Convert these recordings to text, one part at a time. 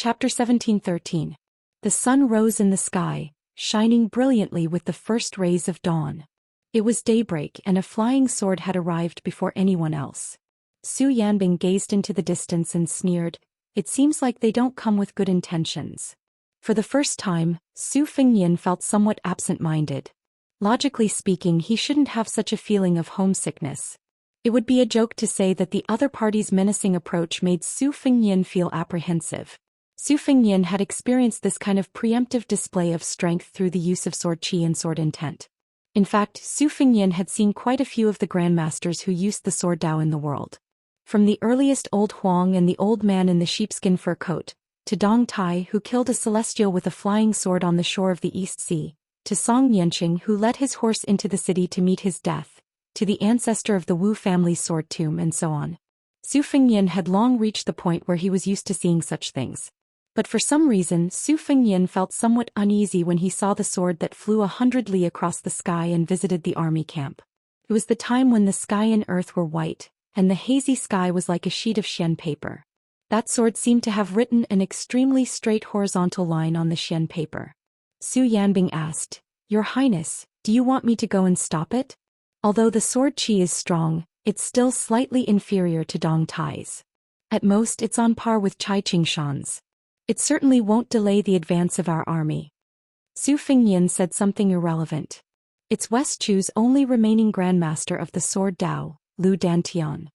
Chapter 1713. The sun rose in the sky, shining brilliantly with the first rays of dawn. It was daybreak and a flying sword had arrived before anyone else. Su Yanbing gazed into the distance and sneered, "It seems like they don't come with good intentions." For the first time, Su Fengnian felt somewhat absent-minded. Logically speaking, he shouldn't have such a feeling of homesickness. It would be a joke to say that the other party's menacing approach made Su Fengnian feel apprehensive. Su Fengnian had experienced this kind of preemptive display of strength through the use of sword qi and sword intent. In fact, Su Fengnian had seen quite a few of the grandmasters who used the sword Dao in the world. From the earliest old Huang and the old man in the sheepskin fur coat, to Dong Tai who killed a celestial with a flying sword on the shore of the East Sea, to Song Nianqing who led his horse into the city to meet his death, to the ancestor of the Wu family's sword tomb and so on. Su Fengnian had long reached the point where he was used to seeing such things. But for some reason Su Fengnian felt somewhat uneasy when he saw the sword that flew 100 li across the sky and visited the army camp. It was the time when the sky and earth were white, and the hazy sky was like a sheet of Xian paper. That sword seemed to have written an extremely straight horizontal line on the Xian paper. Su Yanbing asked, "Your Highness, do you want me to go and stop it? Although the sword qi is strong, it's still slightly inferior to Dong Tai's. At most it's on par with Chai Qingshan's. It certainly won't delay the advance of our army." Su Fengnian said something irrelevant. "It's West Chu's only remaining grandmaster of the sword Dao, Lu Dantian."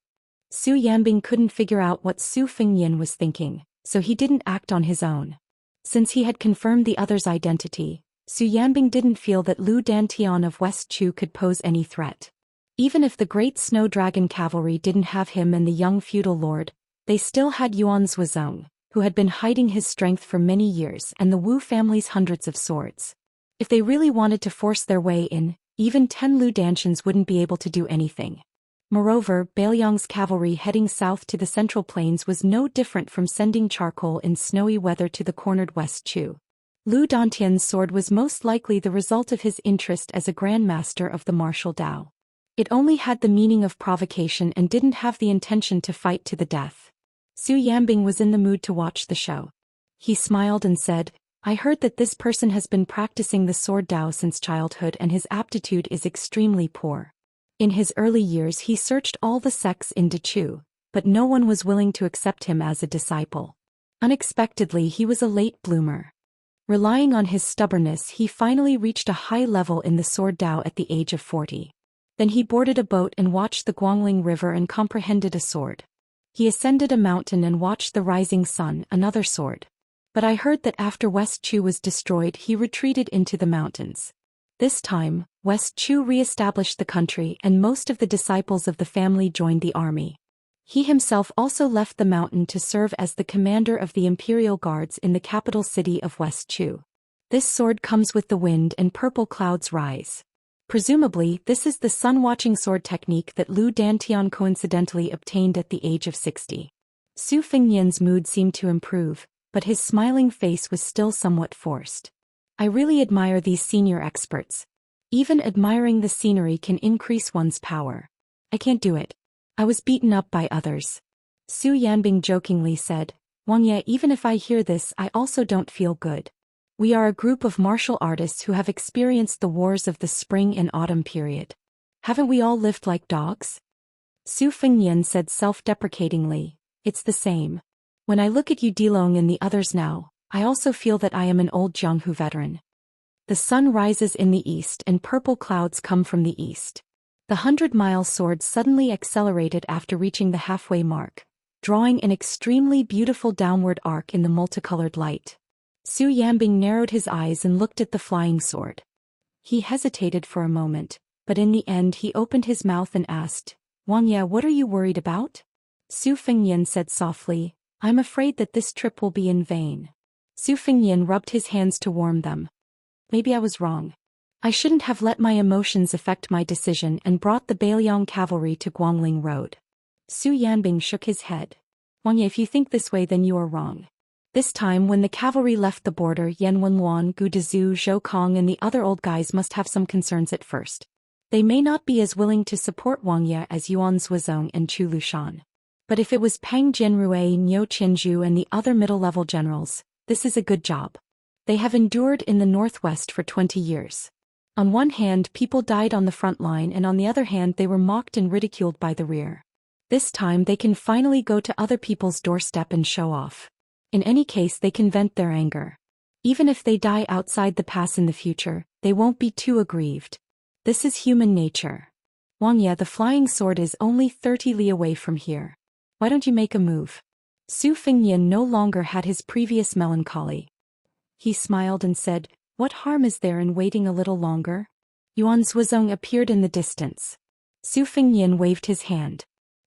Su Yanbing couldn't figure out what Su Fengnian was thinking, so he didn't act on his own. Since he had confirmed the other's identity, Su Yanbing didn't feel that Lu Dantian of West Chu could pose any threat. Even if the great snow dragon cavalry didn't have him and the young feudal lord, they still had Yuan Zhuozong, who had been hiding his strength for many years, and the Wu family's hundreds of swords. If they really wanted to force their way in, even 10 Lu Dantians wouldn't be able to do anything. Moreover, Bailiang's cavalry heading south to the Central Plains was no different from sending charcoal in snowy weather to the cornered West Chu. Lu Dantian's sword was most likely the result of his interest as a grandmaster of the martial Dao. It only had the meaning of provocation and didn't have the intention to fight to the death. Su Yanbing was in the mood to watch the show. He smiled and said, "I heard that this person has been practicing the sword Dao since childhood and his aptitude is extremely poor. In his early years he searched all the sects in Dechu, but no one was willing to accept him as a disciple. Unexpectedly he was a late bloomer. Relying on his stubbornness he finally reached a high level in the sword Dao at the age of 40. Then he boarded a boat and watched the Guangling River and comprehended a sword. He ascended a mountain and watched the rising sun, another sword. But I heard that after West Chu was destroyed he retreated into the mountains. This time, West Chu re-established the country and most of the disciples of the family joined the army. He himself also left the mountain to serve as the commander of the imperial guards in the capital city of West Chu. This sword comes with the wind and purple clouds rise. Presumably, this is the sun-watching sword technique that Lu Dantian coincidentally obtained at the age of 60. Su Fengnian's mood seemed to improve, but his smiling face was still somewhat forced. "I really admire these senior experts. Even admiring the scenery can increase one's power. I can't do it. I was beaten up by others." Su Yanbing jokingly said, "Wang Ye, even if I hear this I also don't feel good. We are a group of martial artists who have experienced the wars of the spring and autumn period. Haven't we all lived like dogs?" Su Fengnian said self-deprecatingly, "It's the same. When I look at you Dilong and the others now, I also feel that I am an old Jianghu veteran." The sun rises in the east and purple clouds come from the east. The 100-mile sword suddenly accelerated after reaching the halfway mark, drawing an extremely beautiful downward arc in the multicolored light. Su Yanbing narrowed his eyes and looked at the flying sword. He hesitated for a moment, but in the end he opened his mouth and asked, "Wang Ye, what are you worried about?" Su Fengnian said softly, "I'm afraid that this trip will be in vain." Su Fengnian rubbed his hands to warm them. "Maybe I was wrong. I shouldn't have let my emotions affect my decision and brought the Bailiang cavalry to Guangling Road." Su Yanbing shook his head. "Wang Ye, if you think this way then you are wrong. This time when the cavalry left the border, Yan Wenluan, Gu Dezhu, Zhou Kong and the other old guys must have some concerns at first. They may not be as willing to support Wang Ye as Yuan Zhuozong and Chu Lushan. But if it was Peng Jianrui, Niu Qianzhu and the other middle-level generals, this is a good job. They have endured in the northwest for 20 years. On one hand, people died on the front line, and on the other hand they were mocked and ridiculed by the rear. This time they can finally go to other people's doorstep and show off. In any case, they can vent their anger. Even if they die outside the pass in the future, they won't be too aggrieved. This is human nature. Wuxia, the flying sword is only 30 li away from here. Why don't you make a move? Su Fengnian no longer had his previous melancholy. He smiled and said, "What harm is there in waiting a little longer?" Yuan Zhuozong appeared in the distance. Su Fengnian waved his hand.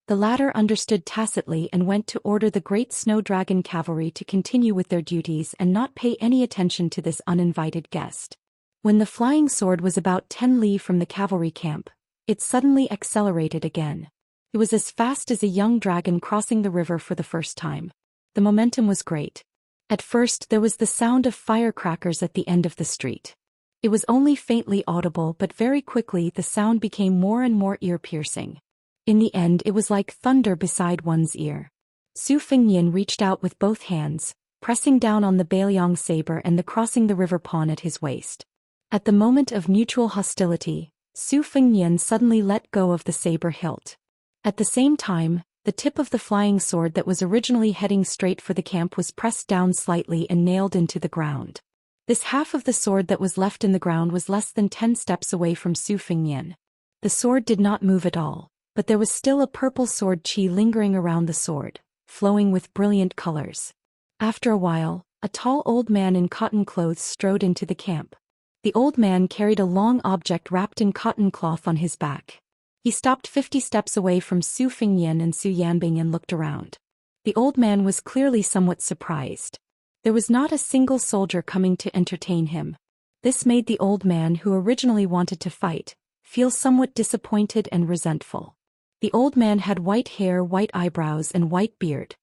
The latter understood tacitly and went to order the great snow dragon cavalry to continue with their duties and not pay any attention to this uninvited guest. When the flying sword was about 10 li from the cavalry camp, it suddenly accelerated again. It was as fast as a young dragon crossing the river for the first time. The momentum was great. At first there was the sound of firecrackers at the end of the street. It was only faintly audible, but very quickly the sound became more and more ear-piercing. In the end it was like thunder beside one's ear. Su Fengnian reached out with both hands, pressing down on the Bailiang saber and the crossing the river pawn at his waist. At the moment of mutual hostility, Su Fengnian suddenly let go of the saber hilt. At the same time, the tip of the flying sword that was originally heading straight for the camp was pressed down slightly and nailed into the ground. This half of the sword that was left in the ground was less than 10 steps away from Su Fengnian. The sword did not move at all, but there was still a purple sword qi lingering around the sword, flowing with brilliant colors. After a while, a tall old man in cotton clothes strode into the camp. The old man carried a long object wrapped in cotton cloth on his back. He stopped 50 steps away from Su Fengnian and Su Yanbing and looked around. The old man was clearly somewhat surprised. There was not a single soldier coming to entertain him. This made the old man, who originally wanted to fight, feel somewhat disappointed and resentful. The old man had white hair, white eyebrows and white beard.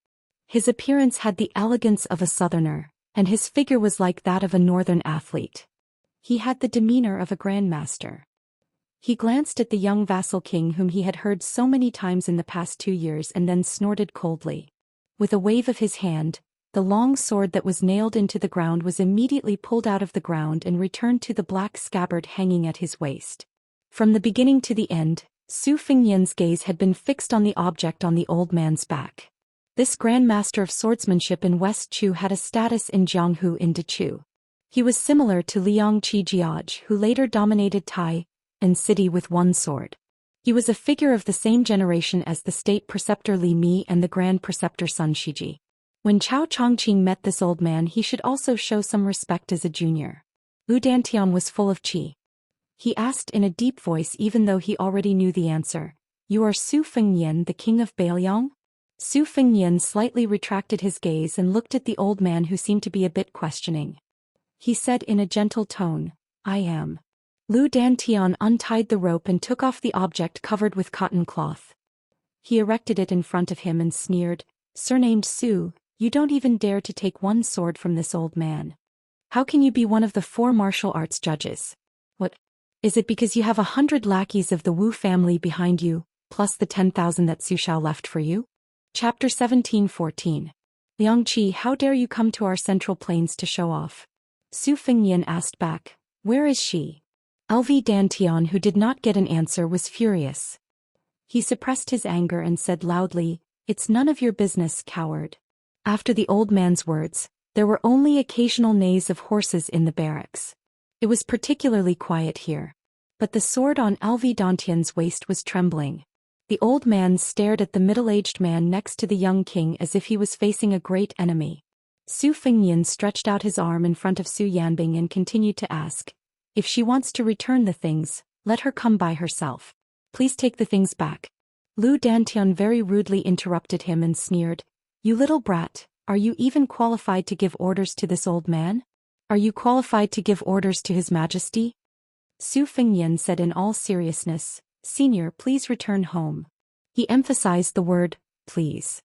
His appearance had the elegance of a southerner, and his figure was like that of a northern athlete. He had the demeanor of a grandmaster. He glanced at the young vassal king whom he had heard so many times in the past 2 years and then snorted coldly. With a wave of his hand, the long sword that was nailed into the ground was immediately pulled out of the ground and returned to the black scabbard hanging at his waist. From the beginning to the end, Su Fengnian's gaze had been fixed on the object on the old man's back. This grandmaster of swordsmanship in West Chu had a status in Jianghu in Dechu. He was similar to Liang Qijiaj, who later dominated Tai and city with one sword. He was a figure of the same generation as the state preceptor Li Mi and the grand preceptor Sun Shiji. When Chao Chongqing met this old man, he should also show some respect as a junior. Lu Dantian was full of qi. He asked in a deep voice, even though he already knew the answer, "You are Su Fengnian, the king of Bailiang?" Su Fengnian slightly retracted his gaze and looked at the old man, who seemed to be a bit questioning. He said in a gentle tone, "I am." Lu Dantian untied the rope and took off the object covered with cotton cloth. He erected it in front of him and sneered, "Surnamed Su, you don't even dare to take one sword from this old man. How can you be one of the 4 martial arts judges? What? Is it because you have 100 lackeys of the Wu family behind you, plus the 10,000 that Su Shao left for you?" Chapter 17:14. Liang Qi, how dare you come to our central plains to show off? Su Fengnian asked back, "Where is she?" LV Dantian, who did not get an answer, was furious. He suppressed his anger and said loudly, "It's none of your business, coward." After the old man's words, there were only occasional neighs of horses in the barracks. It was particularly quiet here. But the sword on LV Dantian's waist was trembling. The old man stared at the middle-aged man next to the young king as if he was facing a great enemy. Su Fengnian stretched out his arm in front of Su Yanbing and continued to ask, "If she wants to return the things, let her come by herself. Please take the things back." Lu Dantian very rudely interrupted him and sneered, "You little brat, are you even qualified to give orders to this old man? Are you qualified to give orders to His Majesty?" Su Fengnian said in all seriousness, "Senior, please return home." He emphasized the word, please.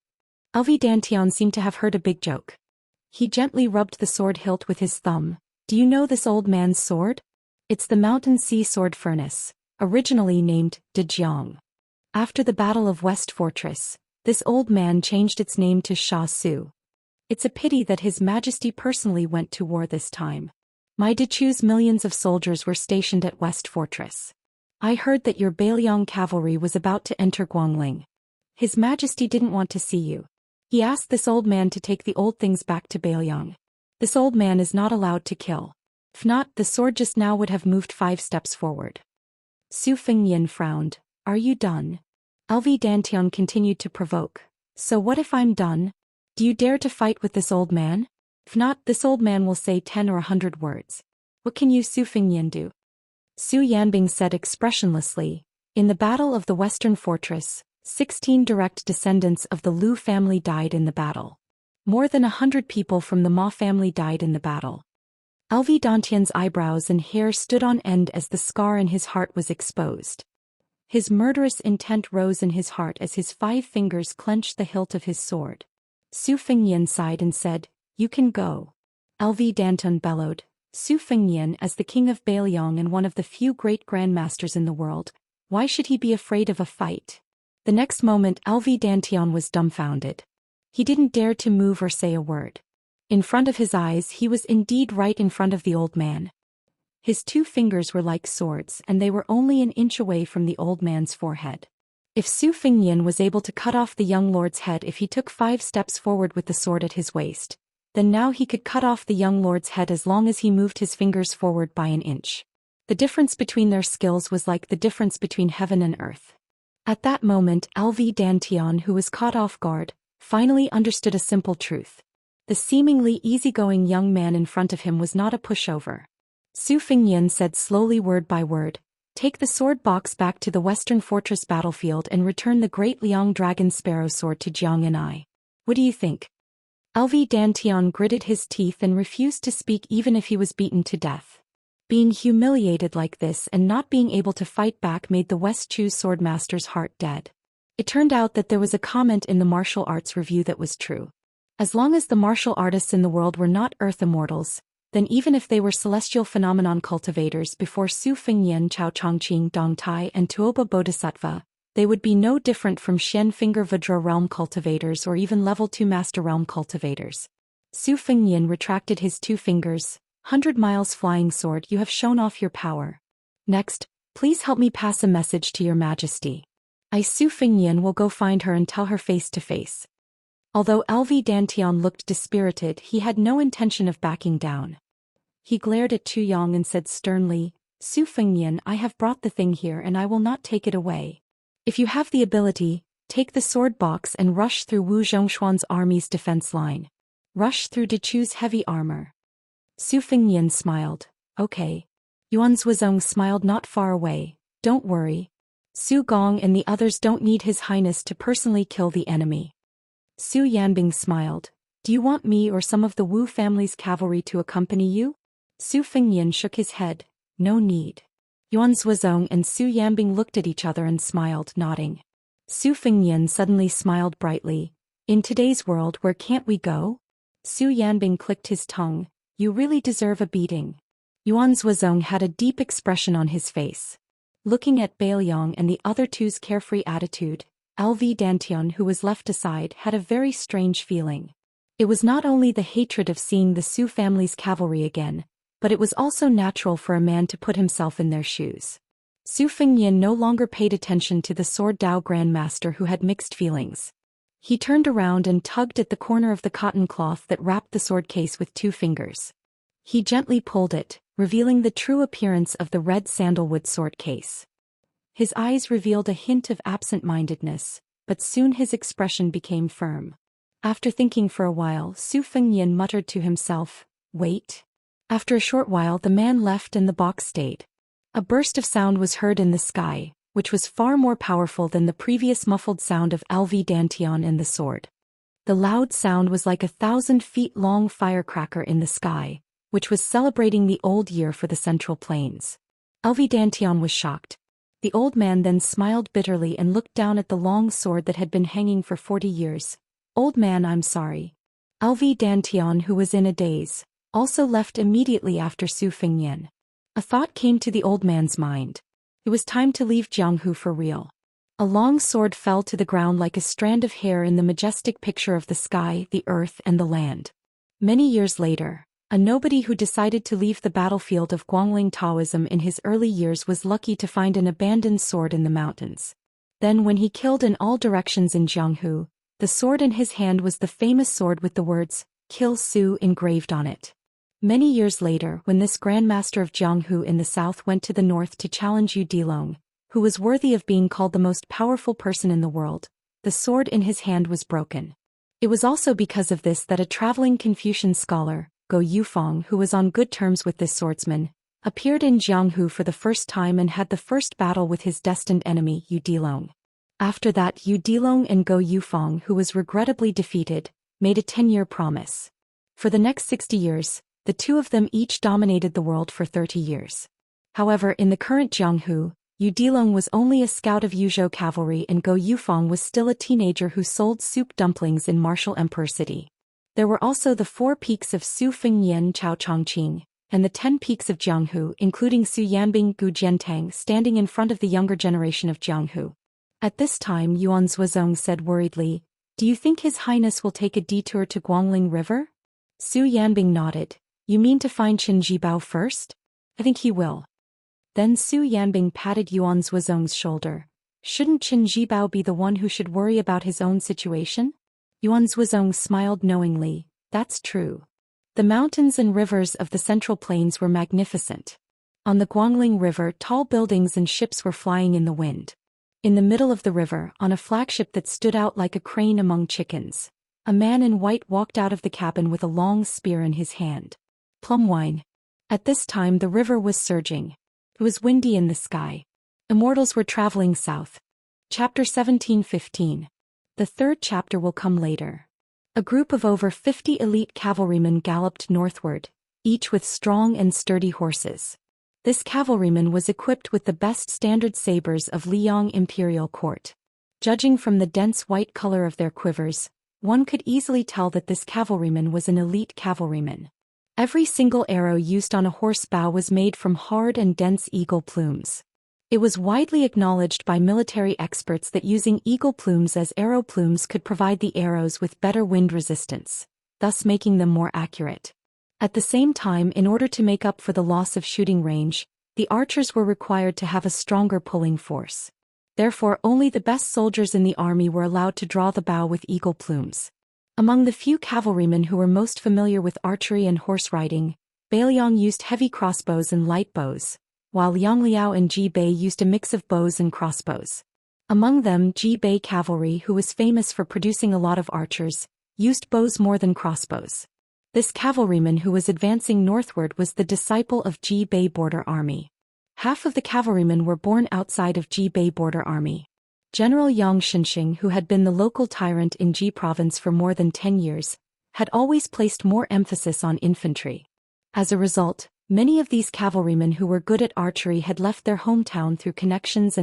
LV Dantian seemed to have heard a big joke. He gently rubbed the sword hilt with his thumb. "Do you know this old man's sword? It's the Mountain Sea Sword Furnace, originally named De Jiang. After the Battle of West Fortress, This old man changed its name to Sha Su. It's a pity that His Majesty personally went to war this time. My Dechu's millions of soldiers were stationed at West Fortress. I heard that your Bailiang cavalry was about to enter Guangling. His Majesty didn't want to see you. He asked this old man to take the old things back to Bailiang. This old man is not allowed to kill. If not, the sword just now would have moved 5 steps forward. Su Fengyan frowned. Are you done? LV Dantian continued to provoke. So what if I'm done? Do you dare to fight with this old man? If not, this old man will say 10 or 100 words. What can you Su Fengyan do? Su Yanbing said expressionlessly. In the Battle of the Western Fortress, 16 direct descendants of the Lu family died in the battle. More than 100 people from the Ma family died in the battle. LV Dantian's eyebrows and hair stood on end as the scar in his heart was exposed. His murderous intent rose in his heart as his 5 fingers clenched the hilt of his sword. Su Fengyan sighed and said, You can go. LV Danton bellowed. Su Fengyan, as the king of Bailiang and one of the few great grandmasters in the world, why should he be afraid of a fight? The next moment LV Dantian was dumbfounded. He didn't dare to move or say a word. In front of his eyes he was indeed right in front of the old man. His 2 fingers were like swords and they were only an inch away from the old man's forehead. If Su Fengyan was able to cut off the young lord's head if he took 5 steps forward with the sword at his waist, then now he could cut off the young lord's head as long as he moved his fingers forward by an inch. The difference between their skills was like the difference between heaven and earth. At that moment LV Dantian, who was caught off guard, finally understood a simple truth. The seemingly easygoing young man in front of him was not a pushover. Su Fengyan said slowly word by word, Take the sword box back to the Western Fortress battlefield and return the great Liang Dragon Sparrow sword to Jiang and I. What do you think? LV Dantian gritted his teeth and refused to speak even if he was beaten to death. Being humiliated like this and not being able to fight back made the West Chu's swordmaster's heart dead. It turned out that there was a comment in the martial arts review that was true. As long as the martial artists in the world were not earth immortals, then even if they were celestial phenomenon cultivators before Su Fengyan, Chao Chongqing, Dong Tai and Tuoba Bodhisattva, they would be no different from Xian Finger Vajra realm cultivators or even level 2 master realm cultivators. Su Fengyan retracted his 2 fingers. 100 miles flying sword, you have shown off your power. Next, please help me pass a message to your majesty. I Su Fengyan will go find her and tell her face to face. Although LV Dantian looked dispirited, he had no intention of backing down. He glared at Tu Yang and said sternly, Su Fengyan, I have brought the thing here and I will not take it away. If you have the ability, take the sword box and rush through Wu Zhongshuan's army's defense line. Rush through Dechu's heavy armor. Su Fengyan smiled. Okay. Yuan Zhuozong smiled not far away. Don't worry. Su Gong and the others don't need His Highness to personally kill the enemy. Su Yanbing smiled. Do you want me or some of the Wu family's cavalry to accompany you? Su Fengyan shook his head. No need. Yuan Zhuozong and Su Yanbing looked at each other and smiled, nodding. Su Fengyan suddenly smiled brightly. In today's world, where can't we go? Su Yanbing clicked his tongue. You really deserve a beating. Yuan Zhuozong had a deep expression on his face. Looking at Bailiang and the other 2's carefree attitude, LV Dantian, who was left aside, had a very strange feeling. It was not only the hatred of seeing the Su family's cavalry again, but it was also natural for a man to put himself in their shoes. Su Fengyan no longer paid attention to the Sword Dao Grandmaster, who had mixed feelings. He turned around and tugged at the corner of the cotton cloth that wrapped the sword case with 2 fingers. He gently pulled it, revealing the true appearance of the red sandalwood sword case. His eyes revealed a hint of absent-mindedness, but soon his expression became firm. After thinking for a while, Su Fengyan muttered to himself, Wait. After a short while the man left and the box stayed. A burst of sound was heard in the sky, which was far more powerful than the previous muffled sound of LV Dantian and the sword. The loud sound was like 1,000 feet long firecracker in the sky, which was celebrating the old year for the Central Plains. LV Dantian was shocked. The old man then smiled bitterly and looked down at the long sword that had been hanging for 40 years. Old man, I'm sorry. LV Dantian, who was in a daze, also left immediately after Su Fengyan. A thought came to the old man's mind. It was time to leave Jianghu for real. A long sword fell to the ground like a strand of hair in the majestic picture of the sky, the earth, and the land. Many years later, a nobody who decided to leave the battlefield of Guangling Taoism in his early years was lucky to find an abandoned sword in the mountains. Then when he killed in all directions in Jianghu, the sword in his hand was the famous sword with the words, "Kill Su" engraved on it. Many years later, when this grandmaster of Jianghu in the south went to the north to challenge Yu Dilong, who was worthy of being called the most powerful person in the world, the sword in his hand was broken. It was also because of this that a traveling Confucian scholar, Go Yufeng, who was on good terms with this swordsman, appeared in Jianghu for the first time and had the first battle with his destined enemy, Yu Dilong. After that, Yu Dilong and Go Yufeng, who was regrettably defeated, made a 10-year promise. For the next 60 years, the two of them each dominated the world for 30 years. However, in the current Jianghu, Yu Dilong was only a scout of Yuzhou cavalry and Go Yufeng was still a teenager who sold soup dumplings in Martial Emperor City. There were also the 4 peaks of Su Fengnian Chao Chongqing, and the 10 peaks of Jianghu, including Su Yanbing Gu Jiantang, standing in front of the younger generation of Jianghu. At this time, Yuan Zuozong said worriedly, "Do you think His Highness will take a detour to Guangling River?" Su Yanbing nodded. "You mean to find Qin Jibao first?" "I think he will." Then Su Yanbing patted Yuan Zuozong's shoulder. "Shouldn't Qin Jibao be the one who should worry about his own situation?" Yuan Zuozong smiled knowingly. "That's true." The mountains and rivers of the Central Plains were magnificent. On the Guangling River, tall buildings and ships were flying in the wind. In the middle of the river, on a flagship that stood out like a crane among chickens, a man in white walked out of the cabin with a long spear in his hand. Plum wine. At this time the river was surging. It was windy in the sky. Immortals were traveling south. Chapter 17:15. The third chapter will come later. A group of over 50 elite cavalrymen galloped northward, each with strong and sturdy horses. This cavalryman was equipped with the best standard sabers of Liang imperial court. Judging from the dense white color of their quivers, one could easily tell that this cavalryman was an elite cavalryman. Every single arrow used on a horse bow was made from hard and dense eagle plumes. It was widely acknowledged by military experts that using eagle plumes as arrow plumes could provide the arrows with better wind resistance, thus making them more accurate. At the same time, in order to make up for the loss of shooting range, the archers were required to have a stronger pulling force. Therefore, only the best soldiers in the army were allowed to draw the bow with eagle plumes. Among the few cavalrymen who were most familiar with archery and horse riding, Beiliang used heavy crossbows and light bows, while Yang Liao and Ji Bei used a mix of bows and crossbows. Among them, Ji Bei cavalry, who was famous for producing a lot of archers, used bows more than crossbows. This cavalryman who was advancing northward was the disciple of Ji Bei border army. Half of the cavalrymen were born outside of Ji Bei border army. General Yang Shenxing, who had been the local tyrant in Ji province for more than 10 years, had always placed more emphasis on infantry. As a result, many of these cavalrymen who were good at archery had left their hometown through connections,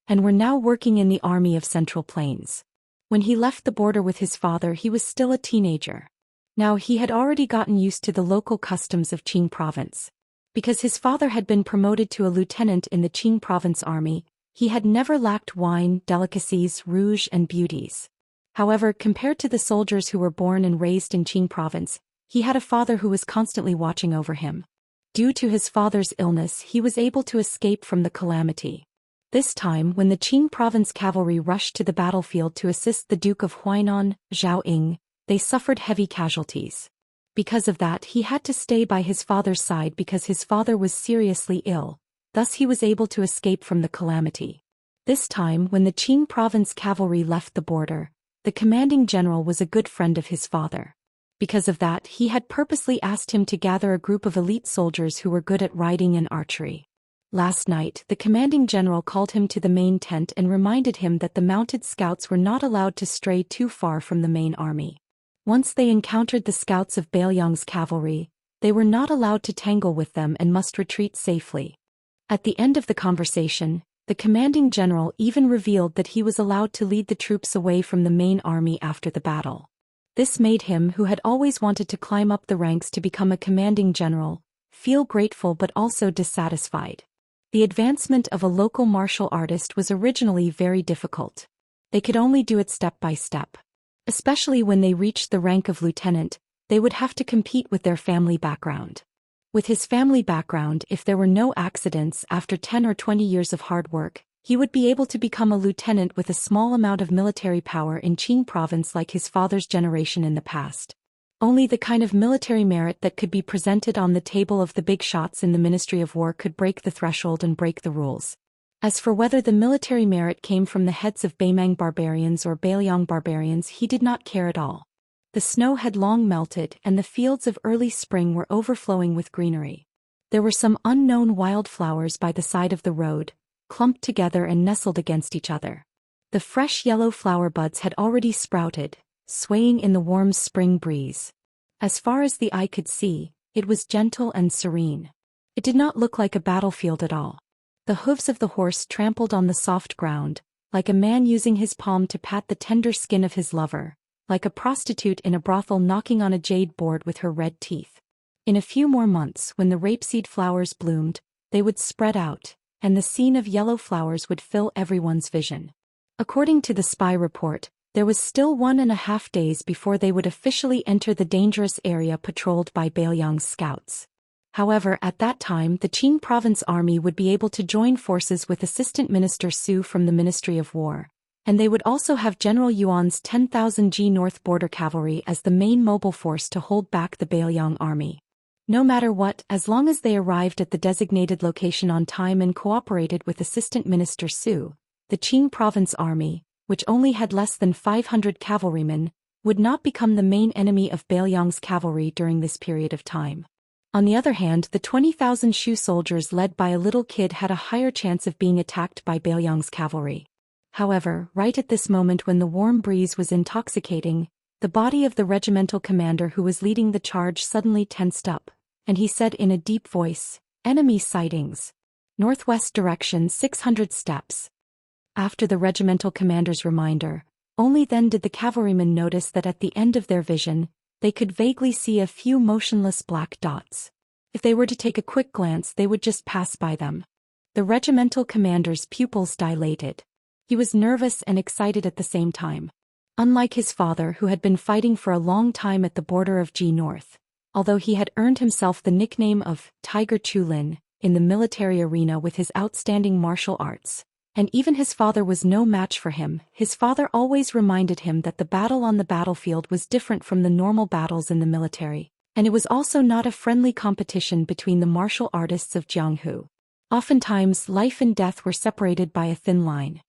and were now working in the army of Central Plains. When he left the border with his father, he was still a teenager. Now he had already gotten used to the local customs of Qing province. Because his father had been promoted to a lieutenant in the Qing province army, he had never lacked wine, delicacies, rouge, and beauties. However, compared to the soldiers who were born and raised in Qing province, he had a father who was constantly watching over him. Due to his father's illness, he was able to escape from the calamity. This time, when the Qing province cavalry rushed to the battlefield to assist the Duke of Huainan, Zhao Ying, they suffered heavy casualties. Because of that, he had to stay by his father's side because his father was seriously ill. Thus he was able to escape from the calamity. This time, when the Qing province cavalry left the border, the commanding general was a good friend of his father. Because of that, he had purposely asked him to gather a group of elite soldiers who were good at riding and archery. Last night, the commanding general called him to the main tent and reminded him that the mounted scouts were not allowed to stray too far from the main army. Once they encountered the scouts of Beiliang's cavalry, they were not allowed to tangle with them and must retreat safely. At the end of the conversation, the commanding general even revealed that he was allowed to lead the troops away from the main army after the battle. This made him, who had always wanted to climb up the ranks to become a commanding general, feel grateful but also dissatisfied. The advancement of a local martial artist was originally very difficult. They could only do it step by step. Especially when they reached the rank of lieutenant, they would have to compete with their family background. With his family background, if there were no accidents after 10 or 20 years of hard work, he would be able to become a lieutenant with a small amount of military power in Qing province like his father's generation in the past. Only the kind of military merit that could be presented on the table of the big shots in the Ministry of War could break the threshold and break the rules. As for whether the military merit came from the heads of Beimang barbarians or Beiliang barbarians, he did not care at all. The snow had long melted and the fields of early spring were overflowing with greenery. There were some unknown wildflowers by the side of the road, clumped together and nestled against each other. The fresh yellow flower buds had already sprouted, swaying in the warm spring breeze. As far as the eye could see, it was gentle and serene. It did not look like a battlefield at all. The hooves of the horse trampled on the soft ground, like a man using his palm to pat the tender skin of his lover, like a prostitute in a brothel knocking on a jade board with her red teeth. In a few more months, when the rapeseed flowers bloomed, they would spread out, and the scene of yellow flowers would fill everyone's vision. According to the spy report, there was still 1.5 days before they would officially enter the dangerous area patrolled by Beiliang's scouts. However, at that time the Qing province army would be able to join forces with Assistant Minister Su from the Ministry of War, and they would also have General Yuan's 10,000 G North Border Cavalry as the main mobile force to hold back the Beiliang army. No matter what, as long as they arrived at the designated location on time and cooperated with Assistant Minister Su, the Qing province army, which only had less than 500 cavalrymen, would not become the main enemy of Beiliang's cavalry during this period of time. On the other hand, the 20,000 Shu soldiers led by a little kid had a higher chance of being attacked by Beiliang's cavalry. However, right at this moment when the warm breeze was intoxicating, the body of the regimental commander who was leading the charge suddenly tensed up, and he said in a deep voice, "Enemy sightings. Northwest direction 600 steps." After the regimental commander's reminder, only then did the cavalrymen notice that at the end of their vision, they could vaguely see a few motionless black dots. If they were to take a quick glance, they would just pass by them. The regimental commander's pupils dilated. He was nervous and excited at the same time. Unlike his father, who had been fighting for a long time at the border of G North, although he had earned himself the nickname of Tiger Chulin in the military arena with his outstanding martial arts, and even his father was no match for him, his father always reminded him that the battle on the battlefield was different from the normal battles in the military, and it was also not a friendly competition between the martial artists of Jianghu. Oftentimes, life and death were separated by a thin line.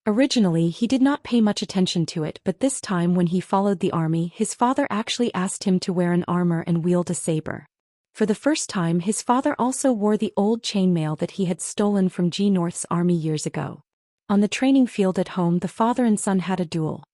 Originally, he did not pay much attention to it, but this time when he followed the army, his father actually asked him to wear an armor and wield a saber. For the first time, his father also wore the old chainmail that he had stolen from G North's army years ago. On the training field at home, the father and son had a duel.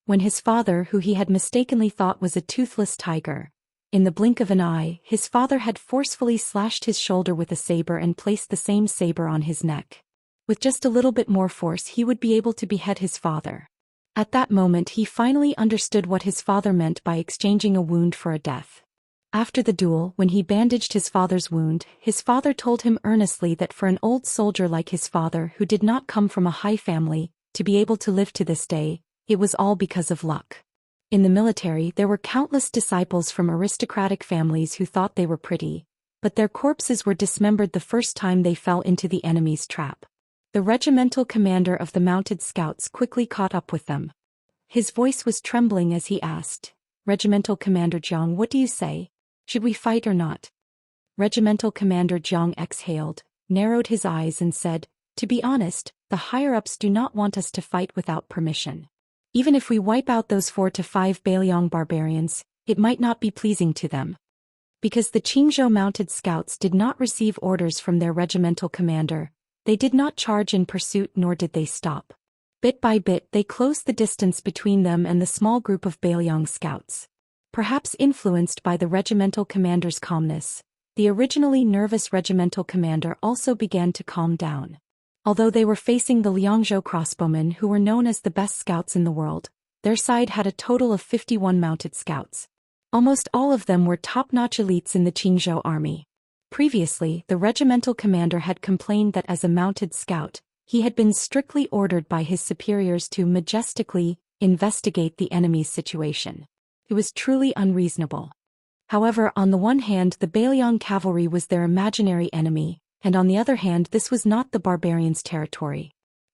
When his father, who he had mistakenly thought was a toothless tiger, in the blink of an eye, his father had forcefully slashed his shoulder with a saber and placed the same saber on his neck. With just a little bit more force, he would be able to behead his father. At that moment, he finally understood what his father meant by exchanging a wound for a death. After the duel, when he bandaged his father's wound, his father told him earnestly that for an old soldier like his father who did not come from a high family, to be able to live to this day, it was all because of luck. In the military, there were countless disciples from aristocratic families who thought they were pretty, but their corpses were dismembered the first time they fell into the enemy's trap. The regimental commander of the mounted scouts quickly caught up with them. His voice was trembling as he asked, "Regimental Commander Jiang, what do you say? Should we fight or not?" Regimental Commander Jiang exhaled, narrowed his eyes and said, "To be honest, the higher-ups do not want us to fight without permission. Even if we wipe out those 4 to 5 Beiliang barbarians, it might not be pleasing to them." Because the Qingzhou mounted scouts did not receive orders from their regimental commander, they did not charge in pursuit nor did they stop. Bit by bit they closed the distance between them and the small group of Beiliang scouts. Perhaps influenced by the regimental commander's calmness, the originally nervous regimental commander also began to calm down. Although they were facing the Liangzhou crossbowmen who were known as the best scouts in the world, their side had a total of 51 mounted scouts. Almost all of them were top-notch elites in the Qingzhou army. Previously, the regimental commander had complained that as a mounted scout, he had been strictly ordered by his superiors to majestically investigate the enemy's situation. It was truly unreasonable. However, on the one hand, the Bailiang cavalry was their imaginary enemy, and on the other hand, this was not the barbarians' territory.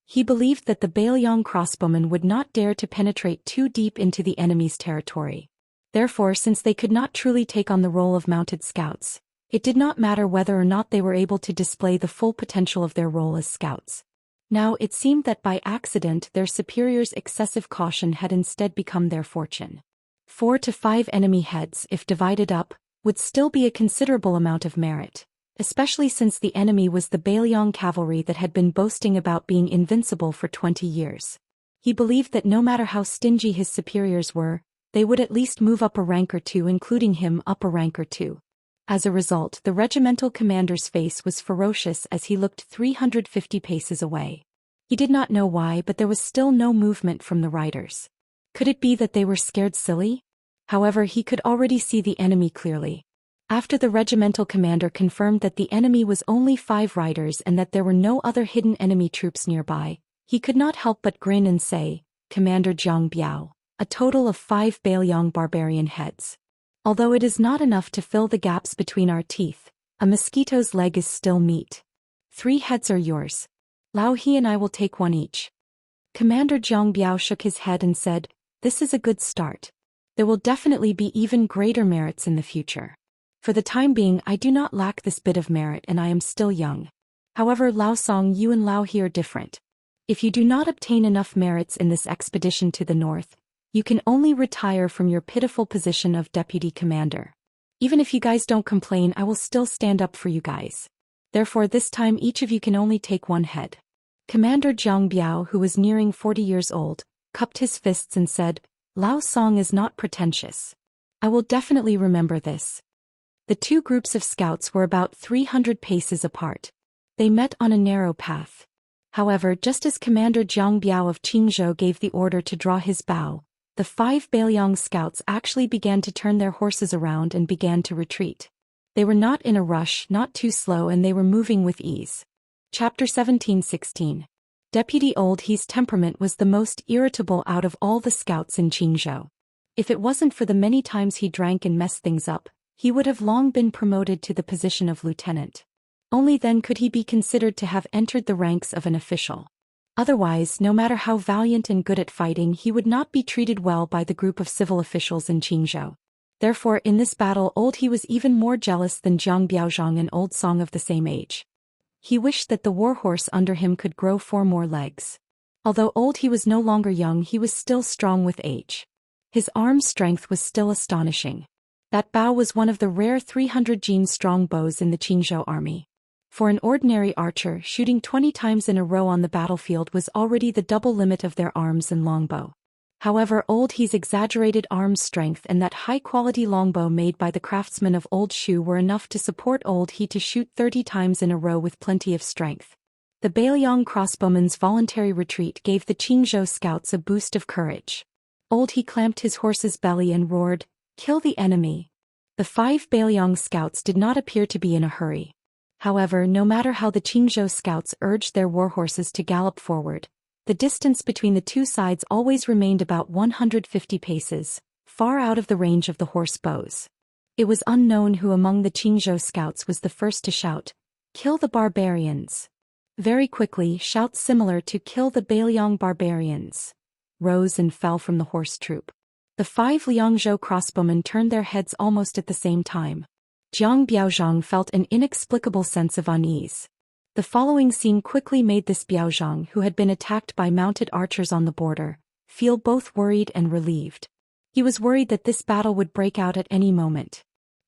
He believed that the Bailiang crossbowmen would not dare to penetrate too deep into the enemy's territory. Therefore, since they could not truly take on the role of mounted scouts, it did not matter whether or not they were able to display the full potential of their role as scouts. Now, it seemed that by accident their superiors' excessive caution had instead become their fortune. 4 to 5 enemy heads, if divided up, would still be a considerable amount of merit, especially since the enemy was the Bailiang cavalry that had been boasting about being invincible for 20 years. He believed that no matter how stingy his superiors were, they would at least move up a rank or two, including him up a rank or two. As a result, the regimental commander's face was ferocious as he looked 350 paces away. He did not know why, but there was still no movement from the riders. Could it be that they were scared silly? However, he could already see the enemy clearly. After the regimental commander confirmed that the enemy was only 5 riders and that there were no other hidden enemy troops nearby, he could not help but grin and say, "Commander Jiang Biao, a total of 5 Bailiang barbarian heads. Although it is not enough to fill the gaps between our teeth, a mosquito's leg is still meat. 3 heads are yours. Lao He and I will take 1 each." Commander Jiang Biao shook his head and said, "This is a good start. There will definitely be even greater merits in the future. For the time being, I do not lack this bit of merit and I am still young. However, Lao Song, you and Lao He are different. If you do not obtain enough merits in this expedition to the north, you can only retire from your pitiful position of deputy commander. Even if you guys don't complain, I will still stand up for you guys. Therefore, this time each of you can only take 1 head." Commander Jiang Biao, who was nearing 40 years old, cupped his fists and said, "Lao Song is not pretentious. I will definitely remember this." The 2 groups of scouts were about 300 paces apart. They met on a narrow path. However, just as Commander Jiang Biao of Qingzhou gave the order to draw his bow, the 5 Bailiang scouts actually began to turn their horses around and began to retreat. They were not in a rush, not too slow, and they were moving with ease. Chapter 17-16. Deputy Old He's temperament was the most irritable out of all the scouts in Qingzhou. If it wasn't for the many times he drank and messed things up, he would have long been promoted to the position of lieutenant. Only then could he be considered to have entered the ranks of an official. Otherwise, no matter how valiant and good at fighting, he would not be treated well by the group of civil officials in Qingzhou. Therefore, in this battle, Old He was even more jealous than Jiang Biaozhang and Old Song of the same age. He wished that the warhorse under him could grow 4 more legs. Although Old He was no longer young, he was still strong with age. His arm strength was still astonishing. That bow was one of the rare 300-gene strong bows in the Qingzhou army. For an ordinary archer, shooting 20 times in a row on the battlefield was already the double limit of their arms and longbow. However, Old He's exaggerated arm strength and that high-quality longbow made by the craftsmen of Old Shu were enough to support Old He to shoot 30 times in a row with plenty of strength. The Bailiang crossbowmen's voluntary retreat gave the Qingzhou scouts a boost of courage. Old He clamped his horse's belly and roared, "Kill the enemy!" The 5 Bailiang scouts did not appear to be in a hurry. However, no matter how the Qingzhou scouts urged their warhorses to gallop forward, the distance between the 2 sides always remained about 150 paces, far out of the range of the horse bows. It was unknown who among the Qingzhou scouts was the first to shout, "Kill the barbarians!" Very quickly, shouts similar to "Kill the Bailiang barbarians!" rose and fell from the horse troop. The 5 Liangzhou crossbowmen turned their heads almost at the same time. Jiang Biaozhang felt an inexplicable sense of unease. The following scene quickly made this Biaozhang, who had been attacked by mounted archers on the border, feel both worried and relieved. He was worried that this battle would break out at any moment.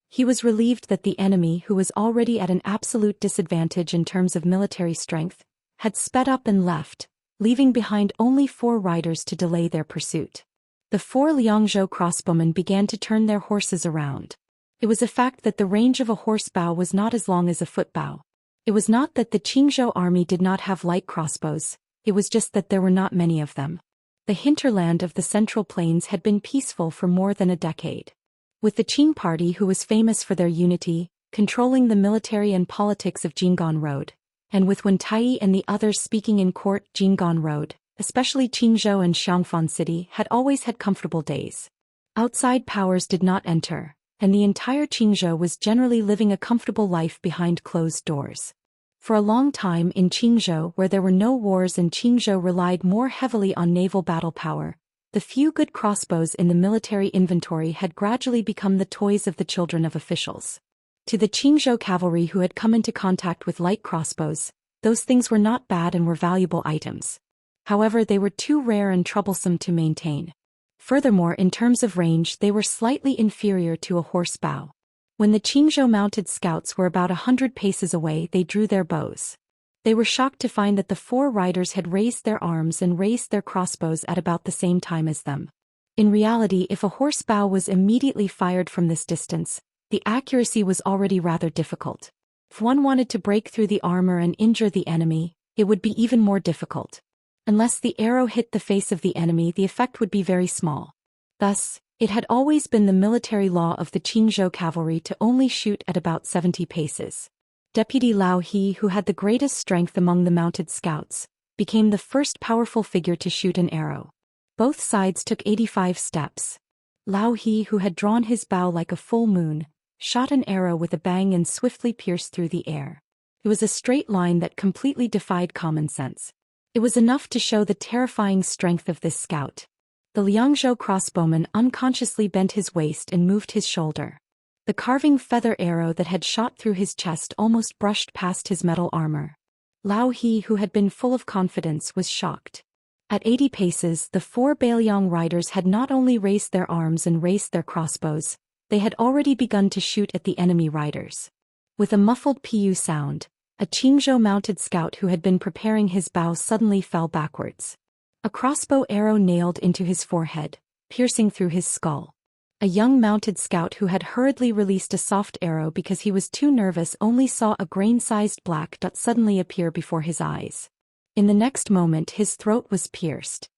He was relieved that the enemy, who was already at an absolute disadvantage in terms of military strength, had sped up and left, leaving behind only 4 riders to delay their pursuit. The 4 Liangzhou crossbowmen began to turn their horses around. It was a fact that the range of a horse bow was not as long as a foot bow. It was not that the Qingzhou army did not have light crossbows, it was just that there were not many of them. The hinterland of the Central Plains had been peaceful for more than a decade. With the Qing party, who was famous for their unity, controlling the military and politics of Jinggan Road. And with Wen Tai and the others speaking in court, Jinggan Road, especially Qingzhou and Xiangfan City, had always had comfortable days. Outside powers did not enter, and the entire Qingzhou was generally living a comfortable life behind closed doors. For a long time in Qingzhou, where there were no wars and Qingzhou relied more heavily on naval battle power, the few good crossbows in the military inventory had gradually become the toys of the children of officials. To the Qingzhou cavalry who had come into contact with light crossbows, those things were not bad and were valuable items. However, they were too rare and troublesome to maintain. Furthermore, in terms of range, they were slightly inferior to a horse bow. When the Qingzhou mounted scouts were about 100 paces away, they drew their bows. They were shocked to find that the 4 riders had raised their arms and raised their crossbows at about the same time as them. In reality, if a horse bow was immediately fired from this distance, the accuracy was already rather difficult. If one wanted to break through the armor and injure the enemy, it would be even more difficult. Unless the arrow hit the face of the enemy, the effect would be very small. Thus, it had always been the military law of the Qingzhou cavalry to only shoot at about 70 paces. Deputy Lao He, who had the greatest strength among the mounted scouts, became the first powerful figure to shoot an arrow. Both sides took 85 steps. Lao He, who had drawn his bow like a full moon, shot an arrow with a bang and swiftly pierced through the air. It was a straight line that completely defied common sense. It was enough to show the terrifying strength of this scout. The Liangzhou crossbowman unconsciously bent his waist and moved his shoulder. The carving feather arrow that had shot through his chest almost brushed past his metal armor. Lao He, who had been full of confidence, was shocked. At 80 paces, the 4 Bailiang riders had not only raised their arms and raised their crossbows, they had already begun to shoot at the enemy riders. With a muffled pu sound, a Qingzhou mounted scout who had been preparing his bow suddenly fell backwards. A crossbow arrow nailed into his forehead, piercing through his skull. A young mounted scout who had hurriedly released a soft arrow because he was too nervous only saw a grain-sized black dot suddenly appear before his eyes. In the next moment his throat was pierced.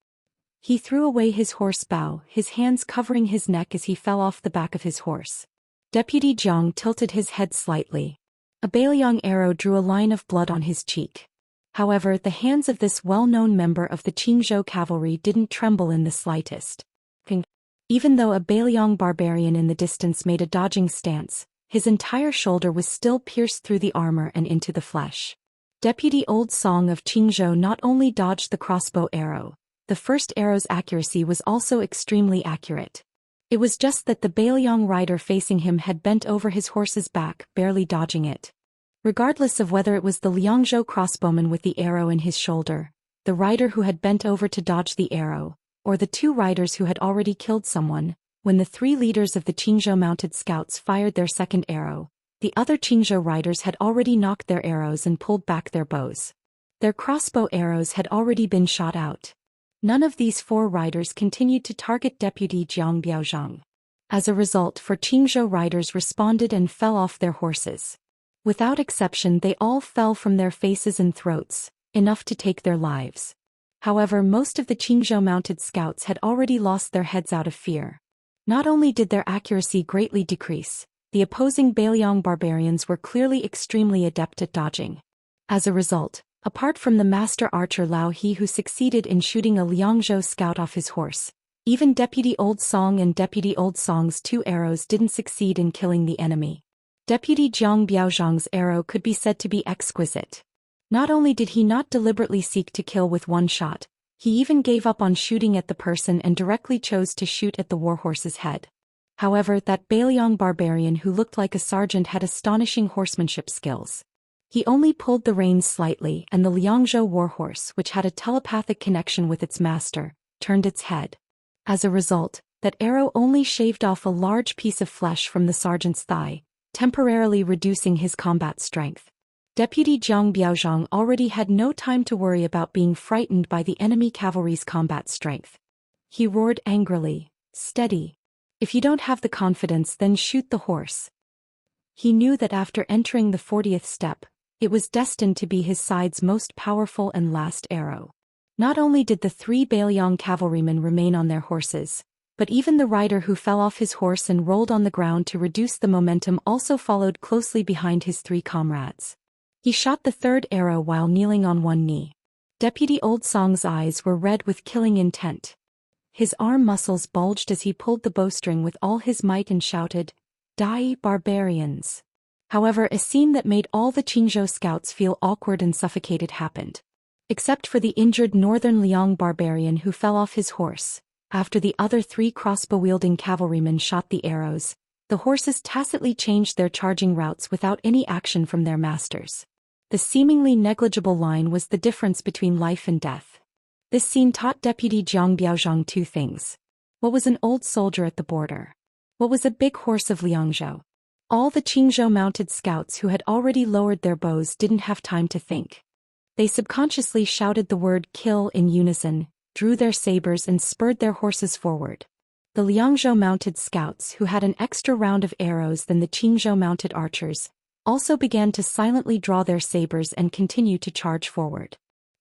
He threw away his horse bow, his hands covering his neck as he fell off the back of his horse. Deputy Jiang tilted his head slightly. A Bailiang arrow drew a line of blood on his cheek. However, the hands of this well-known member of the Qingzhou cavalry didn't tremble in the slightest. Even though a Bailiang barbarian in the distance made a dodging stance, his entire shoulder was still pierced through the armor and into the flesh. Deputy Old Song of Qingzhou not only dodged the crossbow arrow, the first arrow's accuracy was also extremely accurate. It was just that the Bailiang rider facing him had bent over his horse's back, barely dodging it. Regardless of whether it was the Liangzhou crossbowman with the arrow in his shoulder, the rider who had bent over to dodge the arrow, or the 2 riders who had already killed someone, when the 3 leaders of the Qingzhou mounted scouts fired their second arrow, the other Qingzhou riders had already knocked their arrows and pulled back their bows. Their crossbow arrows had already been shot out. None of these 4 riders continued to target Deputy Jiang Biaozhang. As a result, 4 Qingzhou riders responded and fell off their horses. Without exception, they all fell from their faces and throats, enough to take their lives. However, most of the Qingzhou mounted scouts had already lost their heads out of fear. Not only did their accuracy greatly decrease, the opposing Bailiang barbarians were clearly extremely adept at dodging. As a result, apart from the master archer Lao He who succeeded in shooting a Liangzhou scout off his horse, even Deputy Old Song and Deputy Old Song's 2 arrows didn't succeed in killing the enemy. Deputy Jiang Biaozhang's arrow could be said to be exquisite. Not only did he not deliberately seek to kill with one shot, he even gave up on shooting at the person and directly chose to shoot at the warhorse's head. However, that Bailiang barbarian who looked like a sergeant had astonishing horsemanship skills. He only pulled the reins slightly and the Liangzhou warhorse, which had a telepathic connection with its master, turned its head. As a result, that arrow only shaved off a large piece of flesh from the sergeant's thigh, temporarily reducing his combat strength. Deputy Jiang Biaozhang already had no time to worry about being frightened by the enemy cavalry's combat strength. He roared angrily, "Steady! If you don't have the confidence, then shoot the horse." He knew that after entering the 40th step, it was destined to be his side's most powerful and last arrow. Not only did the 3 Bailiang cavalrymen remain on their horses, But even the rider who fell off his horse and rolled on the ground to reduce the momentum also followed closely behind his 3 comrades. He shot the 3rd arrow while kneeling on one knee. Deputy Old Song's eyes were red with killing intent. His arm muscles bulged as he pulled the bowstring with all his might and shouted, "Die, barbarians!" However, a scene that made all the Qingzhou scouts feel awkward and suffocated happened. Except for the injured northern Liang barbarian who fell off his horse. After the other 3 crossbow-wielding cavalrymen shot the arrows, the horses tacitly changed their charging routes without any action from their masters. The seemingly negligible line was the difference between life and death. This scene taught Deputy Jiang Biaozhang 2 things. What was an old soldier at the border? What was a big horse of Liangzhou? All the Qingzhou mounted scouts who had already lowered their bows didn't have time to think. They subconsciously shouted the word "kill" in unison, drew their sabers and spurred their horses forward. The Liangzhou mounted scouts, who had an extra round of arrows than the Qingzhou mounted archers, also began to silently draw their sabers and continue to charge forward.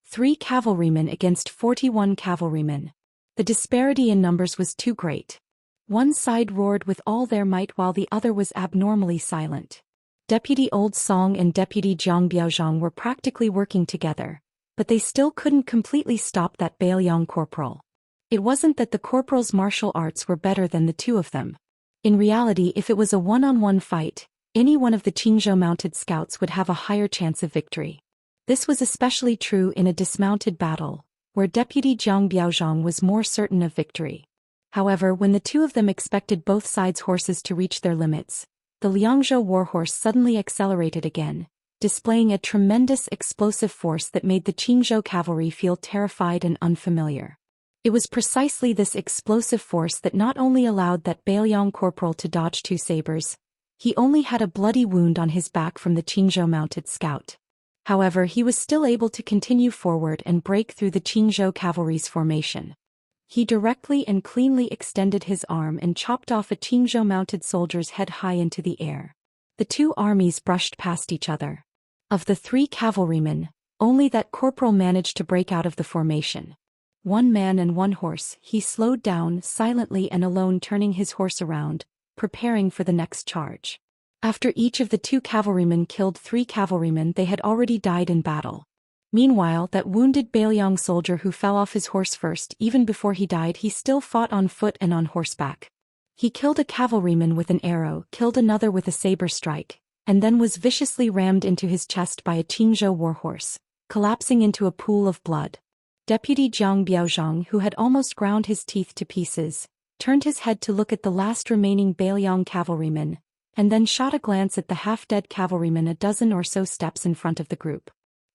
3 cavalrymen against 41 cavalrymen. The disparity in numbers was too great. One side roared with all their might while the other was abnormally silent. Deputy Old Song and Deputy Jiang Biaozhang were practically working together, but they still couldn't completely stop that Bailiang corporal. It wasn't that the corporal's martial arts were better than the 2 of them. In reality, if it was a one-on-one fight, any one of the Qingzhou mounted scouts would have a higher chance of victory. This was especially true in a dismounted battle, where Deputy Jiang Biaozhang was more certain of victory. However, when the 2 of them expected both sides' horses to reach their limits, the Liangzhou warhorse suddenly accelerated again, displaying a tremendous explosive force that made the Qingzhou cavalry feel terrified and unfamiliar. It was precisely this explosive force that not only allowed that Bailiang corporal to dodge 2 sabers, he only had a bloody wound on his back from the Qingzhou mounted scout. However, he was still able to continue forward and break through the Qingzhou cavalry's formation. He directly and cleanly extended his arm and chopped off a Qingzhou mounted soldier's head high into the air. The 2 armies brushed past each other. Of the 3 cavalrymen, only that corporal managed to break out of the formation. 1 man and 1 horse, he slowed down silently and alone, turning his horse around, preparing for the next charge. After each of the 2 cavalrymen killed 3 cavalrymen, they had already died in battle. Meanwhile, that wounded Bailiang soldier who fell off his horse first, even before he died, he still fought on foot and on horseback. He killed a cavalryman with an arrow, killed another with a saber strike, and then was viciously rammed into his chest by a Qingzhou warhorse, collapsing into a pool of blood. Deputy Jiang Biaozhang, who had almost ground his teeth to pieces, turned his head to look at the last remaining Bailiang cavalryman, and then shot a glance at the half-dead cavalryman a dozen or so steps in front of the group.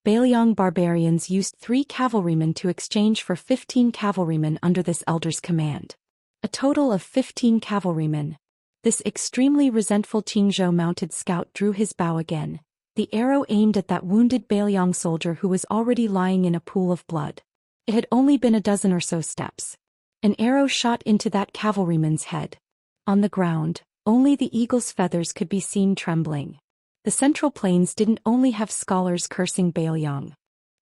Bailiang barbarians used 3 cavalrymen to exchange for 15 cavalrymen under this elder's command. A total of 15 cavalrymen. This extremely resentful Qingzhou mounted scout drew his bow again, the arrow aimed at that wounded Bailiang soldier who was already lying in a pool of blood. It had only been a dozen or so steps. An arrow shot into that cavalryman's head. On the ground, only the eagle's feathers could be seen trembling. The Central Plains didn't only have scholars cursing Bailiang.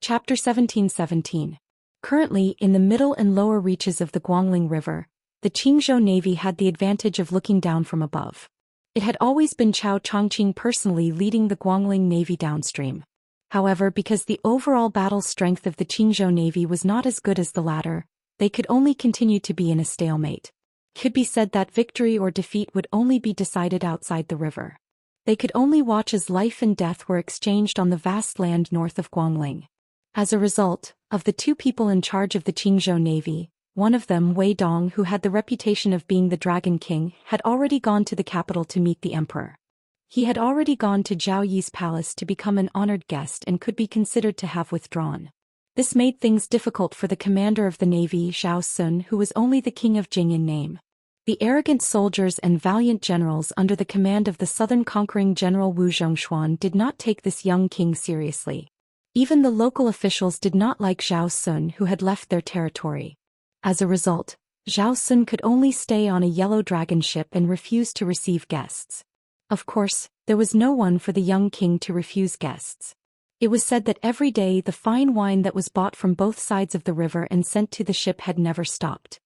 Chapter 1717. Currently, in the middle and lower reaches of the Guangling River, the Qingzhou Navy had the advantage of looking down from above. It had always been Chao Chongqing personally leading the Guangling Navy downstream. However, because the overall battle strength of the Qingzhou Navy was not as good as the latter, they could only continue to be in a stalemate. It could be said that victory or defeat would only be decided outside the river. They could only watch as life and death were exchanged on the vast land north of Guangling. As a result, of the 2 people in charge of the Qingzhou Navy, one of them, Wei Dong, who had the reputation of being the Dragon King, had already gone to the capital to meet the emperor. He had already gone to Zhao Yi's palace to become an honored guest and could be considered to have withdrawn. This made things difficult for the commander of the navy, Zhao Sun, who was only the king of Jing in name. The arrogant soldiers and valiant generals under the command of the southern conquering general Wu Zhongshuan did not take this young king seriously. Even the local officials did not like Zhao Sun, who had left their territory. As a result, Zhao Sun could only stay on a yellow dragon ship and refuse to receive guests. Of course, there was no one for the young king to refuse guests. It was said that every day the fine wine that was bought from both sides of the river and sent to the ship had never stopped.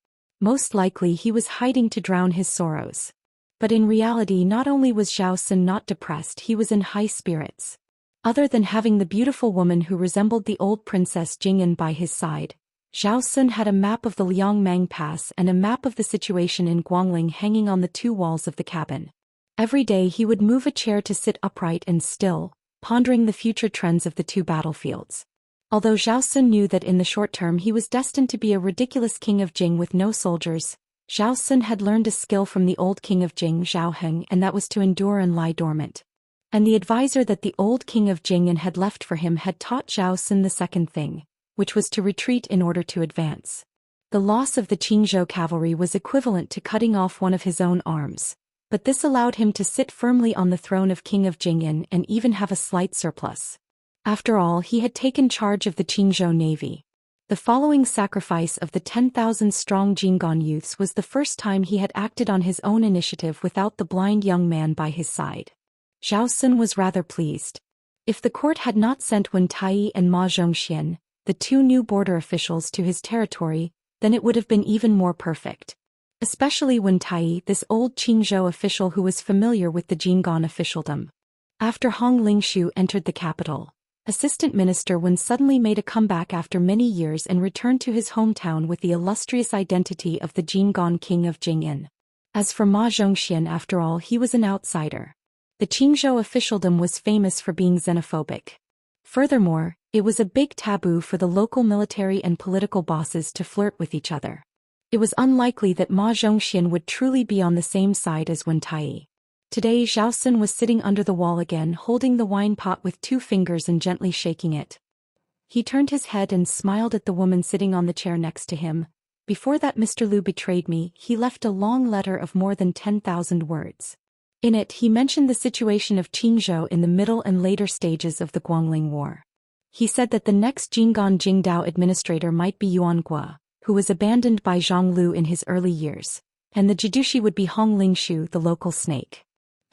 Most likely he was hiding to drown his sorrows. But in reality, not only was Zhou Xian not depressed, he was in high spirits. Other than having the beautiful woman who resembled the old Princess Jing'an by his side, Zhou Xian had a map of the Liangmang Pass and a map of the situation in Guangling hanging on the two walls of the cabin. Every day he would move a chair to sit upright and still, pondering the future trends of the two battlefields. Although Zhou Xian knew that in the short term he was destined to be a ridiculous king of Jing with no soldiers, Zhou Xian had learned a skill from the old king of Jing, Zhao Heng, and that was to endure and lie dormant. And the advisor that the old king of Jing'an had left for him had taught Zhou Xian the second thing, which was to retreat in order to advance. The loss of the Qingzhou cavalry was equivalent to cutting off one of his own arms, but this allowed him to sit firmly on the throne of king of Jing'an and even have a slight surplus. After all, he had taken charge of the Qingzhou navy. The following sacrifice of the 10,000-strong Jing'an youths was the first time he had acted on his own initiative without the blind young man by his side. Zhou Xian was rather pleased. If the court had not sent Wen Tai and Ma Zhongxian, the two new border officials, to his territory, then it would have been even more perfect. Especially Wen Tai, this old Qingzhou official who was familiar with the Jing'an officialdom. After Hong Lingshu entered the capital, Assistant Minister Wen suddenly made a comeback after many years and returned to his hometown with the illustrious identity of the Jing'an king of Jing'an. As for Ma Zhongxian, after all, he was an outsider. The Qingzhou officialdom was famous for being xenophobic. Furthermore, it was a big taboo for the local military and political bosses to flirt with each other. It was unlikely that Ma Zhongxian would truly be on the same side as Wen Tai. Today Zhou Xian was sitting under the wall again, holding the wine pot with 2 fingers and gently shaking it. He turned his head and smiled at the woman sitting on the chair next to him. Before that Mr. Lu betrayed me, he left a long letter of more than 10,000 words. In it he mentioned the situation of Qingzhou in the middle and later stages of the Guangling War. He said that the next Jing'an Jingdao administrator might be Yuan Gua, who was abandoned by Zhang Lu in his early years, and the Jidushi would be Hong Lingshu, the local snake.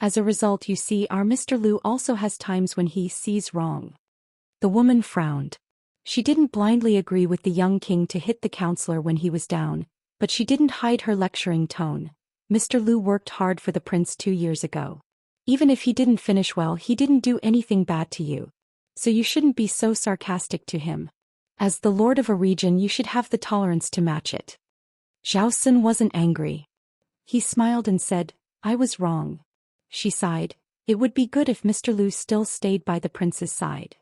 As a result, you see, our Mr. Lu also has times when he sees wrong. The woman frowned. She didn't blindly agree with the young king to hit the counselor when he was down, but she didn't hide her lecturing tone. Mr. Lu worked hard for the prince 2 years ago. Even if he didn't finish well, he didn't do anything bad to you. So you shouldn't be so sarcastic to him. As the lord of a region, you should have the tolerance to match it. Zhou Xian wasn't angry. He smiled and said, "I was wrong." She sighed. It would be good if Mr. Lu still stayed by the prince's side.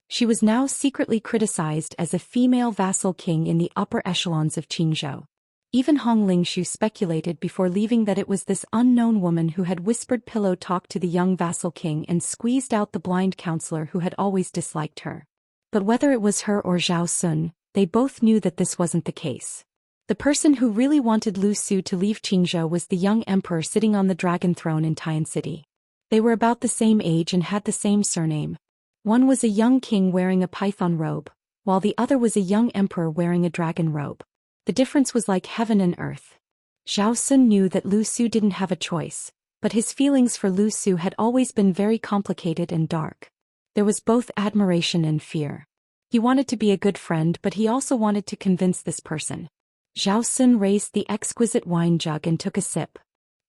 She was now secretly criticized as a female vassal king in the upper echelons of Qingzhou. Even Hong Lingshu speculated before leaving that it was this unknown woman who had whispered pillow talk to the young vassal king and squeezed out the blind counselor who had always disliked her. But whether it was her or Zhou Xian, they both knew that this wasn't the case. The person who really wanted Lu Su to leave Qingzhou was the young emperor sitting on the dragon throne in Tian City. They were about the same age and had the same surname. One was a young king wearing a python robe, while the other was a young emperor wearing a dragon robe. The difference was like heaven and earth. Zhou Xian knew that Lu Su didn't have a choice, but his feelings for Lu Su had always been very complicated and dark. There was both admiration and fear. He wanted to be a good friend, but he also wanted to convince this person. Zhou Xian raised the exquisite wine jug and took a sip.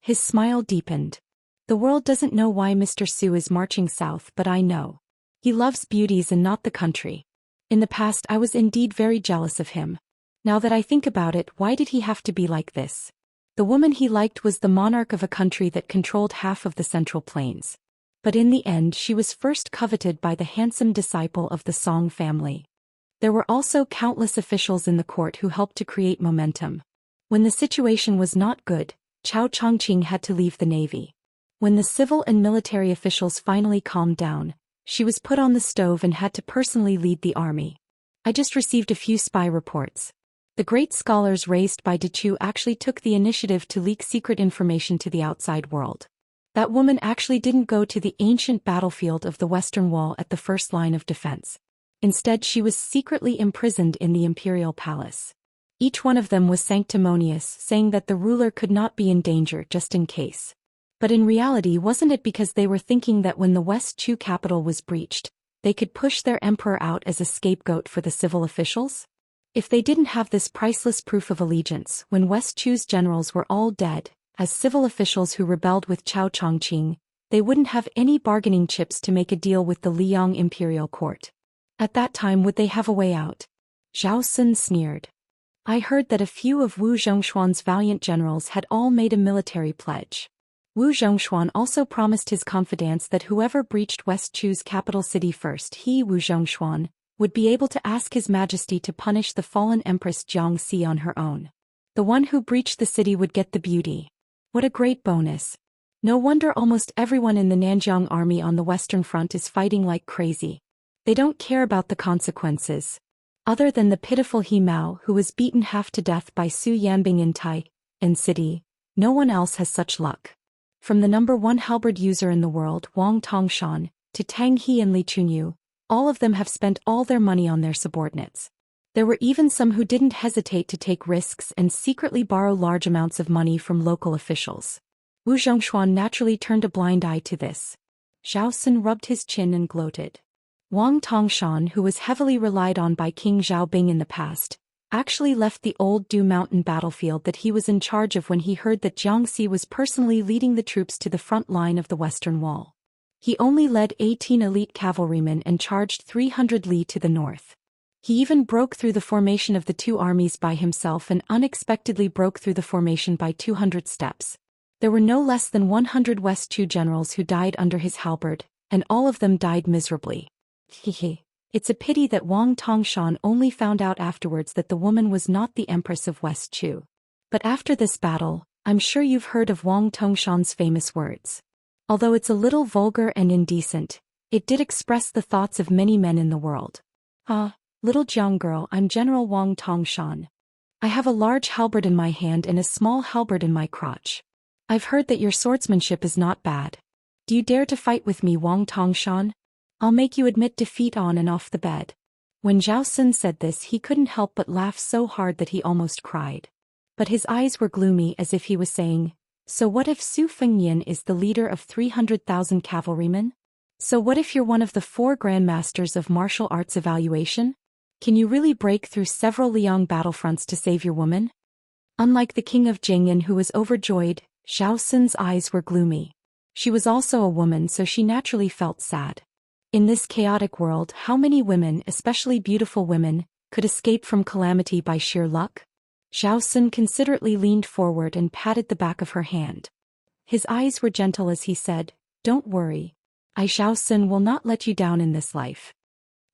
His smile deepened. The world doesn't know why Mr. Su is marching south, but I know. He loves beauties and not the country. In the past I was indeed very jealous of him. Now that I think about it, why did he have to be like this? The woman he liked was the monarch of a country that controlled half of the Central Plains. But in the end she was first coveted by the handsome disciple of the Song family. There were also countless officials in the court who helped to create momentum. When the situation was not good, Cao Chongqing had to leave the navy. When the civil and military officials finally calmed down, she was put on the stove and had to personally lead the army. I just received a few spy reports. The great scholars raised by De Chu actually took the initiative to leak secret information to the outside world. That woman actually didn't go to the ancient battlefield of the Western Wall at the first line of defense. Instead, she was secretly imprisoned in the imperial palace. Each one of them was sanctimonious, saying that the ruler could not be in danger just in case. But in reality, wasn't it because they were thinking that when the West Chu capital was breached, they could push their emperor out as a scapegoat for the civil officials? If they didn't have this priceless proof of allegiance when West Chu's generals were all dead, as civil officials who rebelled with Chao Chongqing, they wouldn't have any bargaining chips to make a deal with the Liang imperial court. At that time would they have a way out? Zhao Sun sneered. I heard that a few of Wu Zhongshuan's valiant generals had all made a military pledge. Wu Zhongshuan also promised his confidants that whoever breached West Chu's capital city first, he, Wu Zhongshuan, would be able to ask His Majesty to punish the fallen Empress Xianxia on her own. The one who breached the city would get the beauty. What a great bonus. No wonder almost everyone in the Nanjiang army on the Western Front is fighting like crazy. They don't care about the consequences. Other than the pitiful He Mao who was beaten half to death by Su Yanbing in Tai and City, no one else has such luck. From the #1 halberd user in the world, Wang Tongshan, to Tang He and Li Chunyu, all of them have spent all their money on their subordinates. There were even some who didn't hesitate to take risks and secretly borrow large amounts of money from local officials. Wu Zhongshuan naturally turned a blind eye to this. Zhao Sun rubbed his chin and gloated. Wang Tongshan, who was heavily relied on by King Xiaobing in the past, actually left the old Du Mountain battlefield that he was in charge of when he heard that Jiangxi was personally leading the troops to the front line of the Western Wall. He only led 18 elite cavalrymen and charged 300 li to the north. He even broke through the formation of the two armies by himself and unexpectedly broke through the formation by 200 steps. There were no less than 100 West Chu generals who died under his halberd, and all of them died miserably. Hehe. It's a pity that Wang Tongshan only found out afterwards that the woman was not the Empress of West Chu. But after this battle, I'm sure you've heard of Wang Tongshan's famous words. Although it's a little vulgar and indecent, it did express the thoughts of many men in the world. Ah, little Jiang girl, I'm General Wang Tongshan. I have a large halberd in my hand and a small halberd in my crotch. I've heard that your swordsmanship is not bad. Do you dare to fight with me, Wang Tongshan? I'll make you admit defeat on and off the bed. When Zhao Sun said this, he couldn't help but laugh so hard that he almost cried. But his eyes were gloomy as if he was saying, so what if Su Fengyin is the leader of 300,000 cavalrymen? So what if you're one of the 4 grandmasters of martial arts evaluation? Can you really break through several Liang battlefronts to save your woman? Unlike the king of Jingyan who was overjoyed, Zhao Sun's eyes were gloomy. She was also a woman, so she naturally felt sad. In this chaotic world, how many women, especially beautiful women, could escape from calamity by sheer luck? Zhao Sun considerately leaned forward and patted the back of her hand. His eyes were gentle as he said, "Don't worry. I, Zhao Sun, will not let you down in this life."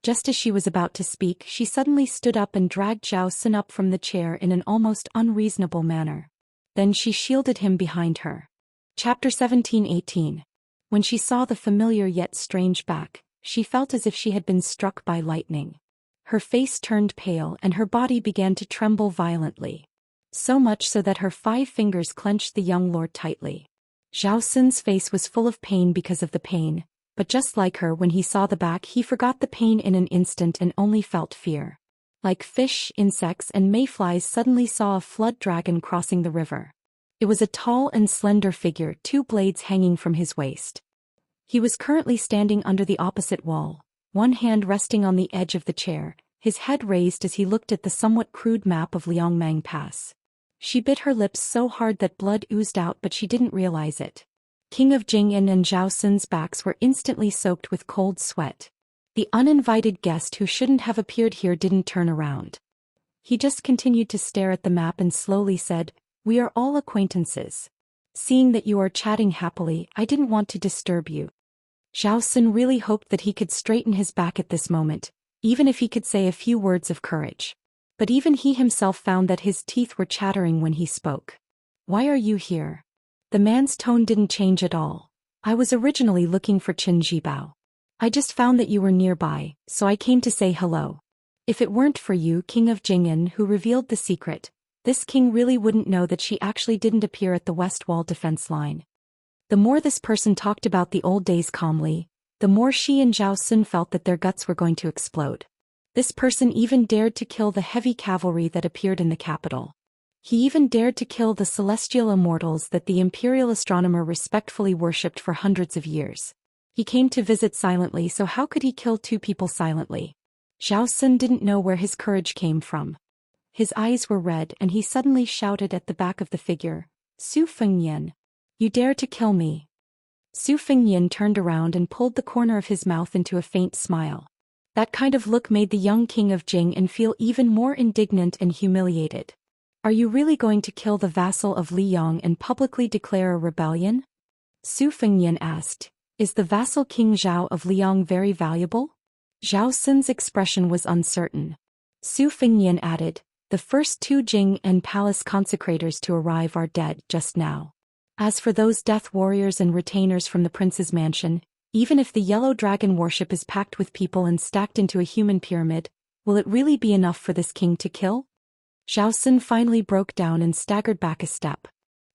Just as she was about to speak, she suddenly stood up and dragged Zhao Sun up from the chair in an almost unreasonable manner. Then she shielded him behind her. Chapter 17-18. When she saw the familiar yet strange back, she felt as if she had been struck by lightning. Her face turned pale and her body began to tremble violently. So much so that her 5 fingers clenched the young lord tightly. Zhao Sun's face was full of pain because of the pain, but just like her, when he saw the back, he forgot the pain in an instant and only felt fear. Like fish, insects and mayflies suddenly saw a flood dragon crossing the river. It was a tall and slender figure, 2 blades hanging from his waist. He was currently standing under the opposite wall, one hand resting on the edge of the chair, his head raised as he looked at the somewhat crude map of Liangmang Pass. She bit her lips so hard that blood oozed out, but she didn't realize it. King of Jingyan and Zhao Sun's backs were instantly soaked with cold sweat. The uninvited guest who shouldn't have appeared here didn't turn around. He just continued to stare at the map and slowly said, "We are all acquaintances. Seeing that you are chatting happily, I didn't want to disturb you." Zhao Sun really hoped that he could straighten his back at this moment, even if he could say a few words of courage. But even he himself found that his teeth were chattering when he spoke. "Why are you here?" The man's tone didn't change at all. "I was originally looking for Qin Jibao. I just found that you were nearby, so I came to say hello. If it weren't for you, King of Jingyan, who revealed the secret, this king really wouldn't know that she actually didn't appear at the West Wall defense line." The more this person talked about the old days calmly, the more she and Zhao Sun felt that their guts were going to explode. This person even dared to kill the heavy cavalry that appeared in the capital. He even dared to kill the celestial immortals that the imperial astronomer respectfully worshipped for hundreds of years. He came to visit silently, so how could he kill 2 people silently? Zhao Sun didn't know where his courage came from. His eyes were red and he suddenly shouted at the back of the figure, "Su Fengyan! You dare to kill me!" Su Fengyan turned around and pulled the corner of his mouth into a faint smile. That kind of look made the young king of Jing feel even more indignant and humiliated. "Are you really going to kill the vassal of Li Yong and publicly declare a rebellion?" Su Fengyan asked. "Is the vassal King Zhao of Liang very valuable?" Zhao Sun's expression was uncertain. Su Fengyan added, "The first 2 Jing and palace consecrators to arrive are dead just now. As for those death warriors and retainers from the prince's mansion, even if the yellow dragon worship is packed with people and stacked into a human pyramid, will it really be enough for this king to kill?" Zhao Sun finally broke down and staggered back a step.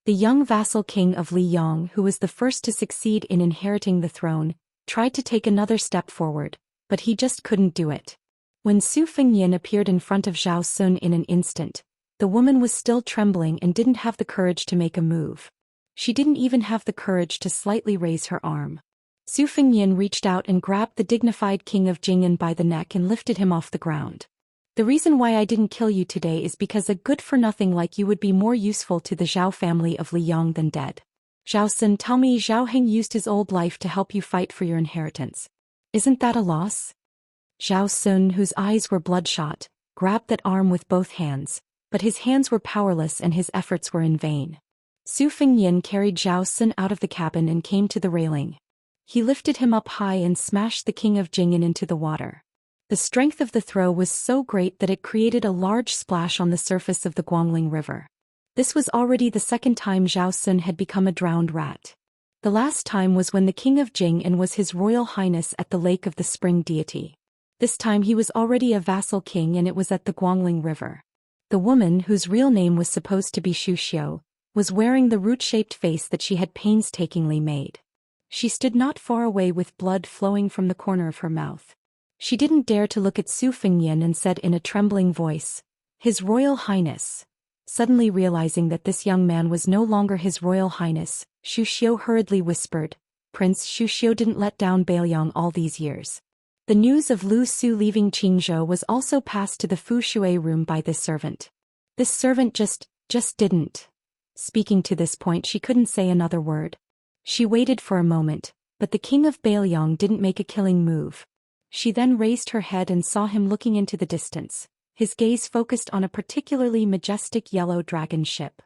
The young vassal king of Li Yong, who was the first to succeed in inheriting the throne, tried to take another step forward, but he just couldn't do it. When Su Fengyan appeared in front of Zhao Sun in an instant, the woman was still trembling and didn't have the courage to make a move. She didn't even have the courage to slightly raise her arm. Su Fengyan reached out and grabbed the dignified king of Jing'an by the neck and lifted him off the ground. "The reason why I didn't kill you today is because a good-for-nothing like you would be more useful to the Zhao family of Liyang than dead. Zhao Sun, tell me Zhao Heng used his old life to help you fight for your inheritance. Isn't that a loss?" Zhao Sun, whose eyes were bloodshot, grabbed that arm with both hands, but his hands were powerless and his efforts were in vain. Su Fengyan carried Zhao Sun out of the cabin and came to the railing. He lifted him up high and smashed the king of Jing'an into the water. The strength of the throw was so great that it created a large splash on the surface of the Guangling River. This was already the second time Zhao Sun had become a drowned rat. The last time was when the king of Jing'an was His Royal Highness at the Lake of the Spring Deity. This time he was already a vassal king and it was at the Guangling River. The woman, whose real name was supposed to be Zhu Xian, was wearing the root-shaped face that she had painstakingly made. She stood not far away with blood flowing from the corner of her mouth. She didn't dare to look at Su Fengyan and said in a trembling voice, "His Royal Highness." Suddenly realizing that this young man was no longer His Royal Highness, Zhu Xian hurriedly whispered, "Prince Zhu Xian didn't let down Bailiang all these years." The news of Lu Su leaving Qingzhou was also passed to the Fu Shui room by this servant. This servant just didn't. Speaking to this point, she couldn't say another word. She waited for a moment, but the king of Bailiang didn't make a killing move. She then raised her head and saw him looking into the distance, his gaze focused on a particularly majestic yellow dragon ship.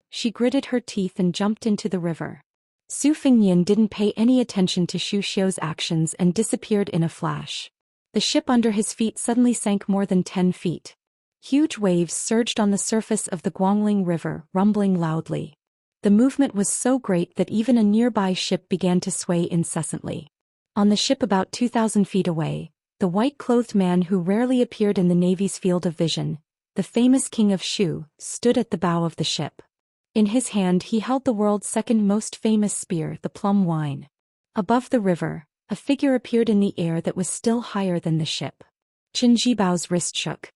She gritted her teeth and jumped into the river. Su Fengyan didn't pay any attention to Zhu Xiao's actions and disappeared in a flash. The ship under his feet suddenly sank more than 10 feet. Huge waves surged on the surface of the Guangling River, rumbling loudly. The movement was so great that even a nearby ship began to sway incessantly. On the ship about 2,000 feet away, the white-clothed man who rarely appeared in the Navy's field of vision, the famous King of Shu, stood at the bow of the ship. In his hand he held the world's second most famous spear, the plum wine. Above the river, a figure appeared in the air that was still higher than the ship. Qin Jibao's wrist shook.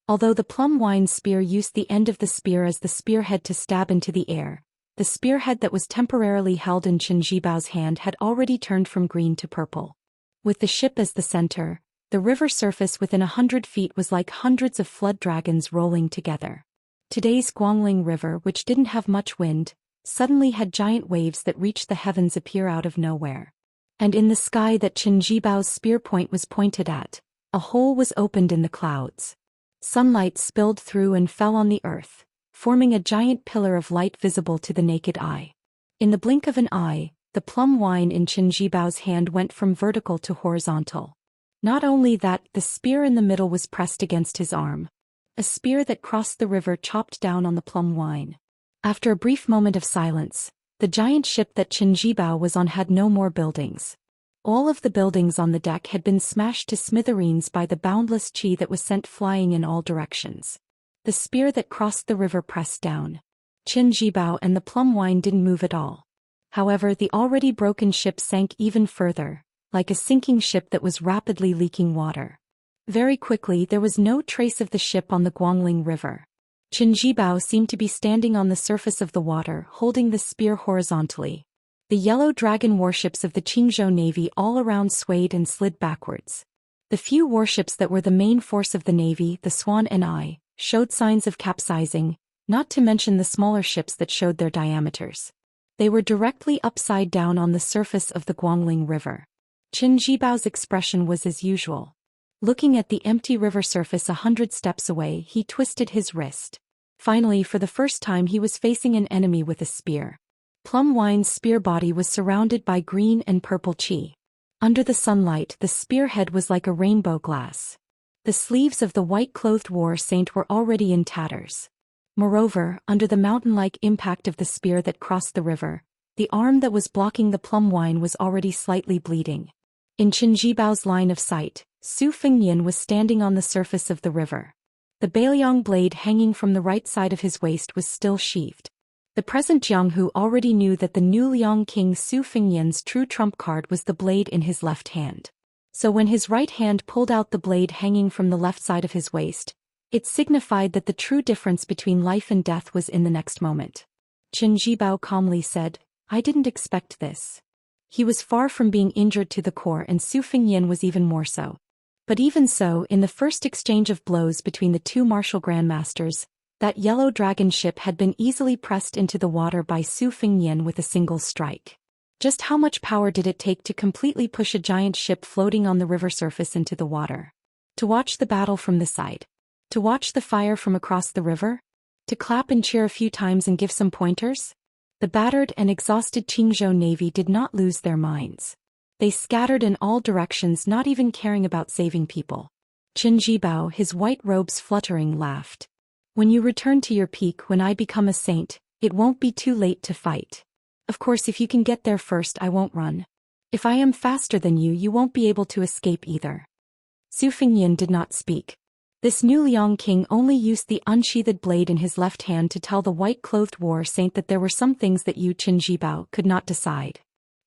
Although the plum wine spear used the end of the spear as the spearhead to stab into the air, the spearhead that was temporarily held in Qin Jibao's hand had already turned from green to purple. With the ship as the center, the river surface within 100 feet was like hundreds of flood dragons rolling together. Today's Guangling River, which didn't have much wind, suddenly had giant waves that reached the heavens appear out of nowhere. And in the sky that Qin Jibao's spear point was pointed at, a hole was opened in the clouds. Sunlight spilled through and fell on the earth, forming a giant pillar of light visible to the naked eye. In the blink of an eye, the plum wine in Qin Jibao's hand went from vertical to horizontal. Not only that, the spear in the middle was pressed against his arm. A spear that crossed the river chopped down on the plum wine. After a brief moment of silence, the giant ship that Qin Jibao was on had no more buildings. All of the buildings on the deck had been smashed to smithereens by the boundless qi that was sent flying in all directions. The spear that crossed the river pressed down. Qin Jibao and the plum wine didn't move at all. However, the already broken ship sank even further, like a sinking ship that was rapidly leaking water. Very quickly there was no trace of the ship on the Guangling River. Qin Jibao seemed to be standing on the surface of the water, holding the spear horizontally. The yellow dragon warships of the Qingzhou Navy all around swayed and slid backwards. The few warships that were the main force of the Navy, the Swan and I, showed signs of capsizing, not to mention the smaller ships that showed their diameters. They were directly upside down on the surface of the Guangling River. Qin Jibao's expression was as usual. Looking at the empty river surface 100 steps away, he twisted his wrist. Finally, for the first time, he was facing an enemy with a spear. Plum Wine's spear body was surrounded by green and purple qi. Under the sunlight, the spearhead was like a rainbow glass. The sleeves of the white-clothed war saint were already in tatters. Moreover, under the mountain-like impact of the spear that crossed the river, the arm that was blocking the plum wine was already slightly bleeding. In Qin Jibao's line of sight, Su Fengnian was standing on the surface of the river. The Bailiang blade hanging from the right side of his waist was still sheathed. The present Jianghu already knew that the new Liang King Su Fengnian's true trump card was the blade in his left hand. So when his right hand pulled out the blade hanging from the left side of his waist, it signified that the true difference between life and death was in the next moment. Qin Jibao calmly said, "I didn't expect this." He was far from being injured to the core, and Su Fengnian was even more so. But even so, in the first exchange of blows between the two martial grandmasters, that yellow dragon ship had been easily pressed into the water by Su Fengnian with a single strike. Just how much power did it take to completely push a giant ship floating on the river surface into the water? To watch the battle from the side? To watch the fire from across the river? To clap and cheer a few times and give some pointers? The battered and exhausted Qingzhou Navy did not lose their minds. They scattered in all directions, not even caring about saving people. Qin Jibao, his white robes fluttering, laughed. "When you return to your peak, when I become a saint, it won't be too late to fight. Of course, if you can get there first, I won't run. If I am faster than you, you won't be able to escape either." Su Fengnian did not speak. This new Liang King only used the unsheathed blade in his left hand to tell the white-clothed war saint that there were some things that you, Qin Jibao, could not decide.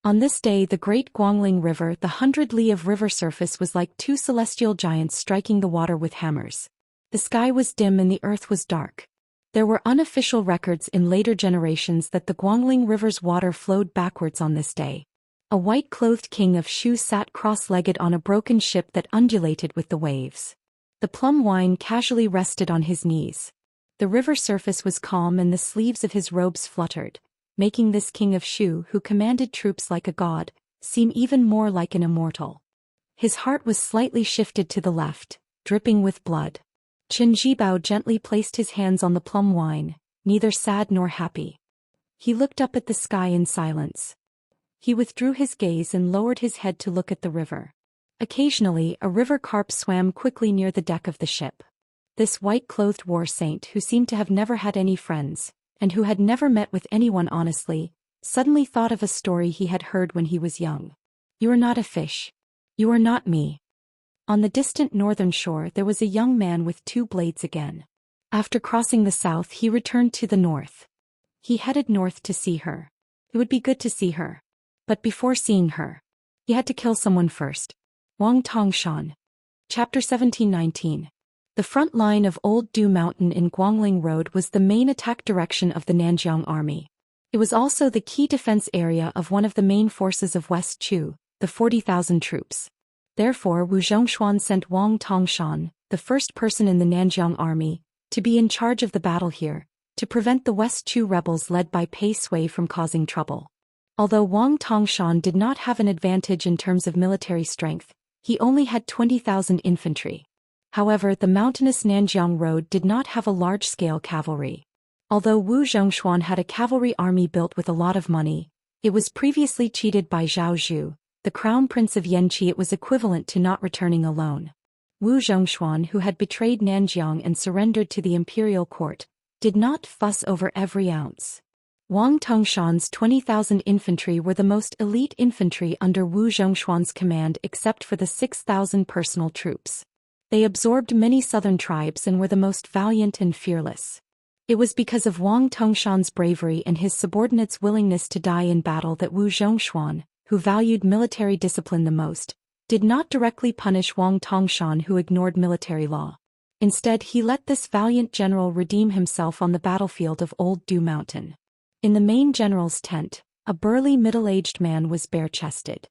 On this day, the great Guangling River, the 100 li of river surface, was like two celestial giants striking the water with hammers. The sky was dim and the earth was dark. There were unofficial records in later generations that the Guangling River's water flowed backwards on this day. A white-clothed king of Shu sat cross-legged on a broken ship that undulated with the waves. The plum wine casually rested on his knees. The river surface was calm and the sleeves of his robes fluttered, making this king of Shu, who commanded troops like a god, seem even more like an immortal. His heart was slightly shifted to the left, dripping with blood. Qin Jibao gently placed his hands on the plum wine, neither sad nor happy. He looked up at the sky in silence. He withdrew his gaze and lowered his head to look at the river. Occasionally, a river carp swam quickly near the deck of the ship. This white-clothed war saint, who seemed to have never had any friends, and who had never met with anyone honestly, suddenly thought of a story he had heard when he was young. "You are not a fish. You are not me." On the distant northern shore there was a young man with two blades again. After crossing the south, he returned to the north. He headed north to see her. It would be good to see her. But before seeing her, he had to kill someone first. Wang Tongshan. Chapter 1719. The front line of Old Du Mountain in Guangling Road was the main attack direction of the Nanjiang army. It was also the key defense area of one of the main forces of West Chu, the 40,000 troops. Therefore, Wu Zhongshuan sent Wang Tongshan, the first person in the Nanjiang army, to be in charge of the battle here, to prevent the West Chu rebels led by Pei Sui from causing trouble. Although Wang Tongshan did not have an advantage in terms of military strength, he only had 20,000 infantry. However, the mountainous Nanjiang Road did not have a large-scale cavalry. Although Wu Zhongshuan had a cavalry army built with a lot of money, it was previously cheated by Zhao Zhu, the crown prince of Yanqi. It was equivalent to not returning alone. Wu Zhongshuan, who had betrayed Nanjiang and surrendered to the imperial court, did not fuss over every ounce. Wang Tongshan's 20,000 infantry were the most elite infantry under Wu Zhongshuan's command except for the 6,000 personal troops. They absorbed many southern tribes and were the most valiant and fearless. It was because of Wang Tongshan's bravery and his subordinates' willingness to die in battle that Wu Zhongshuan, who valued military discipline the most, did not directly punish Wang Tongshan, who ignored military law. Instead, he let this valiant general redeem himself on the battlefield of Old Du Mountain. In the main general's tent, a burly middle-aged man was bare-chested.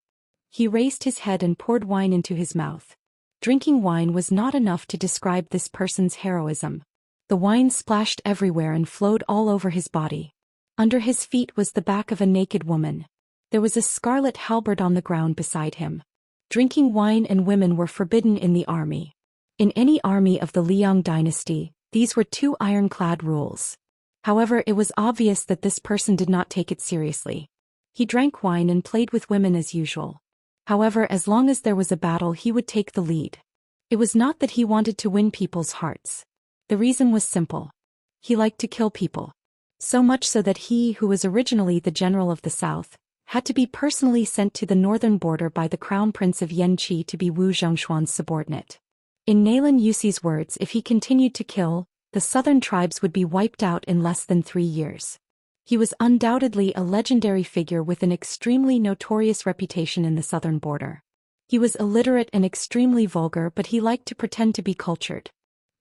He raised his head and poured wine into his mouth. Drinking wine was not enough to describe this person's heroism. The wine splashed everywhere and flowed all over his body. Under his feet was the back of a naked woman. There was a scarlet halberd on the ground beside him. Drinking wine and women were forbidden in the army. In any army of the Liang dynasty, these were two ironclad rules. However, it was obvious that this person did not take it seriously. He drank wine and played with women as usual. However, as long as there was a battle, he would take the lead. It was not that he wanted to win people's hearts. The reason was simple. He liked to kill people. So much so that he, who was originally the general of the south, had to be personally sent to the northern border by the crown prince of Yanqi to be Wu Zhongshuan's subordinate. In Nalan Yuxi's words, if he continued to kill, the southern tribes would be wiped out in less than 3 years. He was undoubtedly a legendary figure with an extremely notorious reputation in the southern border. He was illiterate and extremely vulgar, but he liked to pretend to be cultured.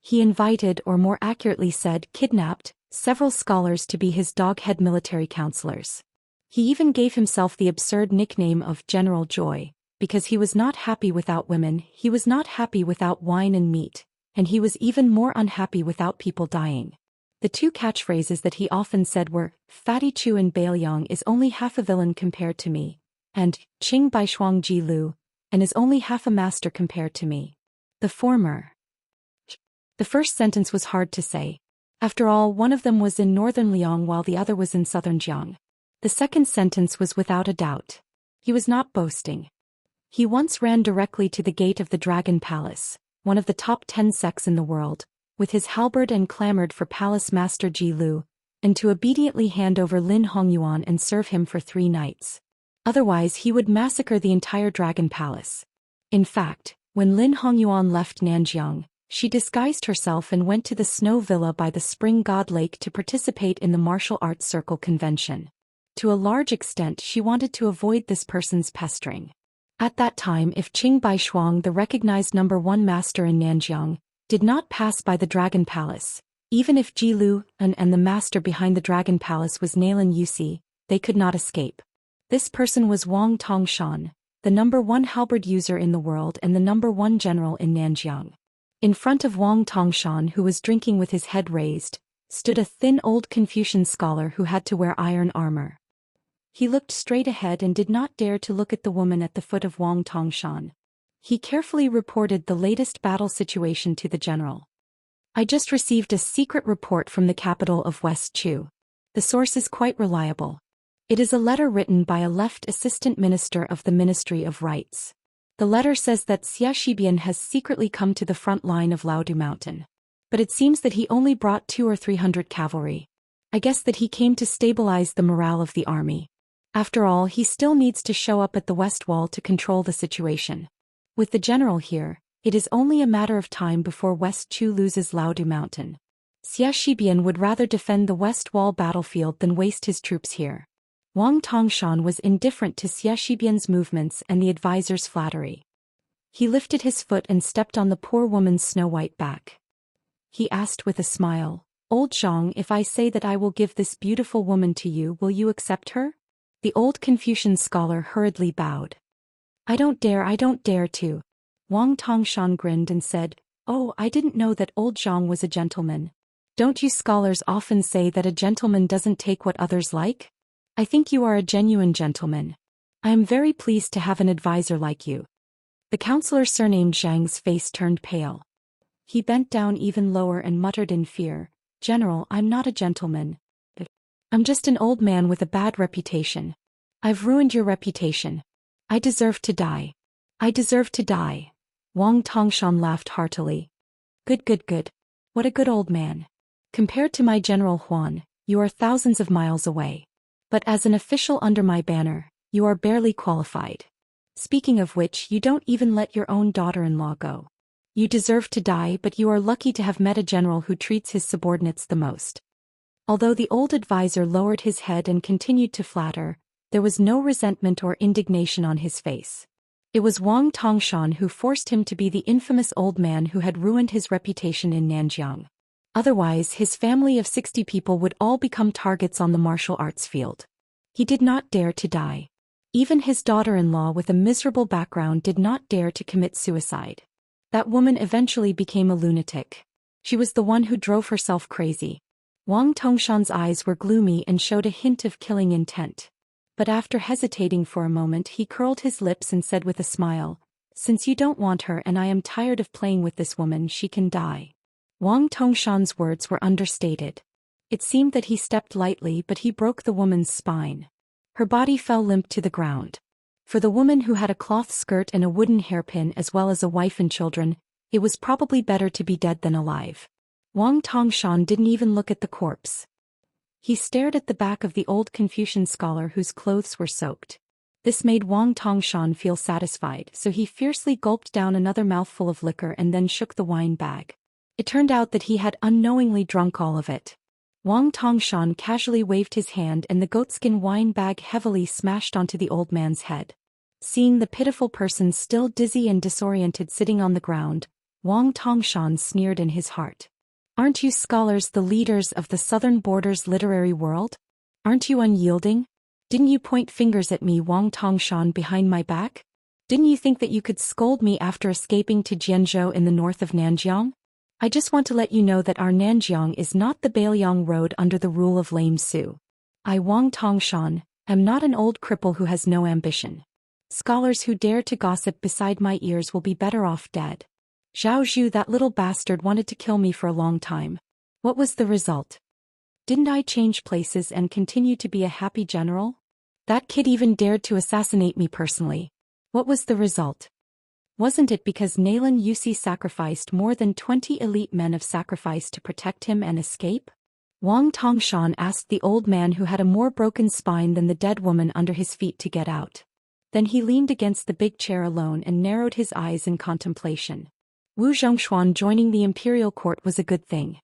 He invited, or more accurately said, kidnapped, several scholars to be his dog-head military counselors. He even gave himself the absurd nickname of General Joy, because he was not happy without women, he was not happy without wine and meat, and he was even more unhappy without people dying. The two catchphrases that he often said were, Fatty Chu and Bailiang is only half a villain compared to me, and Qing Bai Shuang Ji Lu, and is only half a master compared to me. The first sentence was hard to say. After all, one of them was in northern Liang while the other was in southern Jiang. The second sentence was without a doubt. He was not boasting. He once ran directly to the gate of the Dragon Palace, one of the top 10 sects in the world, with his halberd and clamored for Palace Master Ji Lu, and to obediently hand over Lin Hongyuan and serve him for 3 nights. Otherwise he would massacre the entire Dragon Palace. In fact, when Lin Hongyuan left Nanjiang, she disguised herself and went to the Snow Villa by the Spring God Lake to participate in the Martial Arts Circle convention. To a large extent she wanted to avoid this person's pestering. At that time, if Qing Bai Shuang, the recognized #1 master in Nanjiang, did not pass by the Dragon Palace, even if Ji Lu and the master behind the Dragon Palace was Nalan Yuxi, they could not escape. This person was Wang Tongshan, the #1 halberd user in the world and the #1 general in Nanjiang. In front of Wang Tongshan, who was drinking with his head raised, stood a thin old Confucian scholar who had to wear iron armor. He looked straight ahead and did not dare to look at the woman at the foot of Wang Tongshan. He carefully reported the latest battle situation to the general. I just received a secret report from the capital of West Chu. The source is quite reliable. It is a letter written by a left assistant minister of the Ministry of Rights. The letter says that Xia Shibian has secretly come to the front line of Laodu Mountain. But it seems that he only brought 200 or 300 cavalry. I guess that he came to stabilize the morale of the army. After all, he still needs to show up at the West Wall to control the situation. With the general here, it is only a matter of time before West Chu loses Laodu Mountain. Xia Shibian would rather defend the West Wall battlefield than waste his troops here. Wang Tongshan was indifferent to Xia Shibian's movements and the advisor's flattery. He lifted his foot and stepped on the poor woman's snow-white back. He asked with a smile, "Old Zhang, if I say that I will give this beautiful woman to you, will you accept her?" The old Confucian scholar hurriedly bowed. I don't dare to." Wang Tongshan grinned and said, "Oh, I didn't know that old Zhang was a gentleman. Don't you scholars often say that a gentleman doesn't take what others like? I think you are a genuine gentleman. I am very pleased to have an advisor like you." The counselor surnamed Zhang's face turned pale. He bent down even lower and muttered in fear, "General, I'm not a gentleman. I'm just an old man with a bad reputation. I've ruined your reputation. I deserve to die. I deserve to die." Wang Tongshan laughed heartily. Good. What a good old man. Compared to my General Huan, you are thousands of miles away. But as an official under my banner, you are barely qualified. Speaking of which, you don't even let your own daughter-in-law go. You deserve to die, but you are lucky to have met a general who treats his subordinates the most. Although the old advisor lowered his head and continued to flatter, there was no resentment or indignation on his face. It was Wang Tongshan who forced him to be the infamous old man who had ruined his reputation in Nanjiang. Otherwise, his family of 60 people would all become targets on the martial arts field. He did not dare to die. Even his daughter-in-law with a miserable background did not dare to commit suicide. That woman eventually became a lunatic. She was the one who drove herself crazy. Wang Tongshan's eyes were gloomy and showed a hint of killing intent. But after hesitating for a moment he curled his lips and said with a smile, "Since you don't want her and I am tired of playing with this woman, she can die." Wang Tongshan's words were understated. It seemed that he stepped lightly but he broke the woman's spine. Her body fell limp to the ground. For the woman who had a cloth skirt and a wooden hairpin as well as a wife and children, it was probably better to be dead than alive. Wang Tongshan didn't even look at the corpse. He stared at the back of the old Confucian scholar whose clothes were soaked. This made Wang Tongshan feel satisfied, so he fiercely gulped down another mouthful of liquor and then shook the wine bag. It turned out that he had unknowingly drunk all of it. Wang Tongshan casually waved his hand and the goatskin wine bag heavily smashed onto the old man's head. Seeing the pitiful person still dizzy and disoriented sitting on the ground, Wang Tongshan sneered in his heart. "Aren't you scholars the leaders of the southern border's literary world? Aren't you unyielding? Didn't you point fingers at me, Wang Tongshan, behind my back? Didn't you think that you could scold me after escaping to Jianzhou in the north of Nanjiang? I just want to let you know that our Nanjiang is not the Bailiang road under the rule of Lame Su. I, Wang Tongshan, am not an old cripple who has no ambition. Scholars who dare to gossip beside my ears will be better off dead. Zhao Zhu, that little bastard, wanted to kill me for a long time. What was the result? Didn't I change places and continue to be a happy general? That kid even dared to assassinate me personally. What was the result? Wasn't it because Nalan Yusi sacrificed more than 20 elite men of sacrifice to protect him and escape?" Wang Tongshan asked the old man who had a more broken spine than the dead woman under his feet to get out. Then he leaned against the big chair alone and narrowed his eyes in contemplation. Wu Zhongshuan joining the imperial court was a good thing.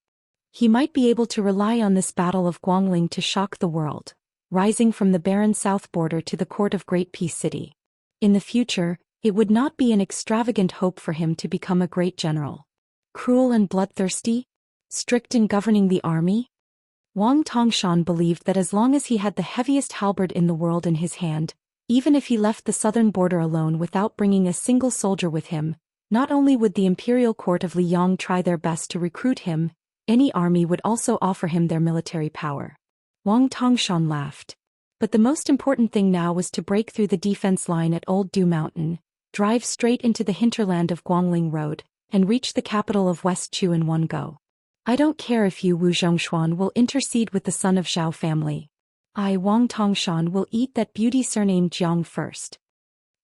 He might be able to rely on this battle of Guangling to shock the world, rising from the barren south border to the court of Great Peace City. In the future, it would not be an extravagant hope for him to become a great general. Cruel and bloodthirsty? Strict in governing the army? Wang Tongshan believed that as long as he had the heaviest halberd in the world in his hand, even if he left the southern border alone without bringing a single soldier with him, not only would the imperial court of Liang try their best to recruit him, any army would also offer him their military power. Wang Tongshan laughed. But the most important thing now was to break through the defense line at Old Du Mountain, drive straight into the hinterland of Guangling Road, and reach the capital of West Chu in one go. I don't care if you, Wu Zhongshuan, will intercede with the son of Zhao family. I, Wang Tongshan, will eat that beauty surnamed Jiang first.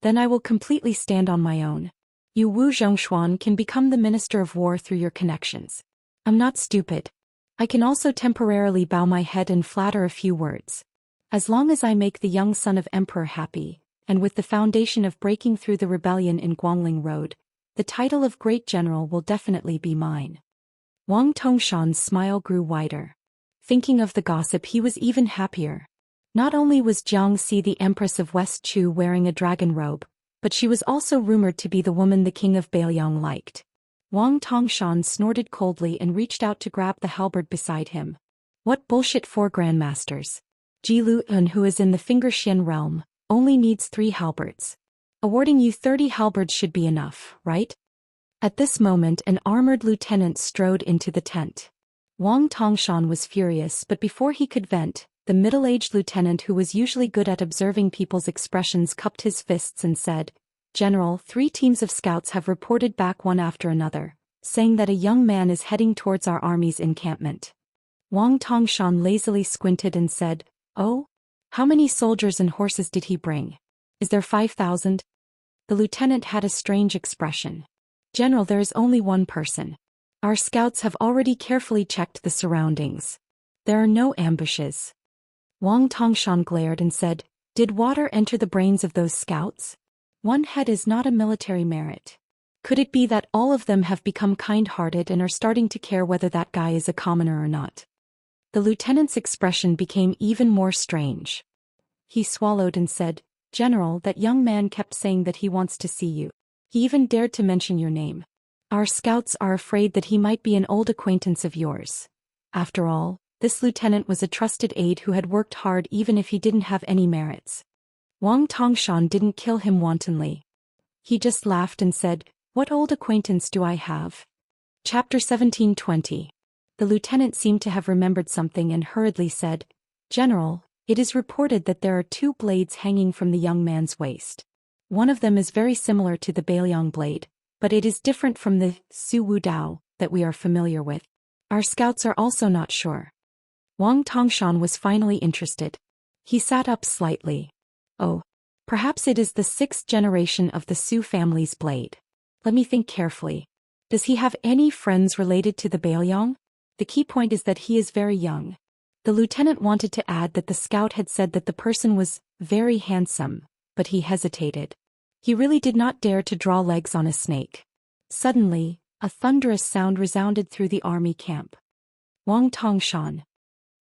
Then I will completely stand on my own. You, Wu Zhongshuan, can become the Minister of War through your connections. I'm not stupid. I can also temporarily bow my head and flatter a few words. As long as I make the young son of Emperor happy, and with the foundation of breaking through the rebellion in Guangling Road, the title of Great General will definitely be mine. Wang Tongshan's smile grew wider. Thinking of the gossip, he was even happier. Not only was Xianxia the Empress of West Chu wearing a dragon robe, but she was also rumored to be the woman the king of Bailiang liked. Wang Tongshan snorted coldly and reached out to grab the halberd beside him. What bullshit, 4 grandmasters. Ji Lu'un, who is in the Finger Xian realm, only needs 3 halberds. Awarding you 30 halberds should be enough, right? At this moment an armored lieutenant strode into the tent. Wang Tongshan was furious, but before he could vent, the middle-aged lieutenant, who was usually good at observing people's expressions, cupped his fists and said, "General, 3 teams of scouts have reported back one after another, saying that a young man is heading towards our army's encampment." Wang Tongshan lazily squinted and said, "Oh? How many soldiers and horses did he bring? Is there 5,000? The lieutenant had a strange expression. "General, there is only one person. Our scouts have already carefully checked the surroundings. There are no ambushes." Wang Tongshan glared and said, "Did water enter the brains of those scouts? One head is not a military merit. Could it be that all of them have become kind-hearted and are starting to care whether that guy is a commoner or not?" The lieutenant's expression became even more strange. He swallowed and said, "General, that young man kept saying that he wants to see you. He even dared to mention your name. Our scouts are afraid that he might be an old acquaintance of yours. After all, this lieutenant was a trusted aide who had worked hard even if he didn't have any merits." Wang Tongshan didn't kill him wantonly. He just laughed and said, "What old acquaintance do I have? Chapter 1720. The lieutenant seemed to have remembered something and hurriedly said, "General, it is reported that there are 2 blades hanging from the young man's waist. One of them is very similar to the Bailiang blade, but it is different from the Su Wu Dao that we are familiar with. Our scouts are also not sure." Wang Tongshan was finally interested. He sat up slightly. "Oh, perhaps it is the 6th generation of the Su family's blade. Let me think carefully. Does he have any friends related to the Bailiang? The key point is that he is very young." The lieutenant wanted to add that the scout had said that the person was very handsome, but he hesitated. He really did not dare to draw legs on a snake. Suddenly, a thunderous sound resounded through the army camp. Wang Tongshan.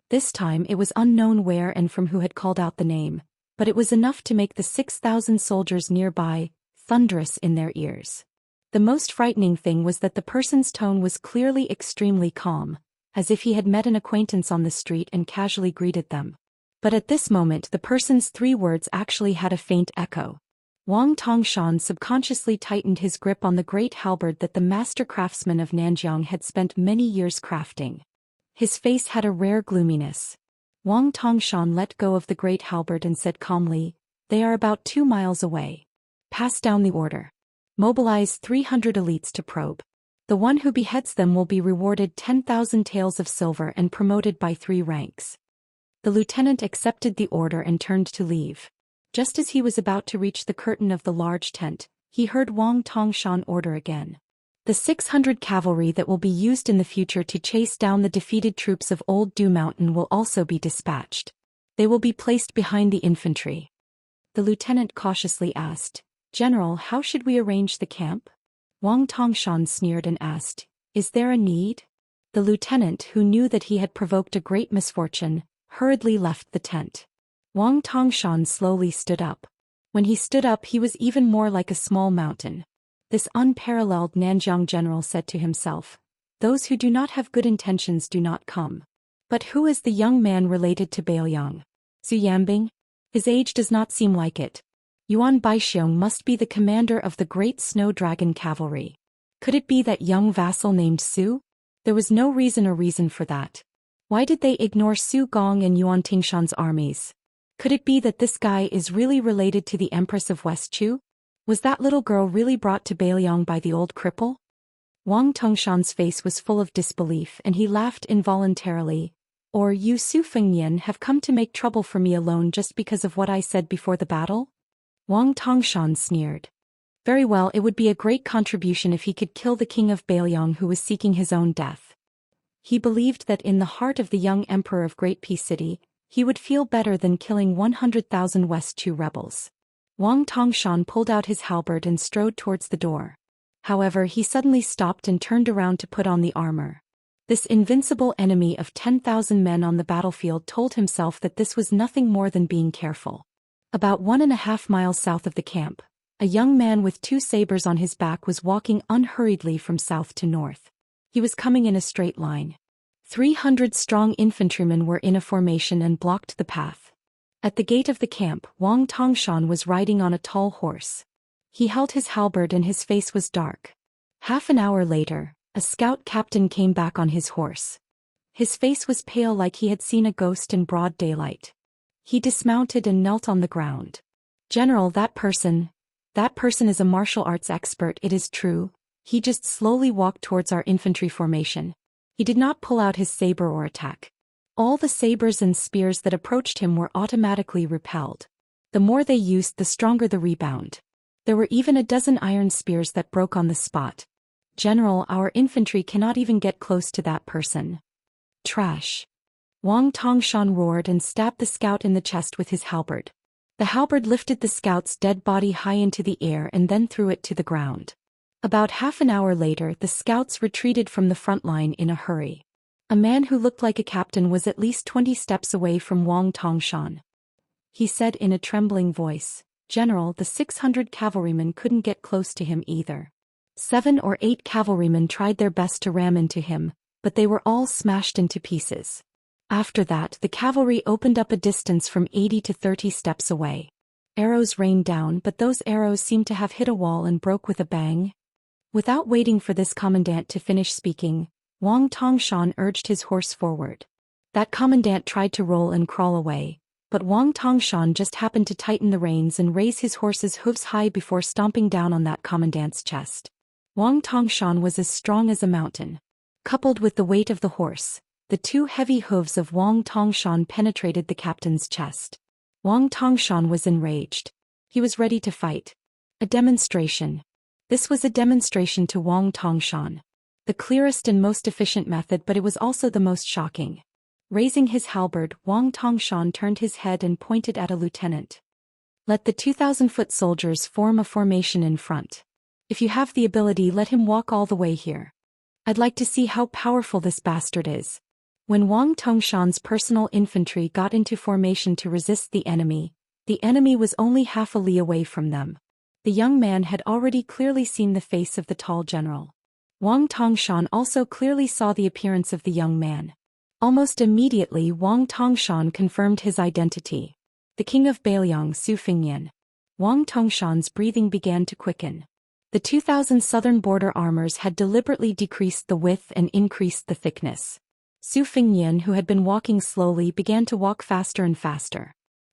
This time it was unknown where and from who had called out the name, but it was enough to make the 6,000 soldiers nearby thunderous in their ears. The most frightening thing was that the person's tone was clearly extremely calm, as if he had met an acquaintance on the street and casually greeted them. But at this moment the person's 3 words actually had a faint echo. Wang Tongshan subconsciously tightened his grip on the great halberd that the master craftsman of Nanjiang had spent many years crafting. His face had a rare gloominess. Wang Tongshan let go of the great halberd and said calmly, "They are about 2 miles away. Pass down the order. Mobilize 300 elites to probe. The one who beheads them will be rewarded 10,000 taels of silver and promoted by 3 ranks." The lieutenant accepted the order and turned to leave. Just as he was about to reach the curtain of the large tent, he heard Wang Tongshan order again. "The 600 cavalry that will be used in the future to chase down the defeated troops of Old Du Mountain will also be dispatched. They will be placed behind the infantry." The lieutenant cautiously asked, "General, how should we arrange the camp?" Wang Tongshan sneered and asked, "Is there a need?" The lieutenant, who knew that he had provoked a great misfortune, hurriedly left the tent. Wang Tongshan slowly stood up. When he stood up he was even more like a small mountain. This unparalleled Nanjiang general said to himself, "Those who do not have good intentions do not come." But who is the young man related to Bailiang? Zhu Yambing? His age does not seem like it. Yuan Baixiong must be the commander of the great snow dragon cavalry. Could it be that young vassal named Su? There was no reason for that. Why did they ignore Su Gong and Yuan Tingshan's armies? Could it be that this guy is really related to the Empress of West Chu? Was that little girl really brought to Bailiang by the old cripple? Wang Tongshan's face was full of disbelief and he laughed involuntarily. "Or you Su Fengnian have come to make trouble for me alone just because of what I said before the battle?" Wang Tongshan sneered. Very well, it would be a great contribution if he could kill the king of Bailiang who was seeking his own death. He believed that in the heart of the young emperor of Great Peace City, he would feel better than killing 100,000 West Chu rebels. Wang Tongshan pulled out his halberd and strode towards the door. However, he suddenly stopped and turned around to put on the armor. This invincible enemy of 10,000 men on the battlefield told himself that this was nothing more than being careful. About 1.5 miles south of the camp, a young man with 2 sabers on his back was walking unhurriedly from south to north. He was coming in a straight line. 300 strong infantrymen were in a formation and blocked the path. At the gate of the camp, Wang Tongshan was riding on a tall horse. He held his halberd and his face was dark. Half an hour later, a scout captain came back on his horse. His face was pale like he had seen a ghost in broad daylight. He dismounted and knelt on the ground. "General, that person is a martial arts expert, it is true." He just slowly walked towards our infantry formation. He did not pull out his saber or attack. All the sabers and spears that approached him were automatically repelled. The more they used, the stronger the rebound. There were even a dozen iron spears that broke on the spot. "General, our infantry cannot even get close to that person." "Trash." Wang Tongshan roared and stabbed the scout in the chest with his halberd. The halberd lifted the scout's dead body high into the air and then threw it to the ground. About half an hour later, the scouts retreated from the front line in a hurry. A man who looked like a captain was at least 20 steps away from Wang Tongshan. He said in a trembling voice, "General, the 600 cavalrymen couldn't get close to him either. 7 or 8 cavalrymen tried their best to ram into him, but they were all smashed into pieces. After that, the cavalry opened up a distance from 80 to 30 steps away. Arrows rained down, but those arrows seemed to have hit a wall and broke with a bang." Without waiting for this commandant to finish speaking, Wang Tongshan urged his horse forward. That commandant tried to roll and crawl away, but Wang Tongshan just happened to tighten the reins and raise his horse's hooves high before stomping down on that commandant's chest. Wang Tongshan was as strong as a mountain. Coupled with the weight of the horse, the two heavy hooves of Wang Tongshan penetrated the captain's chest. Wang Tongshan was enraged. He was ready to fight. A demonstration. This was a demonstration to Wang Tongshan. The clearest and most efficient method, but it was also the most shocking. Raising his halberd, Wang Tongshan turned his head and pointed at a lieutenant. Let the 2,000-foot soldiers form a formation in front. If you have the ability, let him walk all the way here. I'd like to see how powerful this bastard is. When Wang Tongshan's personal infantry got into formation to resist the enemy was only half a li away from them. The young man had already clearly seen the face of the tall general. Wang Tongshan also clearly saw the appearance of the young man. Almost immediately Wang Tongshan confirmed his identity. The king of Bailiang, Su Fingyan. Wang Tongshan's breathing began to quicken. The 2,000 southern border armors had deliberately decreased the width and increased the thickness. Su Fingyan, who had been walking slowly, began to walk faster and faster.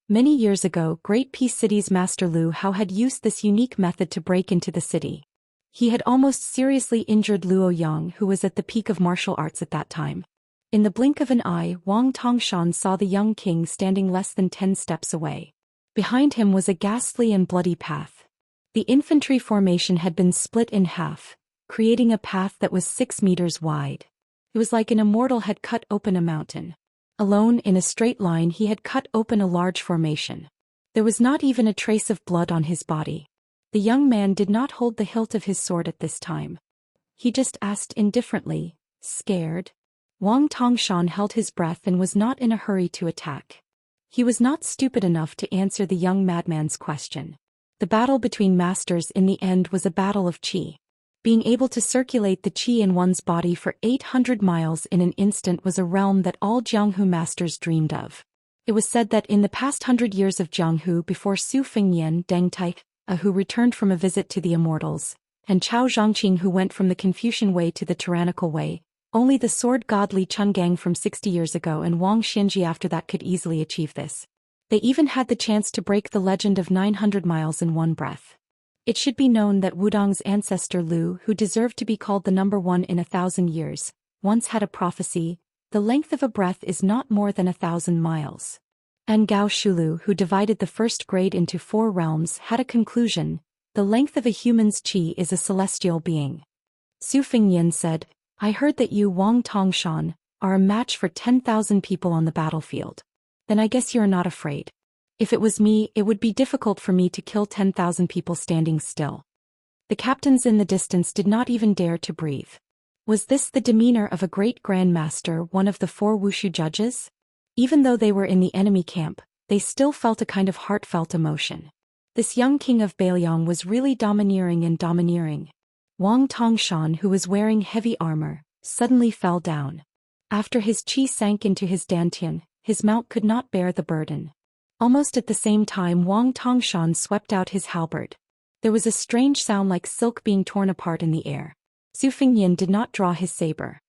Many years ago, Great Peace City's Master Lu Hao had used this unique method to break into the city. He had almost seriously injured Luo Yang, who was at the peak of martial arts at that time. In the blink of an eye, Wang Tongshan saw the young king standing less than 10 steps away. Behind him was a ghastly and bloody path. The infantry formation had been split in half, creating a path that was 6 meters wide. It was like an immortal had cut open a mountain. Alone in a straight line, he had cut open a large formation. There was not even a trace of blood on his body. The young man did not hold the hilt of his sword at this time. He just asked indifferently, "Scared?" Wang Tongshan held his breath and was not in a hurry to attack. He was not stupid enough to answer the young madman's question. The battle between masters in the end was a battle of qi. Being able to circulate the qi in one's body for 800 miles in an instant was a realm that all Jianghu masters dreamed of. It was said that in the past 100 years of Jianghu, before Su Fingyan, Deng Tai, who returned from a visit to the Immortals, and Chao Zhongqing, who went from the Confucian way to the tyrannical way, only the sword god Li Chungang from 60 years ago and Wang Xinji after that could easily achieve this. They even had the chance to break the legend of 900 miles in one breath. It should be known that Wudong's ancestor Lu, who deserved to be called the number one in 1,000 years, once had a prophecy: the length of a breath is not more than 1,000 miles. And Gao Shulu, who divided the first grade into 4 realms, had a conclusion: the length of a human's qi is a celestial being. Su Fingyan said, "I heard that you, Wang Tongshan, are a match for 10,000 people on the battlefield. Then I guess you're not afraid. If it was me, it would be difficult for me to kill 10,000 people standing still." The captains in the distance did not even dare to breathe. Was this the demeanor of a great Grand Master, one of the 4 Wushu judges? Even though they were in the enemy camp, they still felt a kind of heartfelt emotion. This young king of Bailiang was really domineering. Wang Tongshan, who was wearing heavy armor, suddenly fell down. After his qi sank into his dantian, his mount could not bear the burden. Almost at the same time, Wang Tongshan swept out his halberd. There was a strange sound like silk being torn apart in the air. Su Fingyan did not draw his saber.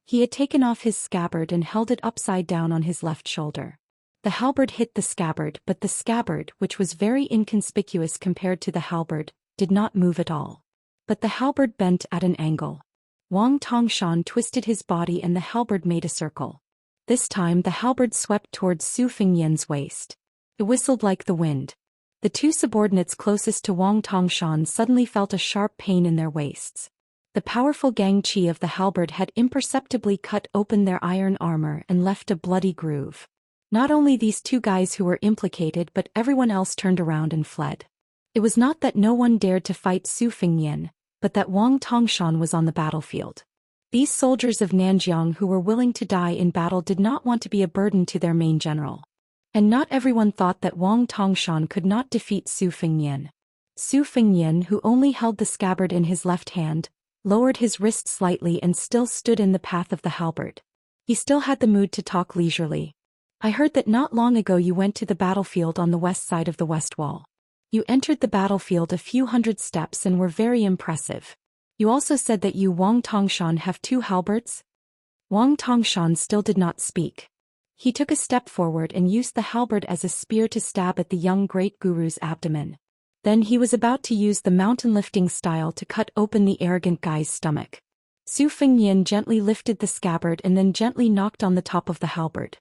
He had taken off his scabbard and held it upside down on his left shoulder. The halberd hit the scabbard, but the scabbard, which was very inconspicuous compared to the halberd, did not move at all. But the halberd bent at an angle. Wang Tongshan twisted his body and the halberd made a circle. This time the halberd swept towards Su Fingyan's waist. It whistled like the wind. The 2 subordinates closest to Wang Tongshan suddenly felt a sharp pain in their waists. The powerful gang qi of the halberd had imperceptibly cut open their iron armor and left a bloody groove. Not only these 2 guys who were implicated, but everyone else turned around and fled. It was not that no one dared to fight Su Fingyan, but that Wang Tongshan was on the battlefield. These soldiers of Nanjiang who were willing to die in battle did not want to be a burden to their main general. And not everyone thought that Wang Tongshan could not defeat Su Fingyan. Su Fingyan, who only held the scabbard in his left hand, lowered his wrist slightly and still stood in the path of the halberd. He still had the mood to talk leisurely. "I heard that not long ago you went to the battlefield on the west side of the west wall. You entered the battlefield a few hundred steps and were very impressive. You also said that you Wang Tongshan have 2 halberds? Wang Tongshan still did not speak. He took a step forward and used the halberd as a spear to stab at the young great guru's abdomen. Then he was about to use the mountain-lifting style to cut open the arrogant guy's stomach. Su Fengnian gently lifted the scabbard and then gently knocked on the top of the halberd.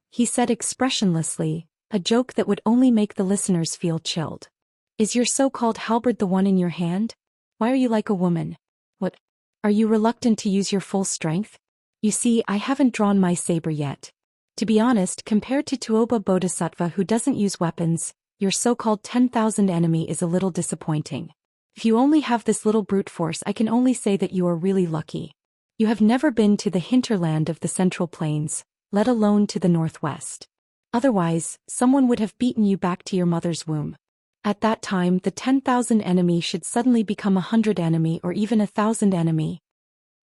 He said expressionlessly, a joke that would only make the listeners feel chilled. Is your so-called halberd the one in your hand? Why are you like a woman? What? Are you reluctant to use your full strength? You see, I haven't drawn my saber yet. To be honest, compared to Tuoba Bodhisattva who doesn't use weapons, your so-called 10,000 enemy is a little disappointing. If you only have this little brute force, I can only say that you are really lucky. You have never been to the hinterland of the Central Plains, let alone to the northwest. Otherwise, someone would have beaten you back to your mother's womb. At that time, the 10,000 enemy should suddenly become 100 enemy or even 1,000 enemy.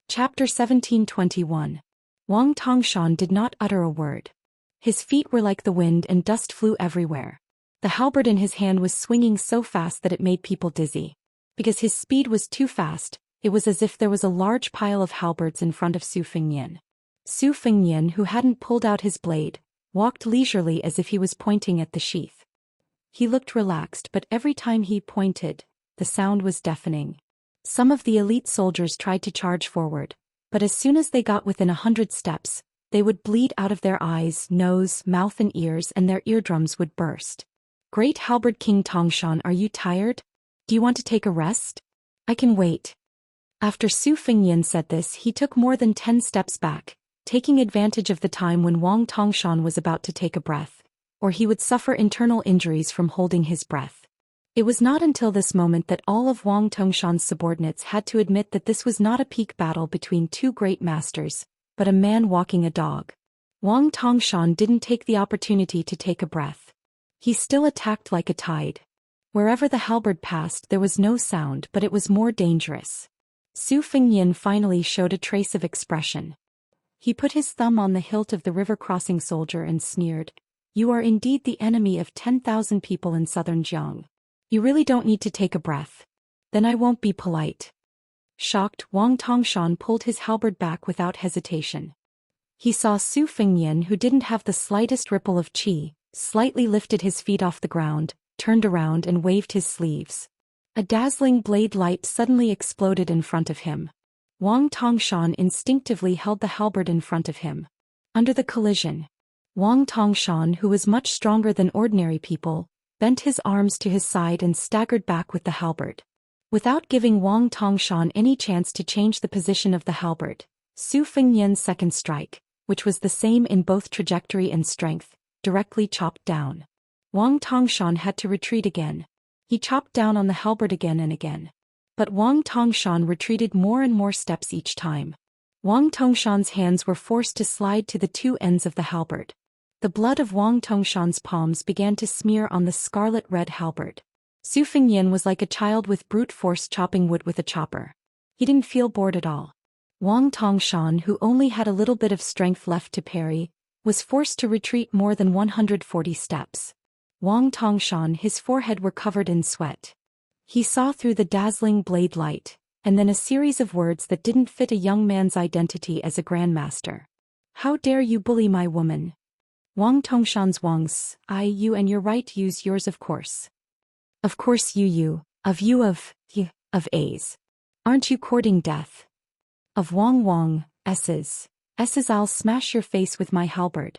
Chapter 1721. Wang Tongshan did not utter a word. His feet were like the wind and dust flew everywhere. The halberd in his hand was swinging so fast that it made people dizzy. Because his speed was too fast, it was as if there was a large pile of halberds in front of Su Fengnian. Su Fengnian, who hadn't pulled out his blade, walked leisurely as if he was pointing at the sheath. He looked relaxed, but every time he pointed, the sound was deafening. Some of the elite soldiers tried to charge forward, but as soon as they got within 100 steps, they would bleed out of their eyes, nose, mouth and ears, and their eardrums would burst. Great Halberd King Tongshan, are you tired? Do you want to take a rest? I can wait. After Su Fengnian said this, he took more than 10 steps back, taking advantage of the time when Wang Tongshan was about to take a breath, or he would suffer internal injuries from holding his breath. It was not until this moment that all of Wang Tongshan's subordinates had to admit that this was not a peak battle between 2 great masters, but a man walking a dog. Wang Tongshan didn't take the opportunity to take a breath. He still attacked like a tide. Wherever the halberd passed there was no sound, but it was more dangerous. Su Fengnian finally showed a trace of expression. He put his thumb on the hilt of the river-crossing soldier and sneered, "You are indeed the enemy of 10,000 people in southern Jiang. You really don't need to take a breath. Then I won't be polite." Shocked, Wang Tongshan pulled his halberd back without hesitation. He saw Su Fengnian, who didn't have the slightest ripple of qi, slightly lifted his feet off the ground, turned around and waved his sleeves. A dazzling blade light suddenly exploded in front of him. Wang Tongshan instinctively held the halberd in front of him. Under the collision, Wang Tongshan, who was much stronger than ordinary people, bent his arms to his side and staggered back with the halberd. Without giving Wang Tongshan any chance to change the position of the halberd, Su Fengnian's second strike, which was the same in both trajectory and strength, directly chopped down. Wang Tongshan had to retreat again. He chopped down on the halberd again and again. But Wang Tongshan retreated more and more steps each time. Wang Tongshan's hands were forced to slide to the 2 ends of the halberd. The blood of Wang Tongshan's palms began to smear on the scarlet-red halberd. Su Fengnian was like a child with brute force chopping wood with a chopper. He didn't feel bored at all. Wang Tongshan, who only had a little bit of strength left to parry, was forced to retreat more than 140 steps. Wang Tongshan, his forehead were covered in sweat. He saw through the dazzling blade light, and then a series of words that didn't fit a young man's identity as a grandmaster. "How dare you bully my woman?" Wang Tongshan's Wang's, "I, you and you're right, use yours of course. Of course you, of you of A's. Aren't you courting death? Of Wang, S's, I'll smash your face with my halberd."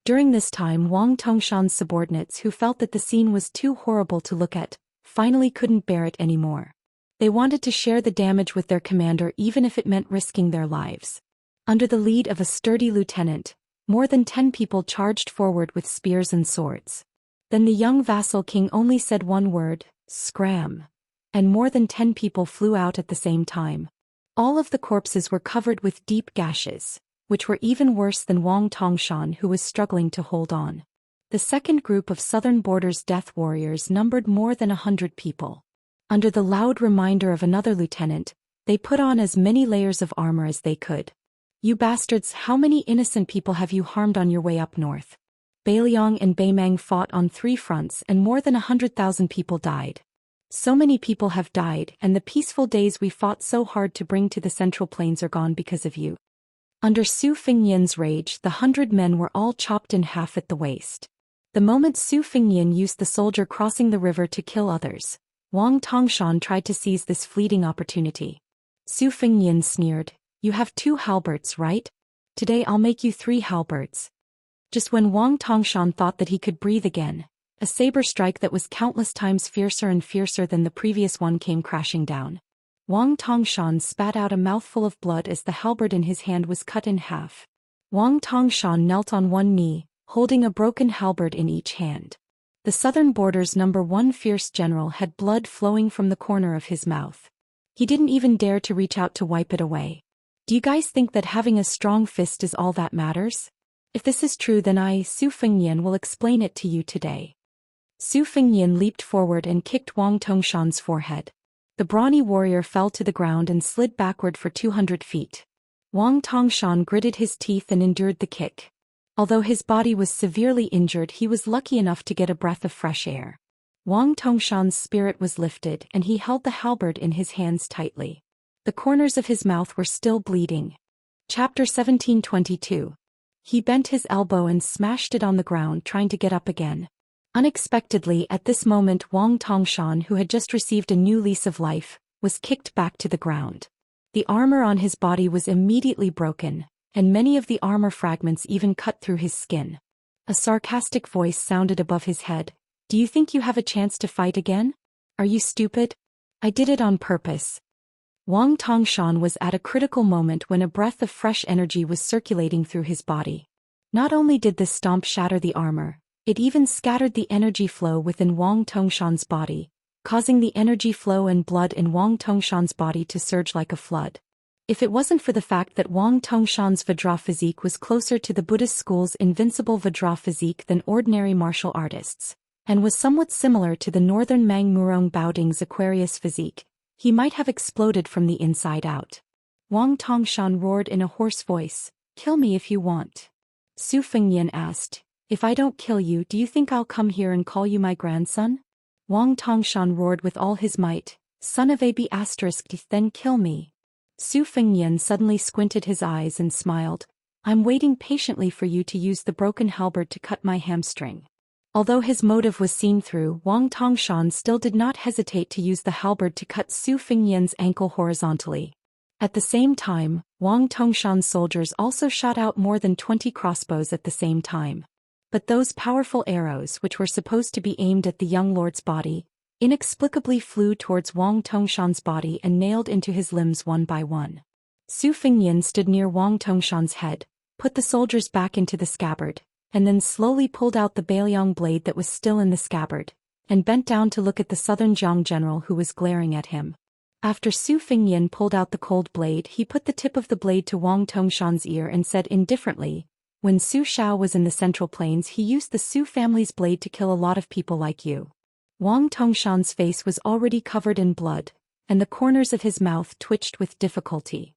During this time Wang Tongshan's subordinates, who felt that the scene was too horrible to look at, finally couldn't bear it anymore. They wanted to share the damage with their commander even if it meant risking their lives. Under the lead of a sturdy lieutenant, more than 10 people charged forward with spears and swords. Then the young vassal king only said one word, "Scram," and more than 10 people flew out at the same time. All of the corpses were covered with deep gashes, which were even worse than Wang Tongshan, who was struggling to hold on. The second group of southern borders death warriors numbered more than 100 people. Under the loud reminder of another lieutenant, they put on as many layers of armor as they could. "You bastards, how many innocent people have you harmed on your way up north?" Beiliang and Beimang fought on 3 fronts and more than 100,000 people died. So many people have died, and the peaceful days we fought so hard to bring to the Central Plains are gone because of you." Under Su Fengnian's rage, the 100 men were all chopped in half at the waist. The moment Su Fengnian used the soldier crossing the river to kill others, Wang Tongshan tried to seize this fleeting opportunity. Su Fengnian sneered, "You have 2 halberds, right? Today I'll make you 3 halberds." Just when Wang Tongshan thought that he could breathe again, a saber strike that was countless times fiercer and fiercer than the previous one came crashing down. Wang Tongshan spat out a mouthful of blood as the halberd in his hand was cut in half. Wang Tongshan knelt on one knee, holding a broken halberd in each hand. The southern border's #1 fierce general had blood flowing from the corner of his mouth. He didn't even dare to reach out to wipe it away. Do you guys think that having a strong fist is all that matters? If this is true, then I, Su Fengnian, will explain it to you today. Su Fengnian leaped forward and kicked Wang Tongshan's forehead. The brawny warrior fell to the ground and slid backward for 200 feet. Wang Tongshan gritted his teeth and endured the kick. Although his body was severely injured, he was lucky enough to get a breath of fresh air. Wang Tongshan's spirit was lifted and he held the halberd in his hands tightly. The corners of his mouth were still bleeding. Chapter 1722. He bent his elbow and smashed it on the ground, trying to get up again. Unexpectedly, at this moment, Wang Tongshan, who had just received a new lease of life, was kicked back to the ground. The armor on his body was immediately broken, and many of the armor fragments even cut through his skin. A sarcastic voice sounded above his head. "Do you think you have a chance to fight again? Are you stupid? I did it on purpose." Wang Tongshan was at a critical moment when a breath of fresh energy was circulating through his body. Not only did this stomp shatter the armor, it even scattered the energy flow within Wang Tongshan's body, causing the energy flow and blood in Wang Tongshan's body to surge like a flood. If it wasn't for the fact that Wang Tongshan's Vajra physique was closer to the Buddhist school's invincible Vajra physique than ordinary martial artists, and was somewhat similar to the northern Mang Murong Baoding's Aquarius physique, he might have exploded from the inside out. Wang Tongshan roared in a hoarse voice, "Kill me if you want." Su Fengnian asked, "If I don't kill you, do you think I'll come here and call you my grandson?" Wang Tongshan roared with all his might, "Son of AB*, then kill me." Su Fengnian suddenly squinted his eyes and smiled, "I'm waiting patiently for you to use the broken halberd to cut my hamstring." Although his motive was seen through, Wang Tongshan still did not hesitate to use the halberd to cut Su Fengnian's ankle horizontally. At the same time, Wang Tongshan's soldiers also shot out more than 20 crossbows at the same time. But those powerful arrows, which were supposed to be aimed at the young lord's body, inexplicably flew towards Wang Tongshan's body and nailed into his limbs one by one. Su Fengnian stood near Wang Tongshan's head, put the soldiers back into the scabbard, and then slowly pulled out the Bailiang blade that was still in the scabbard, and bent down to look at the southern Jiang general who was glaring at him. After Su Fengnian pulled out the cold blade, he put the tip of the blade to Wang Tongshan's ear and said indifferently, "When Su Xiao was in the Central Plains, he used the Su family's blade to kill a lot of people like you." Wang Tongshan's face was already covered in blood, and the corners of his mouth twitched with difficulty.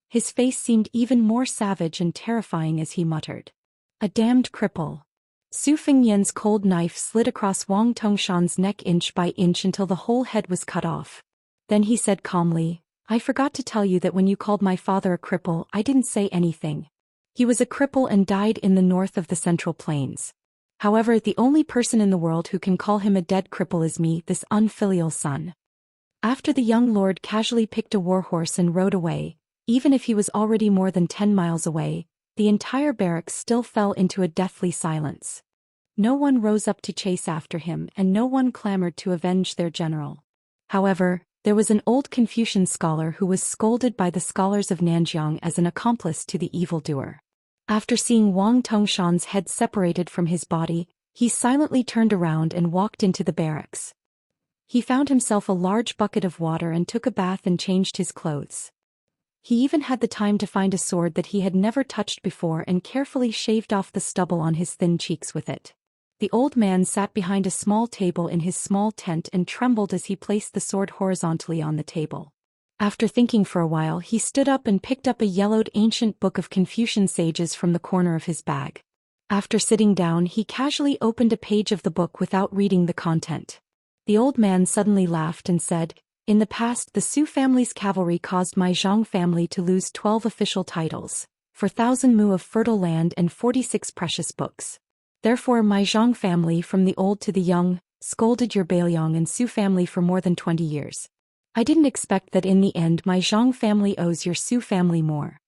His face seemed even more savage and terrifying as he muttered, "A damned cripple." Su Fengnian's cold knife slid across Wang Tongshan's neck inch by inch until the whole head was cut off. Then he said calmly, "I forgot to tell you that when you called my father a cripple, I didn't say anything. He was a cripple and died in the north of the Central Plains. However, the only person in the world who can call him a dead cripple is me, this unfilial son." After the young lord casually picked a warhorse and rode away, even if he was already more than 10 miles away, the entire barracks still fell into a deathly silence. No one rose up to chase after him, and no one clamored to avenge their general. However, there was an old Confucian scholar who was scolded by the scholars of Nanjiang as an accomplice to the evildoer. After seeing Wang Tongshan's head separated from his body, he silently turned around and walked into the barracks. He found himself a large bucket of water and took a bath and changed his clothes. He even had the time to find a sword that he had never touched before and carefully shaved off the stubble on his thin cheeks with it. The old man sat behind a small table in his small tent and trembled as he placed the sword horizontally on the table. After thinking for a while, he stood up and picked up a yellowed ancient book of Confucian sages from the corner of his bag. After sitting down, he casually opened a page of the book without reading the content. The old man suddenly laughed and said, "In the past the Su family's cavalry caused my Zhang family to lose 12 official titles, 4,000 mu of fertile land and 46 precious books. Therefore my Zhang family from the old to the young, scolded your Bailiang and Su family for more than 20 years. I didn't expect that in the end my Zhang family owes your Su family more."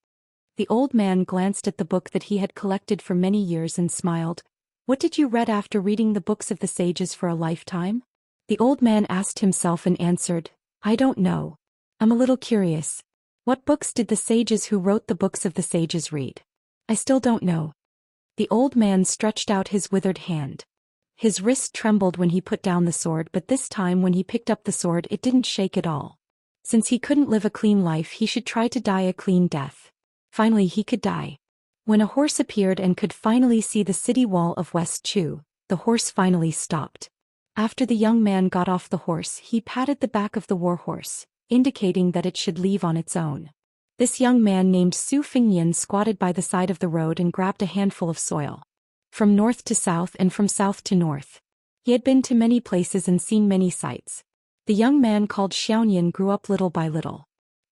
The old man glanced at the book that he had collected for many years and smiled. "What did you read after reading the books of the sages for a lifetime?" The old man asked himself and answered, "I don't know. I'm a little curious. What books did the sages who wrote the books of the sages read? I still don't know." The old man stretched out his withered hand. His wrist trembled when he put down the sword, but this time when he picked up the sword it didn't shake at all. Since he couldn't live a clean life, he should try to die a clean death. Finally he could die. When a horse appeared and could finally see the city wall of West Chu, the horse finally stopped. After the young man got off the horse, he patted the back of the war horse, indicating that it should leave on its own. This young man named Su Fingyan squatted by the side of the road and grabbed a handful of soil. From north to south and from south to north. He had been to many places and seen many sights. The young man called Xianxia grew up little by little.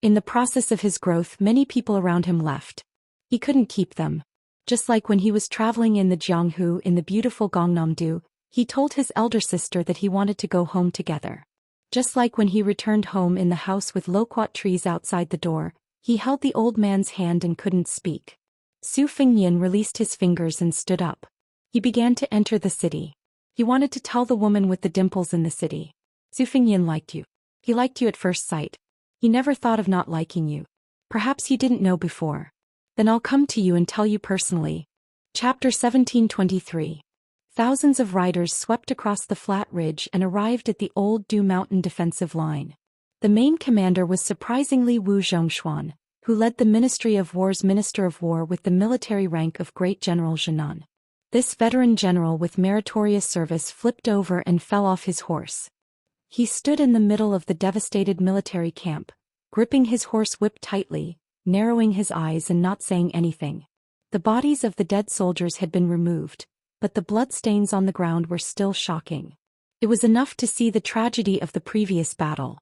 In the process of his growth, many people around him left. He couldn't keep them. Just like when he was traveling in the Jianghu in the beautiful Gangnam-do, he told his elder sister that he wanted to go home together. Just like when he returned home in the house with loquat trees outside the door, he held the old man's hand and couldn't speak. Su Fingyan released his fingers and stood up. He began to enter the city. He wanted to tell the woman with the dimples in the city, "Su Fingyan liked you. He liked you at first sight. He never thought of not liking you. Perhaps you didn't know before. Then I'll come to you and tell you personally." Chapter 1723. Thousands of riders swept across the flat ridge and arrived at the old Du Mountain defensive line. The main commander was surprisingly Wu Zhongshuan, who led the Ministry of War's Minister of War with the military rank of Great General Zhenan. This veteran general with meritorious service flipped over and fell off his horse. He stood in the middle of the devastated military camp, gripping his horse whip tightly, narrowing his eyes and not saying anything. The bodies of the dead soldiers had been removed, but the bloodstains on the ground were still shocking. It was enough to see the tragedy of the previous battle.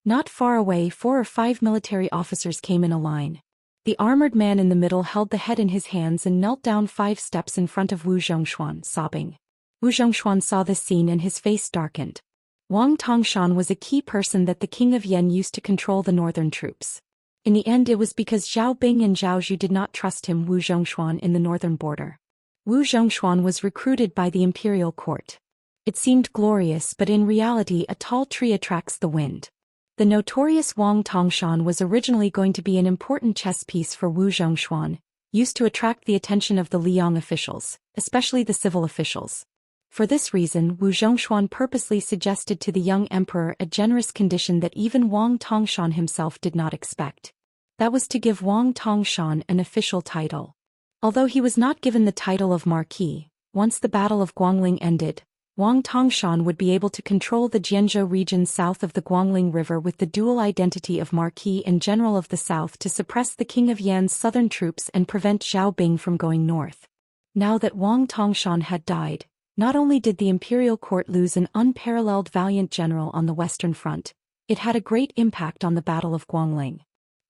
Not far away, 4 or 5 military officers came in a line. The armored man in the middle held the head in his hands and knelt down 5 steps in front of Wu Zhongshuan, sobbing. Wu Zhongshuan saw this scene and his face darkened. Wang Tongshan was a key person that the king of Yan used to control the northern troops. In the end it was because Zhao Bing and Zhao Zhu did not trust him, Wu Zhongshuan, in the northern border. Wu Zhongshuan was recruited by the imperial court. It seemed glorious, but in reality a tall tree attracts the wind. The notorious Wang Tongshan was originally going to be an important chess piece for Wu Zhongshuan, used to attract the attention of the Liang officials, especially the civil officials. For this reason, Wu Zhongshuan purposely suggested to the young emperor a generous condition that even Wang Tongshan himself did not expect. That was to give Wang Tongshan an official title. Although he was not given the title of Marquis, once the Battle of Guangling ended, Wang Tongshan would be able to control the Jianzhou region south of the Guangling River with the dual identity of Marquis and General of the South to suppress the King of Yan's southern troops and prevent Zhao Bing from going north. Now that Wang Tongshan had died, not only did the imperial court lose an unparalleled valiant general on the western front, it had a great impact on the Battle of Guangling.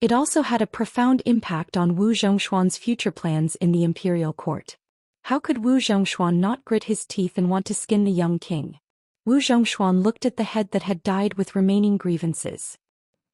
It also had a profound impact on Wu Zhongshuan's future plans in the imperial court. How could Wu Zhongshuan not grit his teeth and want to skin the young king? Wu Zhongshuan looked at the head that had died with remaining grievances.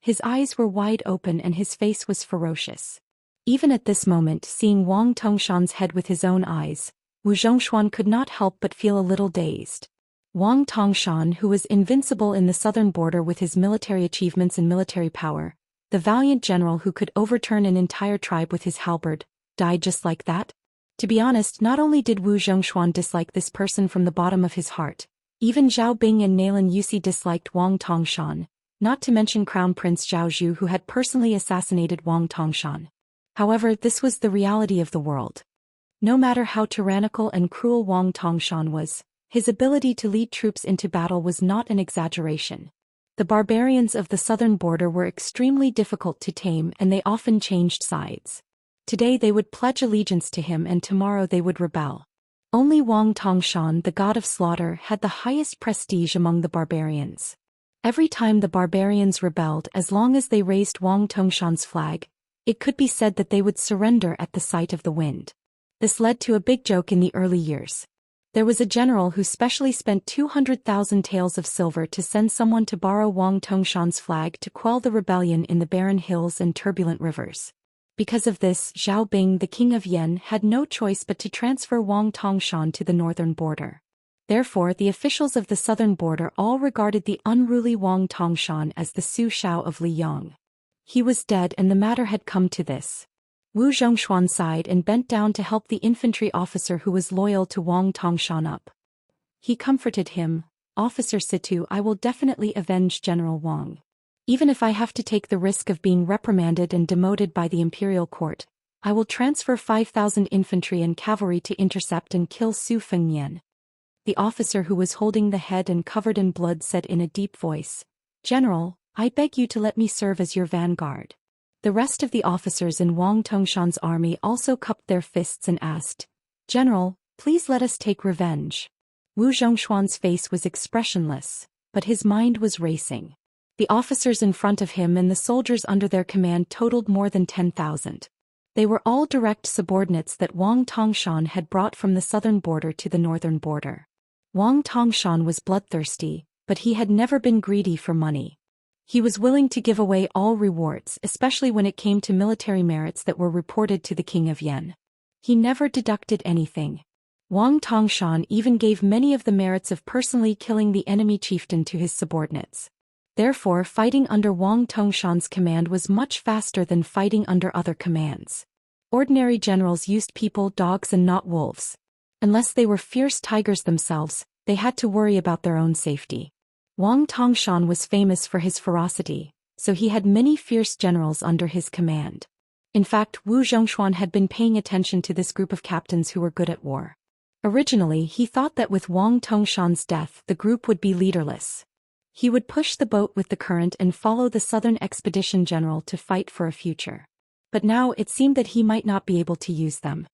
His eyes were wide open and his face was ferocious. Even at this moment, seeing Wang Tongshan's head with his own eyes, Wu Zhongshuan could not help but feel a little dazed. Wang Tongshan, who was invincible in the southern border with his military achievements and military power, the valiant general who could overturn an entire tribe with his halberd, died just like that? To be honest, not only did Wu Zhongshuan dislike this person from the bottom of his heart, even Zhao Bing and Nailan Yusi disliked Wang Tongshan, not to mention Crown Prince Zhao Zhu, who had personally assassinated Wang Tongshan. However, this was the reality of the world. No matter how tyrannical and cruel Wang Tongshan was, his ability to lead troops into battle was not an exaggeration. The barbarians of the southern border were extremely difficult to tame and they often changed sides. Today they would pledge allegiance to him and tomorrow they would rebel. Only Wang Tongshan, the god of slaughter, had the highest prestige among the barbarians. Every time the barbarians rebelled, as long as they raised Wang Tongshan's flag, it could be said that they would surrender at the sight of the wind. This led to a big joke in the early years. There was a general who specially spent 200,000 taels of silver to send someone to borrow Wang Tongshan's flag to quell the rebellion in the barren hills and turbulent rivers. Because of this, Zhao Bing, the king of Yan, had no choice but to transfer Wang Tongshan to the northern border. Therefore, the officials of the southern border all regarded the unruly Wang Tongshan as the Su Shao of Liyang. He was dead, and the matter had come to this. Wu Zhongshuan sighed and bent down to help the infantry officer who was loyal to Wang Tongshan up. He comforted him, "Officer Situ, I will definitely avenge General Wang. Even if I have to take the risk of being reprimanded and demoted by the imperial court, I will transfer 5,000 infantry and cavalry to intercept and kill Su Fengnian." The officer who was holding the head and covered in blood said in a deep voice, "General, I beg you to let me serve as your vanguard." The rest of the officers in Wang Tongshan's army also cupped their fists and asked, "General, please let us take revenge." Wu Zhongshuan's face was expressionless, but his mind was racing. The officers in front of him and the soldiers under their command totaled more than 10,000. They were all direct subordinates that Wang Tongshan had brought from the southern border to the northern border. Wang Tongshan was bloodthirsty, but he had never been greedy for money. He was willing to give away all rewards, especially when it came to military merits that were reported to the king of Yan. He never deducted anything. Wang Tongshan even gave many of the merits of personally killing the enemy chieftain to his subordinates. Therefore, fighting under Wang Tongshan's command was much faster than fighting under other commands. Ordinary generals used people, dogs, and not wolves. Unless they were fierce tigers themselves, they had to worry about their own safety. Wang Tongshan was famous for his ferocity, so he had many fierce generals under his command. In fact, Wu Zhongshuan had been paying attention to this group of captains who were good at war. Originally, he thought that with Wang Tongshan's death, the group would be leaderless. He would push the boat with the current and follow the southern expedition general to fight for a future. But now it seemed that he might not be able to use them.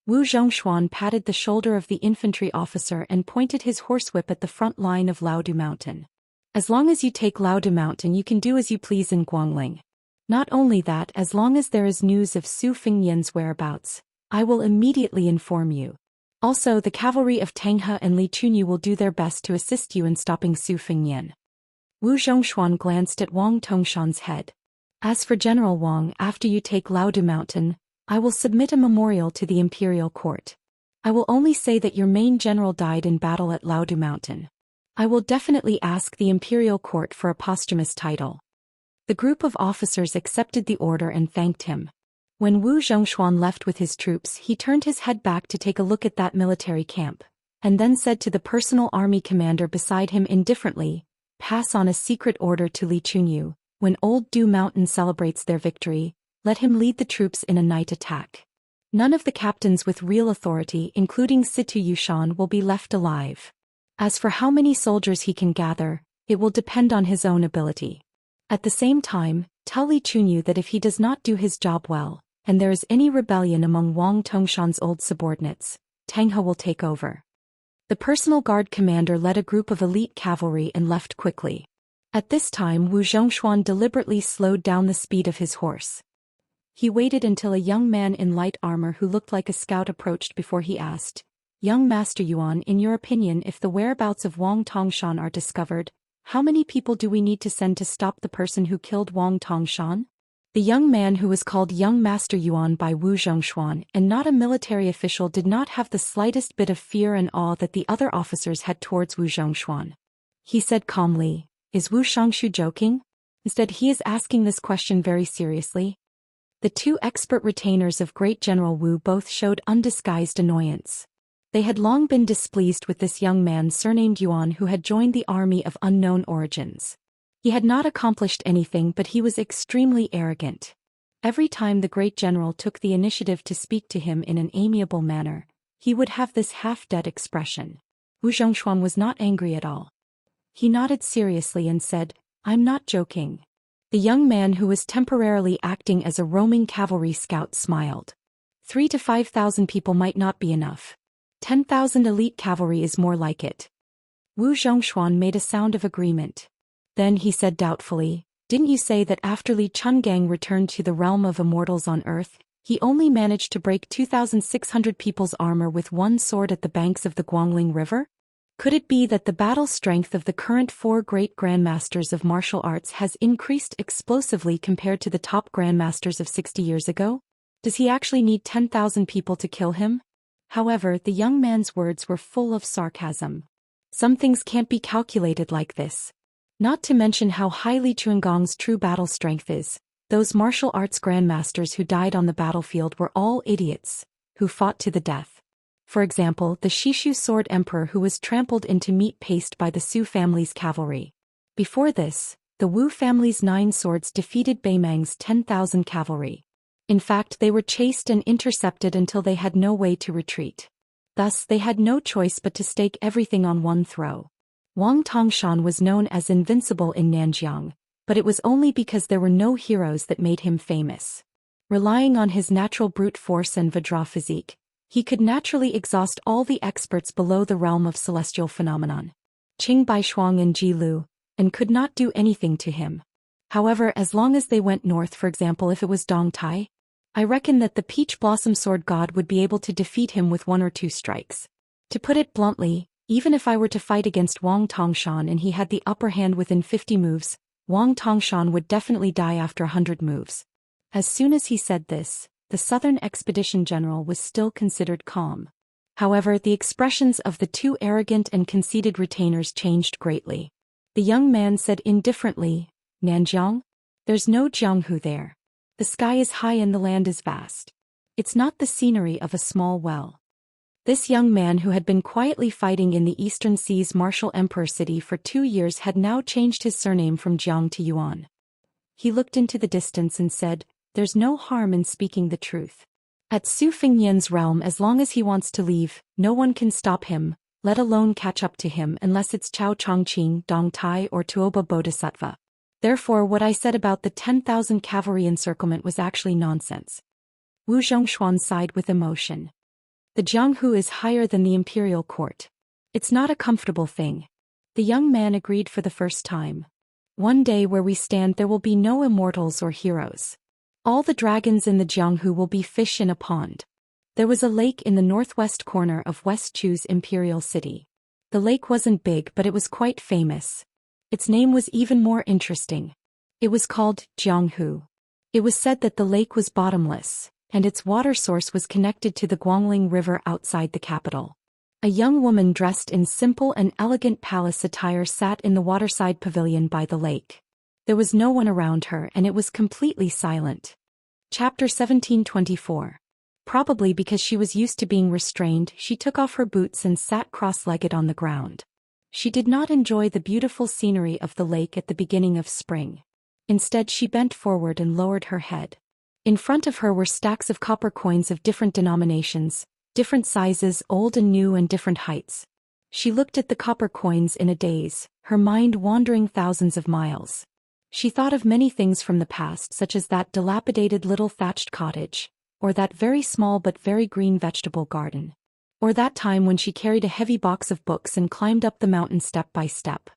Wu Zhongshuan patted the shoulder of the infantry officer and pointed his horsewhip at the front line of Laodu Mountain. "As long as you take Laodu Mountain, you can do as you please in Guangling. Not only that, as long as there is news of Su Fengnian's whereabouts, I will immediately inform you. Also, the cavalry of Tanghe and Li Chunyu will do their best to assist you in stopping Su Fengnian." Wu Zhongshuan glanced at Wang Tongshan's head. "As for General Wang, after you take Laodu Mountain, I will submit a memorial to the imperial court. I will only say that your main general died in battle at Laodu Mountain. I will definitely ask the imperial court for a posthumous title." The group of officers accepted the order and thanked him. When Wu Zhongshuan left with his troops, he turned his head back to take a look at that military camp, and then said to the personal army commander beside him indifferently, "Pass on a secret order to Li Chunyu. When Old Du Mountain celebrates their victory, let him lead the troops in a night attack. None of the captains with real authority, including Situ Yushan, will be left alive. As for how many soldiers he can gather, it will depend on his own ability. At the same time, tell Li Chunyu that if he does not do his job well, and there is any rebellion among Wang Tongshan's old subordinates, Tanghe will take over." The personal guard commander led a group of elite cavalry and left quickly. At this time, Wu Zhongshuan deliberately slowed down the speed of his horse. He waited until a young man in light armor who looked like a scout approached before he asked, "Young Master Yuan, in your opinion, if the whereabouts of Wang Tongshan are discovered, how many people do we need to send to stop the person who killed Wang Tongshan?" The young man, who was called Young Master Yuan by Wu Zhongshuan and not a military official, did not have the slightest bit of fear and awe that the other officers had towards Wu Zhongshuan. He said calmly, "Is Wu Shangshu joking? Instead, he is asking this question very seriously." The two expert retainers of Great General Wu both showed undisguised annoyance. They had long been displeased with this young man surnamed Yuan who had joined the army of unknown origins. He had not accomplished anything, but he was extremely arrogant. Every time the great general took the initiative to speak to him in an amiable manner, he would have this half-dead expression. Wu Zhongshuan was not angry at all. He nodded seriously and said, "I'm not joking." The young man, who was temporarily acting as a roaming cavalry scout, smiled. 3,000 to 5,000 people might not be enough. 10,000 elite cavalry is more like it. Wu Zhongshuan made a sound of agreement. Then he said doubtfully, didn't you say that after Li Chungang returned to the realm of immortals on earth, he only managed to break 2,600 people's armor with one sword at the banks of the Guangling River? Could it be that the battle strength of the current 4 great grandmasters of martial arts has increased explosively compared to the top grandmasters of 60 years ago? Does he actually need 10,000 people to kill him? However, the young man's words were full of sarcasm. Some things can't be calculated like this. Not to mention how high Li Chunggang's true battle strength is. Those martial arts grandmasters who died on the battlefield were all idiots, who fought to the death. For example, the Shishu sword emperor who was trampled into meat paste by the Su family's cavalry. Before this, the Wu family's 9 swords defeated Beimang's 10,000 cavalry. In fact, they were chased and intercepted until they had no way to retreat. Thus, they had no choice but to stake everything on one throw. Wang Tongshan was known as invincible in Nanjiang, but it was only because there were no heroes that made him famous. Relying on his natural brute force and Vajra physique, he could naturally exhaust all the experts below the realm of celestial phenomenon, Qing Baishuang and Ji Lu, and could not do anything to him. However, as long as they went north, for example, if it was Dong Tai, I reckon that the Peach Blossom Sword God would be able to defeat him with 1 or 2 strikes. To put it bluntly, even if I were to fight against Wang Tongshan and he had the upper hand within 50 moves, Wang Tongshan would definitely die after 100 moves. As soon as he said this, the Southern Expedition General was still considered calm. However, the expressions of the 2 arrogant and conceited retainers changed greatly. The young man said indifferently, Nanjiang? There's no Jianghu there. The sky is high and the land is vast. It's not the scenery of a small well. This young man who had been quietly fighting in the Eastern Sea's martial emperor city for 2 years had now changed his surname from Jiang to Yuan. He looked into the distance and said, there's no harm in speaking the truth. At Su Fingyan's realm, as long as he wants to leave, no one can stop him, let alone catch up to him unless it's Chao Chongqing, Dong Tai or Tuoba Bodhisattva. Therefore, what I said about the 10,000 cavalry encirclement was actually nonsense. Wu Zhongshuan sighed with emotion. The Jianghu is higher than the imperial court. It's not a comfortable thing. The young man agreed for the first time. One day where we stand there will be no immortals or heroes. All the dragons in the Jianghu will be fish in a pond. There was a lake in the northwest corner of West Chu's imperial city. The lake wasn't big, but it was quite famous. Its name was even more interesting. It was called Jianghu. It was said that the lake was bottomless, and its water source was connected to the Guangling River outside the capital. A young woman dressed in simple and elegant palace attire sat in the waterside pavilion by the lake. There was no one around her and it was completely silent. Chapter 1724. Probably because she was used to being restrained, she took off her boots and sat cross-legged on the ground. She did not enjoy the beautiful scenery of the lake at the beginning of spring. Instead, she bent forward and lowered her head. In front of her were stacks of copper coins of different denominations, different sizes, old and new, and different heights. She looked at the copper coins in a daze, her mind wandering thousands of miles. She thought of many things from the past, such as that dilapidated little thatched cottage, or that very small but very green vegetable garden. Or that time when she carried a heavy box of books and climbed up the mountain step by step.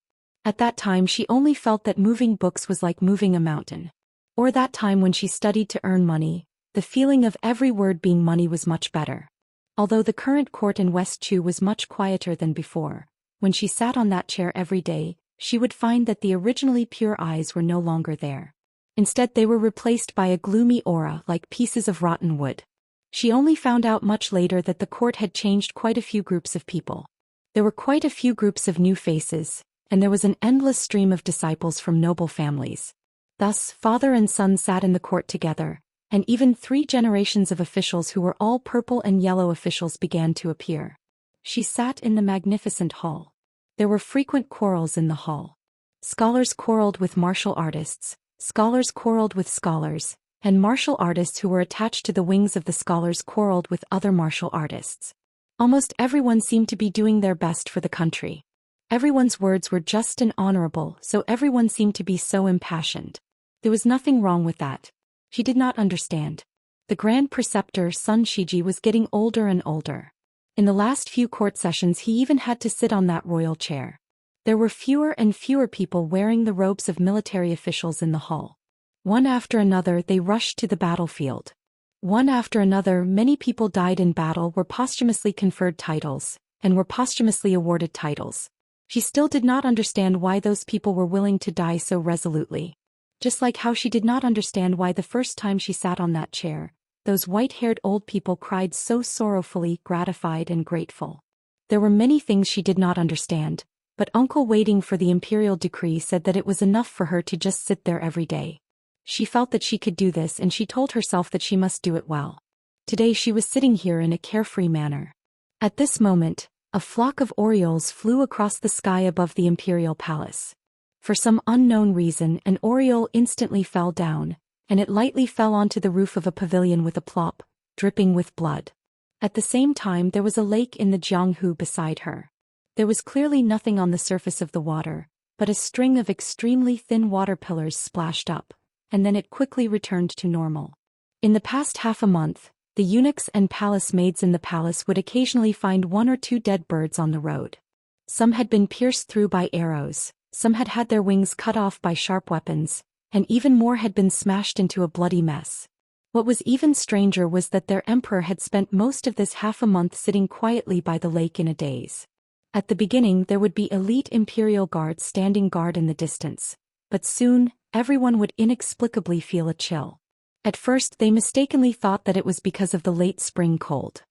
At that time she only felt that moving books was like moving a mountain. Or that time when she studied to earn money, the feeling of every word being money was much better. Although the current court in West Chu was much quieter than before, when she sat on that chair every day, she would find that the originally pure eyes were no longer there. Instead, they were replaced by a gloomy aura like pieces of rotten wood. She only found out much later that the court had changed quite a few groups of people. There were quite a few groups of new faces, and there was an endless stream of disciples from noble families. Thus, father and son sat in the court together, and even 3 generations of officials who were all purple and yellow officials began to appear. She sat in the magnificent hall. There were frequent quarrels in the hall. Scholars quarreled with martial artists, scholars quarreled with scholars, and martial artists who were attached to the wings of the scholars quarreled with other martial artists. Almost everyone seemed to be doing their best for the country. Everyone's words were just and honorable, so everyone seemed to be so impassioned. There was nothing wrong with that. She did not understand. The Grand Preceptor Sun Shiji was getting older and older. In the last few court sessions he even had to sit on that royal chair. There were fewer and fewer people wearing the robes of military officials in the hall. One after another they rushed to the battlefield. One after another many people died in battle, were posthumously conferred titles, and were posthumously awarded titles. She still did not understand why those people were willing to die so resolutely. Just like how she did not understand why the first time she sat on that chair, those white-haired old people cried so sorrowfully, gratified and grateful. There were many things she did not understand, but Uncle waiting for the imperial decree said that it was enough for her to just sit there every day. She felt that she could do this and she told herself that she must do it well. Today she was sitting here in a carefree manner. At this moment, a flock of orioles flew across the sky above the imperial palace. For some unknown reason an oriole instantly fell down, and it lightly fell onto the roof of a pavilion with a plop, dripping with blood. At the same time there was a lake in the Jianghu beside her. There was clearly nothing on the surface of the water, but a string of extremely thin water pillars splashed up, and then it quickly returned to normal. In the past half a month, the eunuchs and palace maids in the palace would occasionally find one or two dead birds on the road. Some had been pierced through by arrows, some had had their wings cut off by sharp weapons, and even more had been smashed into a bloody mess. What was even stranger was that their emperor had spent most of this half a month sitting quietly by the lake in a daze. At the beginning there would be elite imperial guards standing guard in the distance, but soon, everyone would inexplicably feel a chill. At first they mistakenly thought that it was because of the late spring cold.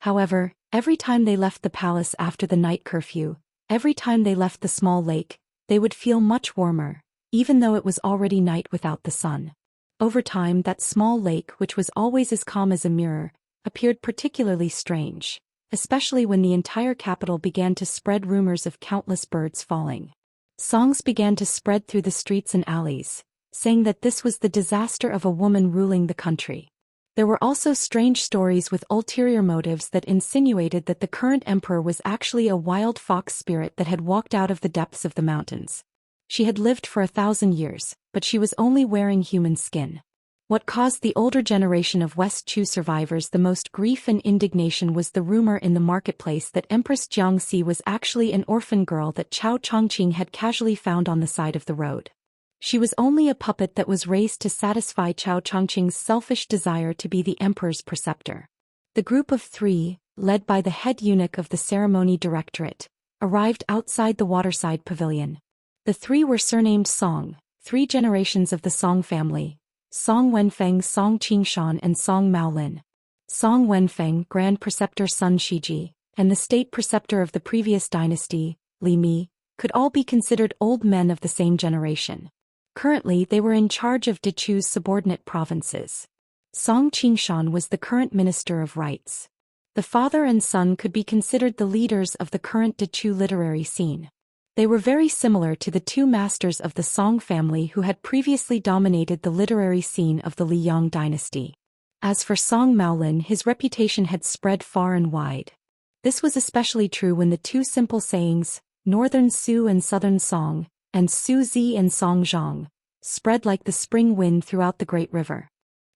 However, every time they left the palace after the night curfew, every time they left the small lake, they would feel much warmer, even though it was already night without the sun. Over time that small lake, which was always as calm as a mirror, appeared particularly strange, especially when the entire capital began to spread rumors of countless birds falling. Songs began to spread through the streets and alleys, saying that this was the disaster of a woman ruling the country. There were also strange stories with ulterior motives that insinuated that the current emperor was actually a wild fox spirit that had walked out of the depths of the mountains. She had lived for 1,000 years, but she was only wearing human skin. What caused the older generation of West Chu survivors the most grief and indignation was the rumor in the marketplace that Empress Xianxia was actually an orphan girl that Cao Chongqing had casually found on the side of the road. She was only a puppet that was raised to satisfy Cao Chongqing's selfish desire to be the emperor's preceptor. The group of three, led by the head eunuch of the ceremony directorate, arrived outside the waterside pavilion. The three were surnamed Song, 3 generations of the Song family: Song Wenfeng, Song Qingshan and Song Maolin. Song Wenfeng, Grand Preceptor Sun Shiji, and the state preceptor of the previous dynasty, Li Mi, could all be considered old men of the same generation. Currently they were in charge of Dechu's subordinate provinces. Song Qingshan was the current Minister of Rights. The father and son could be considered the leaders of the current Dechu literary scene. They were very similar to the 2 masters of the Song family who had previously dominated the literary scene of the Liyang dynasty. As for Song Maolin, his reputation had spread far and wide. This was especially true when the 2 simple sayings, Northern Su and Southern Song, and Su Zi and Song Zhang, spread like the spring wind throughout the great river.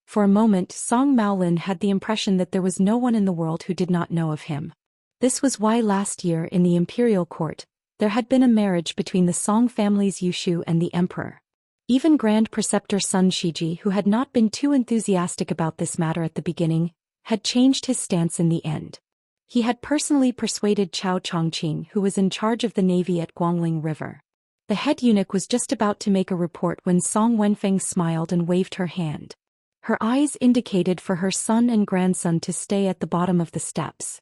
For a moment Song Maolin had the impression that there was no one in the world who did not know of him. This was why last year in the imperial court, there had been a marriage between the Song family's Yushu and the emperor. Even Grand Preceptor Sun Shiji, who had not been too enthusiastic about this matter at the beginning, had changed his stance in the end. He had personally persuaded Cao Chongqing, who was in charge of the navy at Guangling River. The head eunuch was just about to make a report when Song Wenfeng smiled and waved her hand. Her eyes indicated for her son and grandson to stay at the bottom of the steps.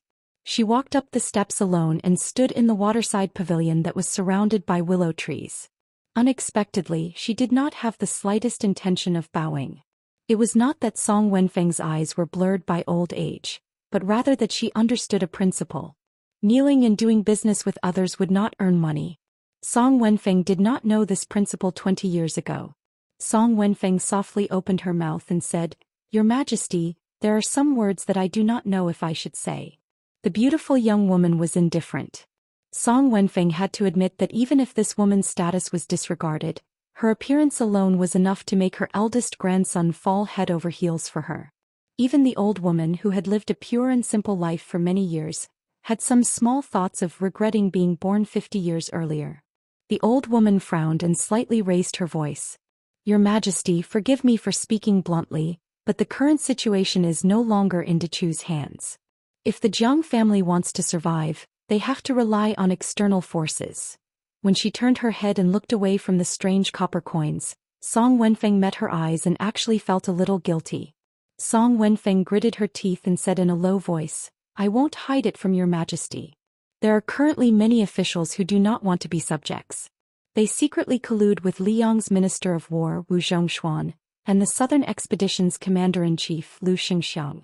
She walked up the steps alone and stood in the waterside pavilion that was surrounded by willow trees. Unexpectedly, she did not have the slightest intention of bowing. It was not that Song Wenfeng's eyes were blurred by old age, but rather that she understood a principle. Kneeling and doing business with others would not earn money. Song Wenfeng did not know this principle 20 years ago. Song Wenfeng softly opened her mouth and said, "Your Majesty, there are some words that I do not know if I should say." The beautiful young woman was indifferent. Song Wenfeng had to admit that even if this woman's status was disregarded, her appearance alone was enough to make her eldest grandson fall head over heels for her. Even the old woman, who had lived a pure and simple life for many years, had some small thoughts of regretting being born 50 years earlier. The old woman frowned and slightly raised her voice. Your Majesty, forgive me for speaking bluntly, but the current situation is no longer in Dechu's hands. If the Jiang family wants to survive, they have to rely on external forces. When she turned her head and looked away from the strange copper coins, Song Wenfeng met her eyes and actually felt a little guilty. Song Wenfeng gritted her teeth and said in a low voice, I won't hide it from your Majesty. There are currently many officials who do not want to be subjects. They secretly collude with Liang's Minister of War Wu Zhongshuan, and the Southern Expedition's Commander-in-Chief Lu Xianxiang.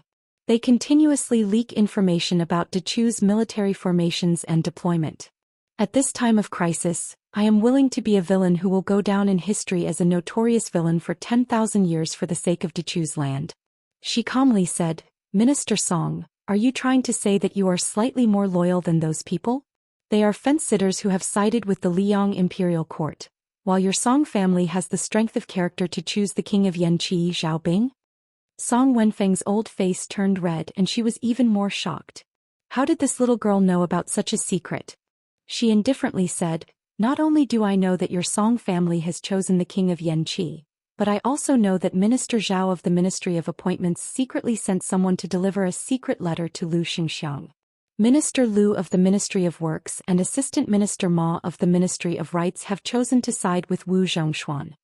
They continuously leak information about Dechu's military formations and deployment. At this time of crisis, I am willing to be a villain who will go down in history as a notorious villain for 10,000 years for the sake of Dechu's land. She calmly said, Minister Song, are you trying to say that you are slightly more loyal than those people? They are fence-sitters who have sided with the Liang imperial court, while your Song family has the strength of character to choose the king of Yanqi Xiaobing? Song Wenfeng's old face turned red and she was even more shocked. How did this little girl know about such a secret? She indifferently said, Not only do I know that your Song family has chosen the king of Yanqi, but I also know that Minister Zhao of the Ministry of Appointments secretly sent someone to deliver a secret letter to Lu Xingxiang. Minister Lu of the Ministry of Works and Assistant Minister Ma of the Ministry of Rights have chosen to side with Wu Zhongshuan.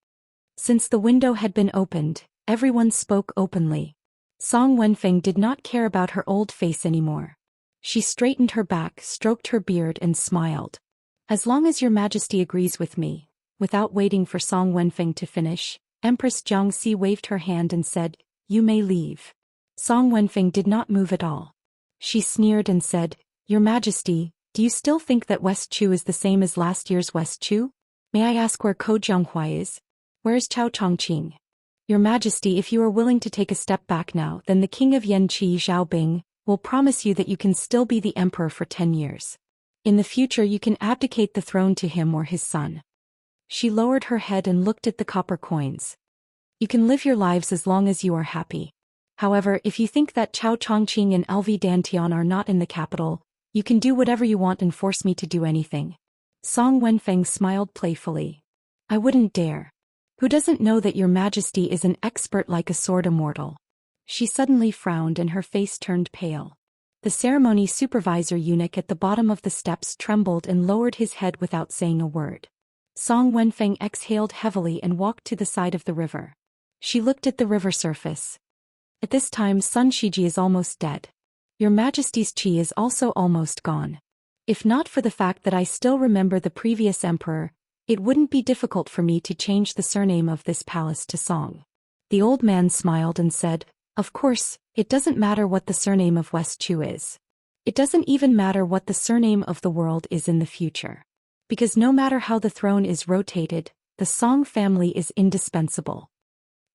Since the window had been opened, everyone spoke openly. Song Wenfeng did not care about her old face anymore. She straightened her back, stroked her beard and smiled. As long as your Majesty agrees with me. Without waiting for Song Wenfeng to finish, Empress Jiangxi waved her hand and said, You may leave. Song Wenfeng did not move at all. She sneered and said, Your Majesty, do you still think that West Chu is the same as last year's West Chu? May I ask where Ko Jianghua is? Where is Chao Chongqing? Your Majesty, if you are willing to take a step back now, then the king of Yanqi Xiaobing will promise you that you can still be the emperor for 10 years. In the future you can abdicate the throne to him or his son. She lowered her head and looked at the copper coins. You can live your lives as long as you are happy. However, if you think that Chao Chongqing and LV Dantian are not in the capital, you can do whatever you want and force me to do anything. Song Wenfeng smiled playfully. I wouldn't dare. Who doesn't know that your Majesty is an expert like a sword immortal? She suddenly frowned and her face turned pale. The ceremony supervisor eunuch at the bottom of the steps trembled and lowered his head without saying a word. Song Wenfeng exhaled heavily and walked to the side of the river. She looked at the river surface. At this time Sun Shiji is almost dead. Your Majesty's qi is also almost gone. If not for the fact that I still remember the previous emperor, it wouldn't be difficult for me to change the surname of this palace to Song. The old man smiled and said, Of course, it doesn't matter what the surname of West Chu is. It doesn't even matter what the surname of the world is in the future. Because no matter how the throne is rotated, the Song family is indispensable.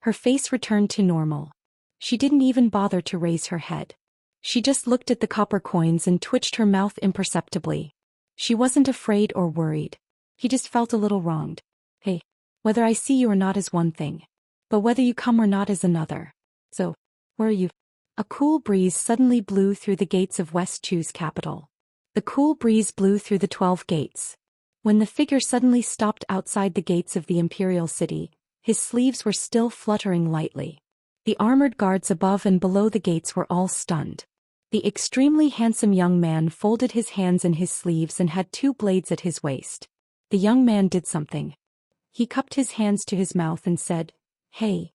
Her face returned to normal. She didn't even bother to raise her head. She just looked at the copper coins and twitched her mouth imperceptibly. She wasn't afraid or worried. He just felt a little wronged. Hey, whether I see you or not is one thing. But whether you come or not is another. So, where are you? A cool breeze suddenly blew through the gates of West Chu's capital. The cool breeze blew through the 12 gates. When the figure suddenly stopped outside the gates of the imperial city, his sleeves were still fluttering lightly. The armored guards above and below the gates were all stunned. The extremely handsome young man folded his hands in his sleeves and had 2 blades at his waist. The young man did something. He cupped his hands to his mouth and said, Hey.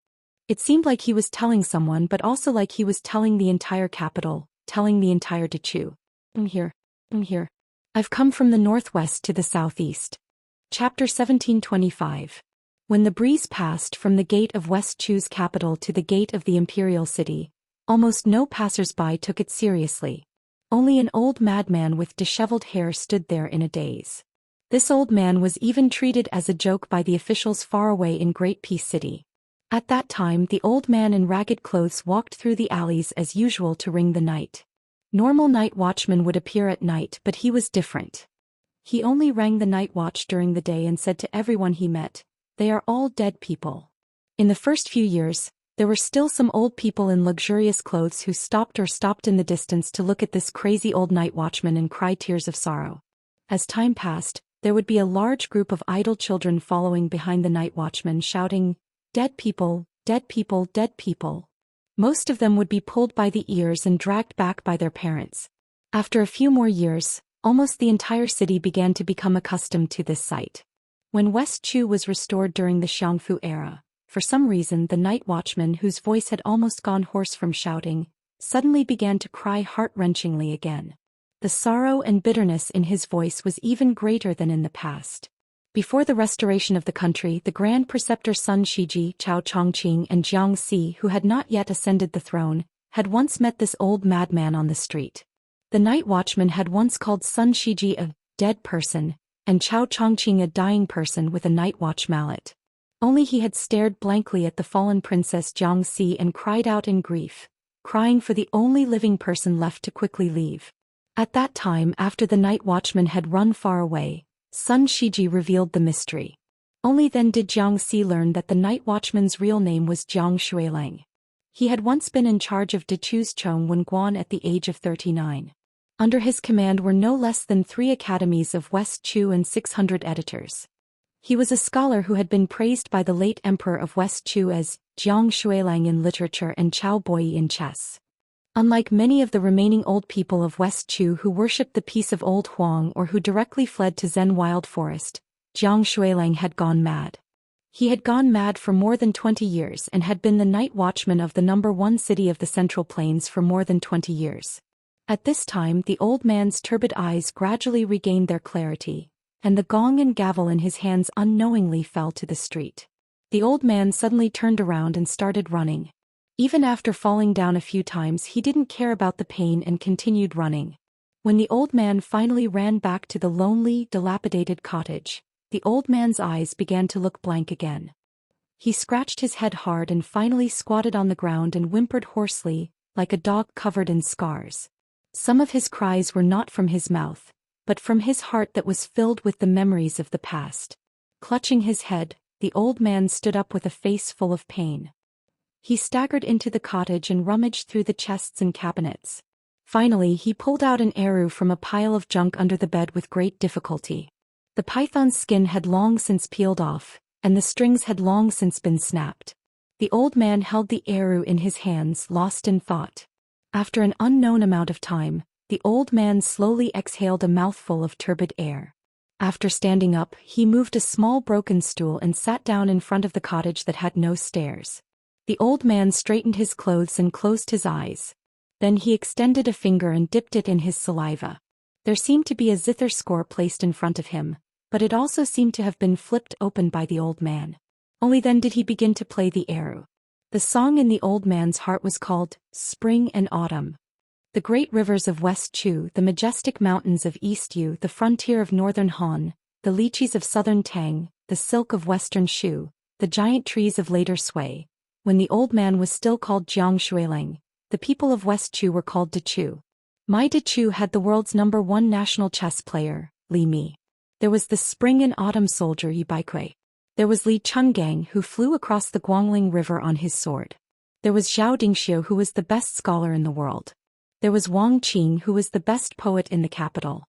It seemed like he was telling someone but also like he was telling the entire capital, telling the entire Dechu. I'm here. I've come from the northwest to the southeast. Chapter 1725. When the breeze passed from the gate of West Chu's capital to the gate of the imperial city, almost no passers-by took it seriously. Only an old madman with disheveled hair stood there in a daze. This old man was even treated as a joke by the officials far away in Great Peace City. At that time the old man in ragged clothes walked through the alleys as usual to ring the night. Normal night watchmen would appear at night, but he was different. He only rang the night watch during the day and said to everyone he met, They are all dead people. In the first few years, There were still some old people in luxurious clothes who stopped in the distance to look at this crazy old night watchman and cry tears of sorrow. As time passed, there would be a large group of idle children following behind the night watchman shouting, "Dead people, dead people, dead people." Most of them would be pulled by the ears and dragged back by their parents. After a few more years, almost the entire city began to become accustomed to this sight. When West Chu was restored during the Xiangfu era, for some reason the night watchman, whose voice had almost gone hoarse from shouting, suddenly began to cry heart-wrenchingly again. The sorrow and bitterness in his voice was even greater than in the past. Before the restoration of the country, the Grand Preceptor Sun Shiji, Chao Chongqing and Jiang Si, who had not yet ascended the throne, had once met this old madman on the street. The night watchman had once called Sun Shiji a dead person, and Chao Chongqing a dying person with a night watch mallet. Only he had stared blankly at the fallen Princess Jiang Si and cried out in grief, crying for the only living person left to quickly leave. At that time, after the night watchman had run far away, Sun Shiji revealed the mystery. Only then did Jiang Si learn that the night watchman's real name was Jiang Shuilang. He had once been in charge of Dechu's Chong Wenguan at the age of 39. Under his command were no less than 3 academies of West Chu and 600 editors. He was a scholar who had been praised by the late emperor of West Chu as Jiang Shuilang in literature and Chao Boi in chess. Unlike many of the remaining old people of West Chu who worshipped the peace of Old Huang or who directly fled to Zen Wild Forest, Jiang Shuilang had gone mad. He had gone mad for more than 20 years and had been the night watchman of the #1 city of the Central Plains for more than 20 years. At this time, the old man's turbid eyes gradually regained their clarity, and the gong and gavel in his hands unknowingly fell to the street. The old man suddenly turned around and started running. Even after falling down a few times, he didn't care about the pain and continued running. When the old man finally ran back to the lonely, dilapidated cottage, the old man's eyes began to look blank again. He scratched his head hard and finally squatted on the ground and whimpered hoarsely, like a dog covered in scars. Some of his cries were not from his mouth, but from his heart that was filled with the memories of the past. Clutching his head, the old man stood up with a face full of pain. He staggered into the cottage and rummaged through the chests and cabinets. Finally, he pulled out an arrow from a pile of junk under the bed with great difficulty. The python's skin had long since peeled off, and the strings had long since been snapped. The old man held the arrow in his hands, lost in thought. After an unknown amount of time, the old man slowly exhaled a mouthful of turbid air. After standing up, he moved a small broken stool and sat down in front of the cottage that had no stairs. The old man straightened his clothes and closed his eyes. Then he extended a finger and dipped it in his saliva. There seemed to be a zither score placed in front of him, but it also seemed to have been flipped open by the old man. Only then did he begin to play the arrow. The song in the old man's heart was called Spring and Autumn. The great rivers of West Chu, the majestic mountains of East Yu, the frontier of northern Han, the lychees of southern Tang, the silk of western Shu, the giant trees of later Sui. When the old man was still called Jiang Shuilang, the people of West Chu were called Dechu. My Dechu had the world's #1 national chess player, Li Mi. There was the spring and autumn soldier Yi Baikui. There was Li Chenggang, who flew across the Guangling River on his sword. There was Zhao Dingxiu, who was the best scholar in the world. There was Wang Qing, who was the best poet in the capital.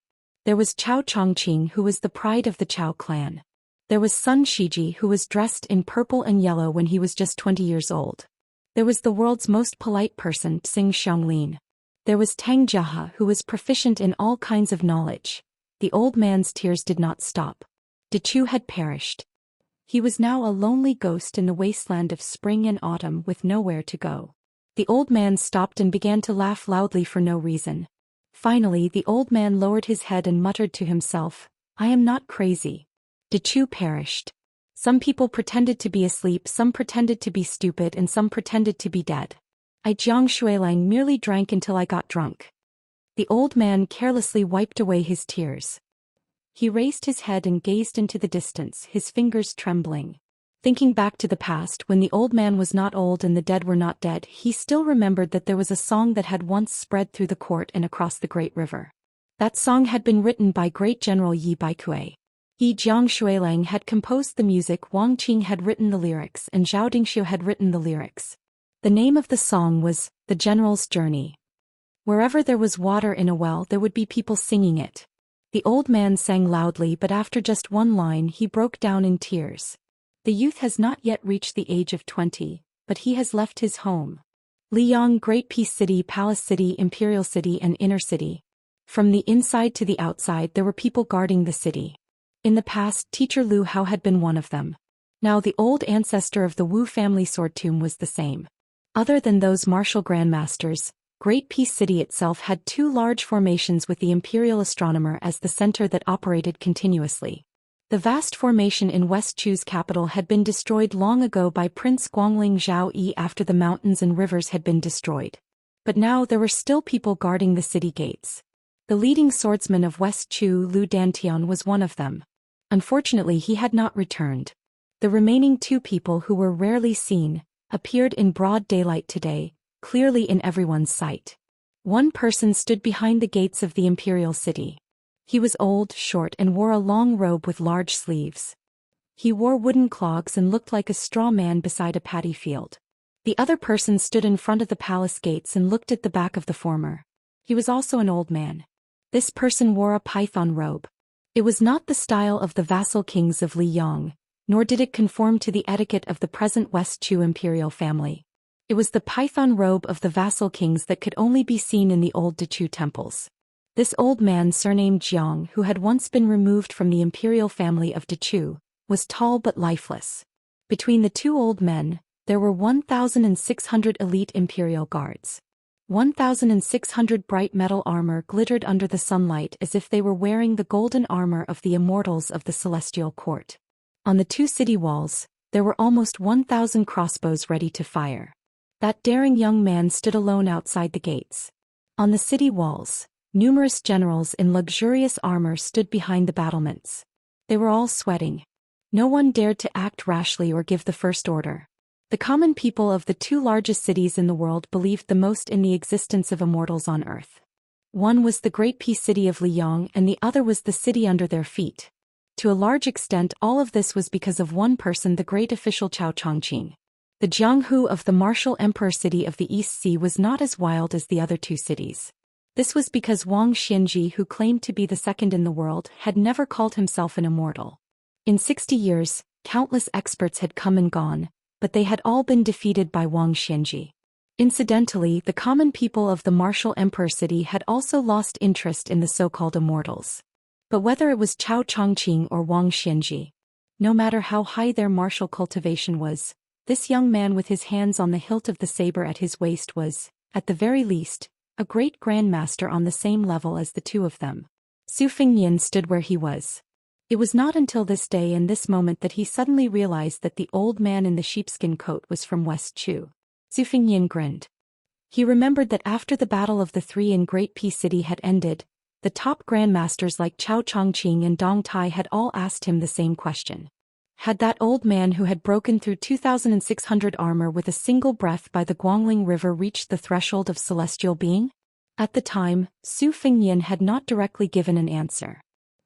There was Chao Chongqing, who was the pride of the Chao clan. There was Sun Shiji, who was dressed in purple and yellow when he was just 20 years old. There was the world's most polite person, Xing Xianglin. There was Tang Jiahe, who was proficient in all kinds of knowledge. The old man's tears did not stop. Dechu had perished. He was now a lonely ghost in the wasteland of spring and autumn with nowhere to go. The old man stopped and began to laugh loudly for no reason. Finally, the old man lowered his head and muttered to himself, "I am not crazy." Dechu perished. Some people pretended to be asleep, some pretended to be stupid, and some pretended to be dead. I Jiang Shuilang merely drank until I got drunk. The old man carelessly wiped away his tears. He raised his head and gazed into the distance, his fingers trembling. Thinking back to the past, when the old man was not old and the dead were not dead, he still remembered that there was a song that had once spread through the court and across the great river. That song had been written by great General Yi Baikui. Yi Jiang Shuilang had composed the music, Wang Qing had written the lyrics, and Zhao Dingxiu had written the lyrics. The name of the song was The General's Journey. Wherever there was water in a well, there would be people singing it. The old man sang loudly, but after just one line he broke down in tears. The youth has not yet reached the age of 20, but he has left his home. Liyang, Great Peace City, Palace City, Imperial City and Inner City. From the inside to the outside there were people guarding the city. In the past, Teacher Lu Hao had been one of them. Now the old ancestor of the Wu family sword tomb was the same. Other than those martial grandmasters, Great Peace City itself had two large formations with the Imperial Astronomer as the center that operated continuously. The vast formation in West Chu's capital had been destroyed long ago by Prince Guangling Zhao Yi after the mountains and rivers had been destroyed. But now there were still people guarding the city gates. The leading swordsman of West Chu, Lu Dantian, was one of them. Unfortunately, he had not returned. The remaining two people, who were rarely seen, appeared in broad daylight today, clearly in everyone's sight. One person stood behind the gates of the Imperial City. He was old, short and wore a long robe with large sleeves. He wore wooden clogs and looked like a straw man beside a paddy field. The other person stood in front of the palace gates and looked at the back of the former. He was also an old man. This person wore a python robe. It was not the style of the vassal kings of Liyang, nor did it conform to the etiquette of the present West Chu imperial family. It was the python robe of the vassal kings that could only be seen in the old Dechu temples. This old man, surnamed Jiang, who had once been removed from the imperial family of Dechu, was tall but lifeless. Between the two old men, there were 1,600 elite imperial guards. 1,600 bright metal armor glittered under the sunlight as if they were wearing the golden armor of the immortals of the celestial court. On the two city walls, there were almost 1,000 crossbows ready to fire. That daring young man stood alone outside the gates. On the city walls, numerous generals in luxurious armor stood behind the battlements. They were all sweating. No one dared to act rashly or give the first order. The common people of the two largest cities in the world believed the most in the existence of immortals on earth. One was the Great Peace City of Liyang and the other was the city under their feet. To a large extent, all of this was because of one person, the great official Cao Chongqing. The Jianghu of the martial emperor city of the East Sea was not as wild as the other two cities. This was because Wang Xianji, who claimed to be the second in the world, had never called himself an immortal. In 60 years, countless experts had come and gone, but they had all been defeated by Wang Xianji. Incidentally, the common people of the martial emperor city had also lost interest in the so-called immortals. But whether it was Cao Chongqing or Wang Xianji, no matter how high their martial cultivation was, this young man with his hands on the hilt of the saber at his waist was, at the very least, a great grandmaster on the same level as the two of them. Su Fengnian stood where he was. It was not until this day and this moment that he suddenly realized that the old man in the sheepskin coat was from West Chu. Su Fengnian grinned. He remembered that after the Battle of the Three in Great Peace City had ended, the top grandmasters like Cao Chongqing and Dong Tai had all asked him the same question. Had that old man who had broken through 2,600 armor with a single breath by the Guangling River reached the threshold of celestial being? At the time, Su Fengnian had not directly given an answer.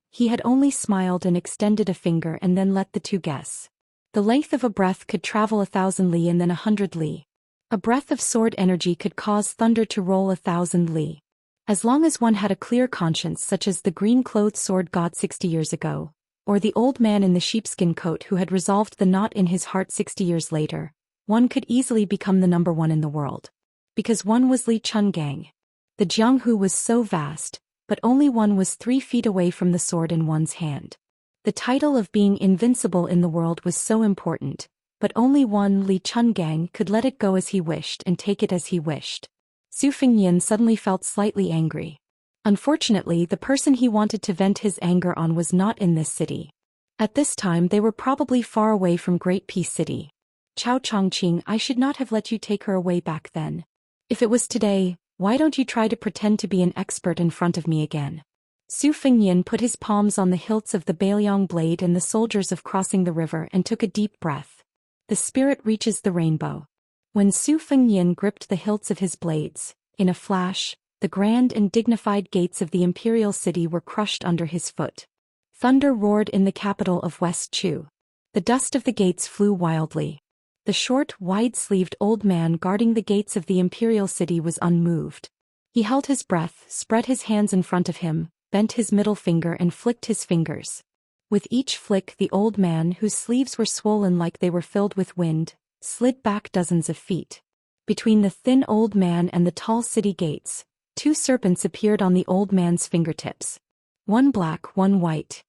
He had only smiled and extended a finger and then let the two guess. The length of a breath could travel 1,000 li and then 100 li. A breath of sword energy could cause thunder to roll 1,000 li. As long as one had a clear conscience, such as the green-clothed sword god 60 years ago, or the old man in the sheepskin coat who had resolved the knot in his heart 60 years later, one could easily become the number one in the world. Because one was Li Chungang. The Jianghu was so vast, but only one was 3 feet away from the sword in one's hand. The title of being invincible in the world was so important, but only one, Li Chungang, could let it go as he wished and take it as he wished. Su Fengnian suddenly felt slightly angry. Unfortunately, the person he wanted to vent his anger on was not in this city. At this time they were probably far away from Great Peace City. Cao Chongqing, I should not have let you take her away back then. If it was today, why don't you try to pretend to be an expert in front of me again? Su Fengnian put his palms on the hilts of the Bailiang blade and the soldiers of crossing the river and took a deep breath. The spirit reaches the rainbow. When Su Fengnian gripped the hilts of his blades, in a flash, the grand and dignified gates of the imperial city were crushed under his foot. Thunder roared in the capital of West Chu. The dust of the gates flew wildly. The short, wide-sleeved old man guarding the gates of the imperial city was unmoved. He held his breath, spread his hands in front of him, bent his middle finger and flicked his fingers. With each flick the old man, whose sleeves were swollen like they were filled with wind, slid back dozens of feet. Between the thin old man and the tall city gates, two serpents appeared on the old man's fingertips. One black, one white.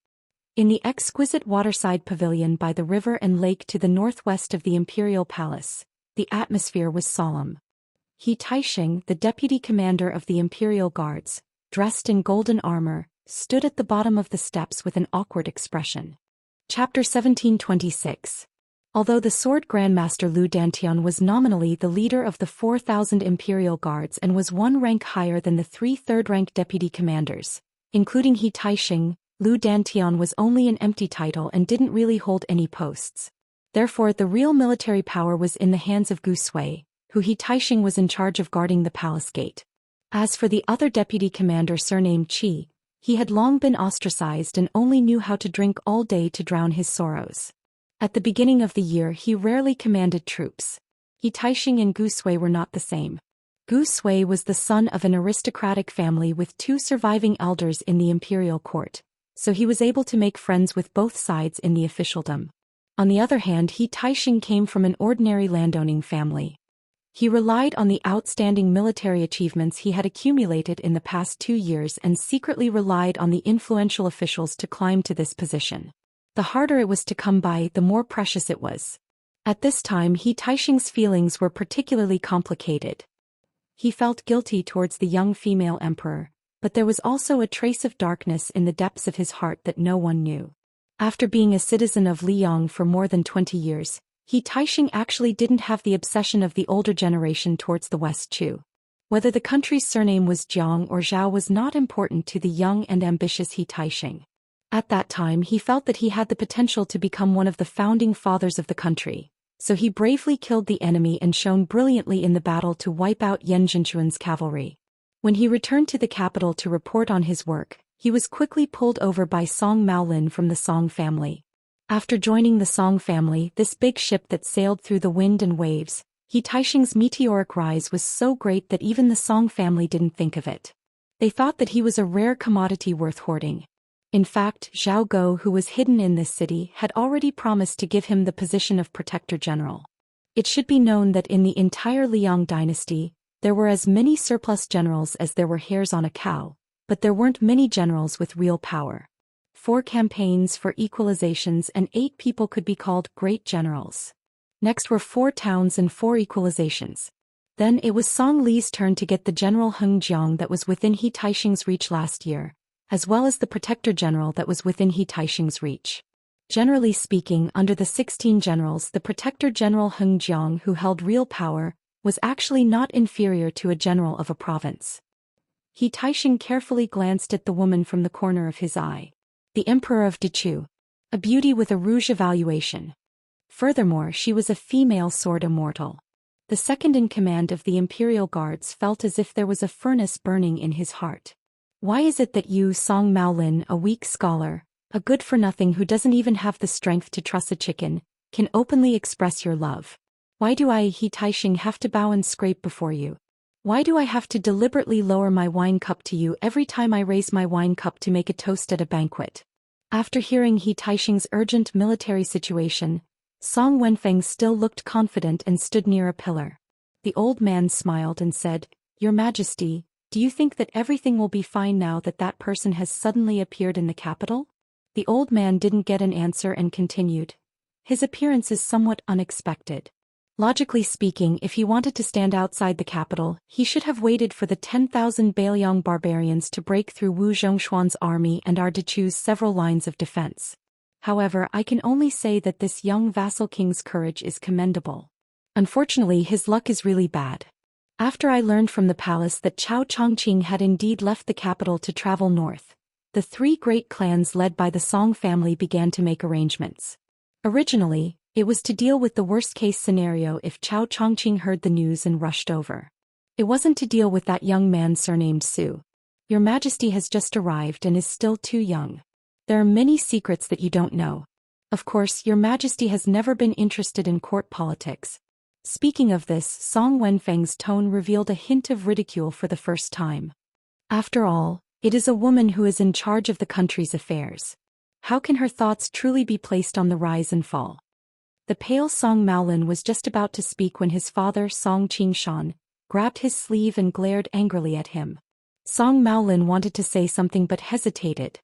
In the exquisite waterside pavilion by the river and lake to the northwest of the imperial palace, the atmosphere was solemn. He Taixing, the deputy commander of the imperial guards, dressed in golden armor, stood at the bottom of the steps with an awkward expression. Chapter 1726. Although the sword grandmaster Lu Dantian was nominally the leader of the 4,000 imperial guards and was one rank higher than the 3 third-rank deputy commanders, including He Taixing, Lu Dantian was only an empty title and didn't really hold any posts. Therefore the real military power was in the hands of Gu Sui, who He Taixing was in charge of guarding the palace gate. As for the other deputy commander surnamed Qi, he had long been ostracized and only knew how to drink all day to drown his sorrows. At the beginning of the year he rarely commanded troops. He Taixing and Gu Sui were not the same. Gu Sui was the son of an aristocratic family with 2 surviving elders in the imperial court, so he was able to make friends with both sides in the officialdom. On the other hand, He Taixing came from an ordinary landowning family. He relied on the outstanding military achievements he had accumulated in the past 2 years and secretly relied on the influential officials to climb to this position. The harder it was to come by, the more precious it was. At this time He Taixing's feelings were particularly complicated. He felt guilty towards the young female emperor, but there was also a trace of darkness in the depths of his heart that no one knew. After being a citizen of Liyang for more than 20 years, He Taixing actually didn't have the obsession of the older generation towards the West Chu. Whether the country's surname was Jiang or Zhao was not important to the young and ambitious He Taixing. At that time he felt that he had the potential to become one of the founding fathers of the country, so he bravely killed the enemy and shone brilliantly in the battle to wipe out Yan Jinchuan's cavalry. When he returned to the capital to report on his work, he was quickly pulled over by Song Maolin from the Song family. After joining the Song family, this big ship that sailed through the wind and waves, He Taixing's meteoric rise was so great that even the Song family didn't think of it. They thought that he was a rare commodity worth hoarding. In fact, Zhao Go, who was hidden in this city, had already promised to give him the position of Protector General. It should be known that in the entire Liang dynasty, there were as many surplus generals as there were hairs on a cow, but there weren't many generals with real power. 4 campaigns for equalizations and 8 people could be called great generals. Next were 4 towns and 4 equalizations. Then it was Song Li's turn to get the General Heng Jiang that was within He Taixing's reach last year, as well as the Protector General that was within He Taixing's reach. Generally speaking, under the 16 generals, the Protector General Heng Jiang, who held real power, was actually not inferior to a general of a province. He Taixing carefully glanced at the woman from the corner of his eye. The Emperor of Dechu. A beauty with a rouge evaluation. Furthermore, she was a female sword immortal. The second in command of the Imperial Guards felt as if there was a furnace burning in his heart. Why is it that you, Song Maolin, a weak scholar, a good-for-nothing who doesn't even have the strength to truss a chicken, can openly express your love? Why do I, He Taixing, have to bow and scrape before you? Why do I have to deliberately lower my wine cup to you every time I raise my wine cup to make a toast at a banquet? After hearing He Taixing's urgent military situation, Song Wenfeng still looked confident and stood near a pillar. The old man smiled and said, "Your Majesty, do you think that everything will be fine now that that person has suddenly appeared in the capital?" The old man didn't get an answer and continued, "His appearance is somewhat unexpected. Logically speaking, if he wanted to stand outside the capital, he should have waited for the 10,000 Bailiang barbarians to break through Wu Zhongshuan's army and are to choose several lines of defense. However, I can only say that this young vassal king's courage is commendable. Unfortunately, his luck is really bad. After I learned from the palace that Chao Chongqing had indeed left the capital to travel north, the 3 great clans led by the Song family began to make arrangements. Originally, it was to deal with the worst-case scenario if Chao Chongqing heard the news and rushed over. It wasn't to deal with that young man surnamed Su. Your Majesty has just arrived and is still too young. There are many secrets that you don't know. Of course, your majesty has never been interested in court politics. Speaking of this, Song Wenfeng's tone revealed a hint of ridicule for the first time. After all, it is a woman who is in charge of the country's affairs. How can her thoughts truly be placed on the rise and fall? The pale Song Maolin was just about to speak when his father Song Qingshan grabbed his sleeve and glared angrily at him. Song Maolin wanted to say something but hesitated.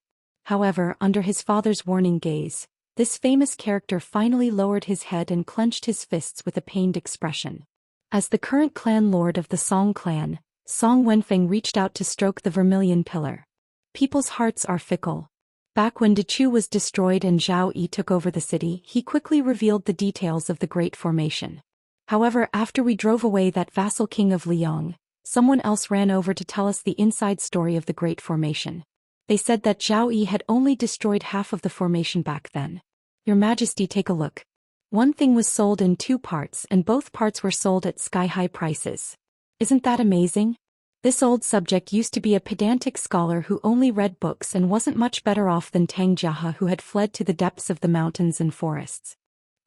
However, under his father's warning gaze, this famous character finally lowered his head and clenched his fists with a pained expression. As the current clan lord of the Song clan, Song Wenfeng reached out to stroke the vermilion pillar. People's hearts are fickle. Back when Dechu was destroyed and Zhao Yi took over the city, he quickly revealed the details of the Great Formation. However, after we drove away that vassal king of Liang, someone else ran over to tell us the inside story of the Great Formation. They said that Zhao Yi had only destroyed half of the formation back then. Your Majesty, take a look. One thing was sold in 2 parts and both parts were sold at sky-high prices. Isn't that amazing? This old subject used to be a pedantic scholar who only read books and wasn't much better off than Tang Jiahe, who had fled to the depths of the mountains and forests.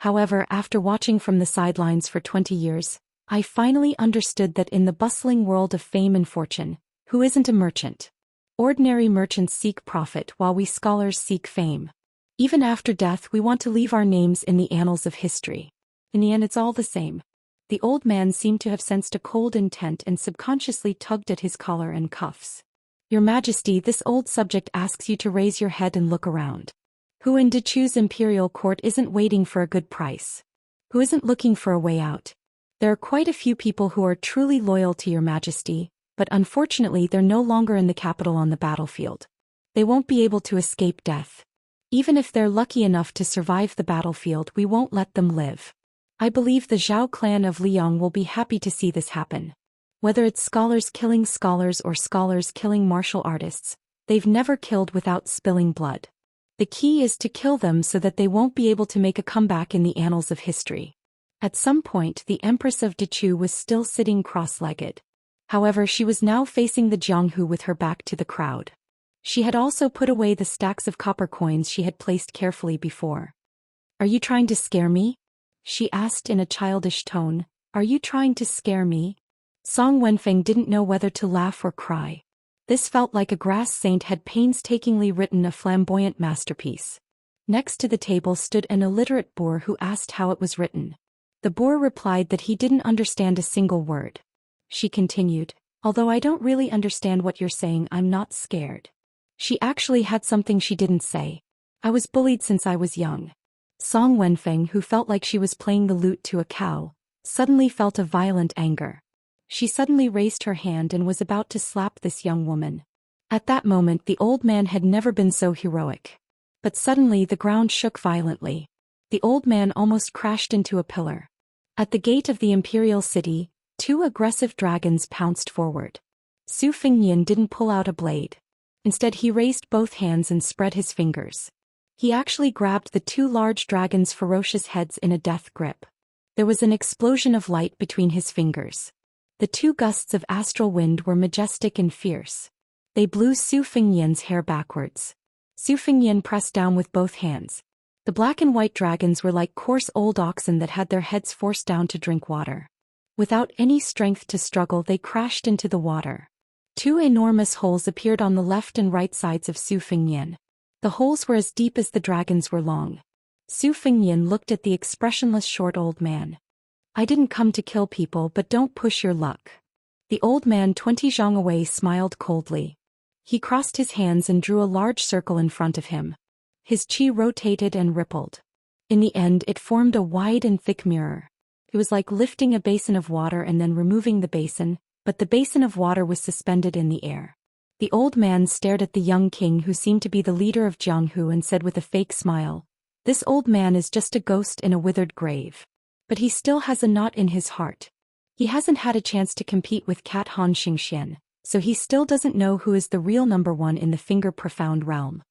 However, after watching from the sidelines for 20 years, I finally understood that in the bustling world of fame and fortune, who isn't a merchant? Ordinary merchants seek profit while we scholars seek fame. Even after death, we want to leave our names in the annals of history. In the end, it's all the same. The old man seemed to have sensed a cold intent and subconsciously tugged at his collar and cuffs. Your Majesty, this old subject asks you to raise your head and look around. Who in Dechu's imperial court isn't waiting for a good price? Who isn't looking for a way out? There are quite a few people who are truly loyal to your Majesty, but unfortunately they're no longer in the capital on the battlefield. They won't be able to escape death. Even if they're lucky enough to survive the battlefield, we won't let them live. I believe the Zhao clan of Liang will be happy to see this happen. Whether it's scholars killing scholars or scholars killing martial artists, they've never killed without spilling blood. The key is to kill them so that they won't be able to make a comeback in the annals of history. At some point, the Empress of Dechu was still sitting cross-legged. However, she was now facing the Jianghu with her back to the crowd. She had also put away the stacks of copper coins she had placed carefully before. Are you trying to scare me? She asked in a childish tone. Are you trying to scare me? Song Wenfeng didn't know whether to laugh or cry. This felt like a grass saint had painstakingly written a flamboyant masterpiece. Next to the table stood an illiterate boor who asked how it was written. The boor replied that he didn't understand a single word. She continued, although I don't really understand what you're saying, I'm not scared. She actually had something she didn't say. I was bullied since I was young. Song Wenfeng, who felt like she was playing the lute to a cow, suddenly felt a violent anger. She suddenly raised her hand and was about to slap this young woman. At that moment, the old man had never been so heroic. But suddenly the ground shook violently. The old man almost crashed into a pillar. At the gate of the imperial city, 2 aggressive dragons pounced forward. Su Fengnian didn't pull out a blade. Instead, he raised both hands and spread his fingers. He actually grabbed the 2 large dragons' ferocious heads in a death grip. There was an explosion of light between his fingers. The 2 gusts of astral wind were majestic and fierce. They blew Su Fengnian's hair backwards. Su Fengnian pressed down with both hands. The black and white dragons were like coarse old oxen that had their heads forced down to drink water. Without any strength to struggle, they crashed into the water. 2 enormous holes appeared on the left and right sides of Su Fengnian. The holes were as deep as the dragons were long. Su Fengnian looked at the expressionless short old man. I didn't come to kill people, but don't push your luck. The old man 20 zhang away smiled coldly. He crossed his hands and drew a large circle in front of him. His chi rotated and rippled. In the end, it formed a wide and thick mirror. It was like lifting a basin of water and then removing the basin, but the basin of water was suspended in the air. The old man stared at the young king, who seemed to be the leader of Jianghu, and said with a fake smile, "This old man is just a ghost in a withered grave. But he still has a knot in his heart. He hasn't had a chance to compete with Cat Han Xingxian, so he still doesn't know who is the real #1 in the finger-profound realm."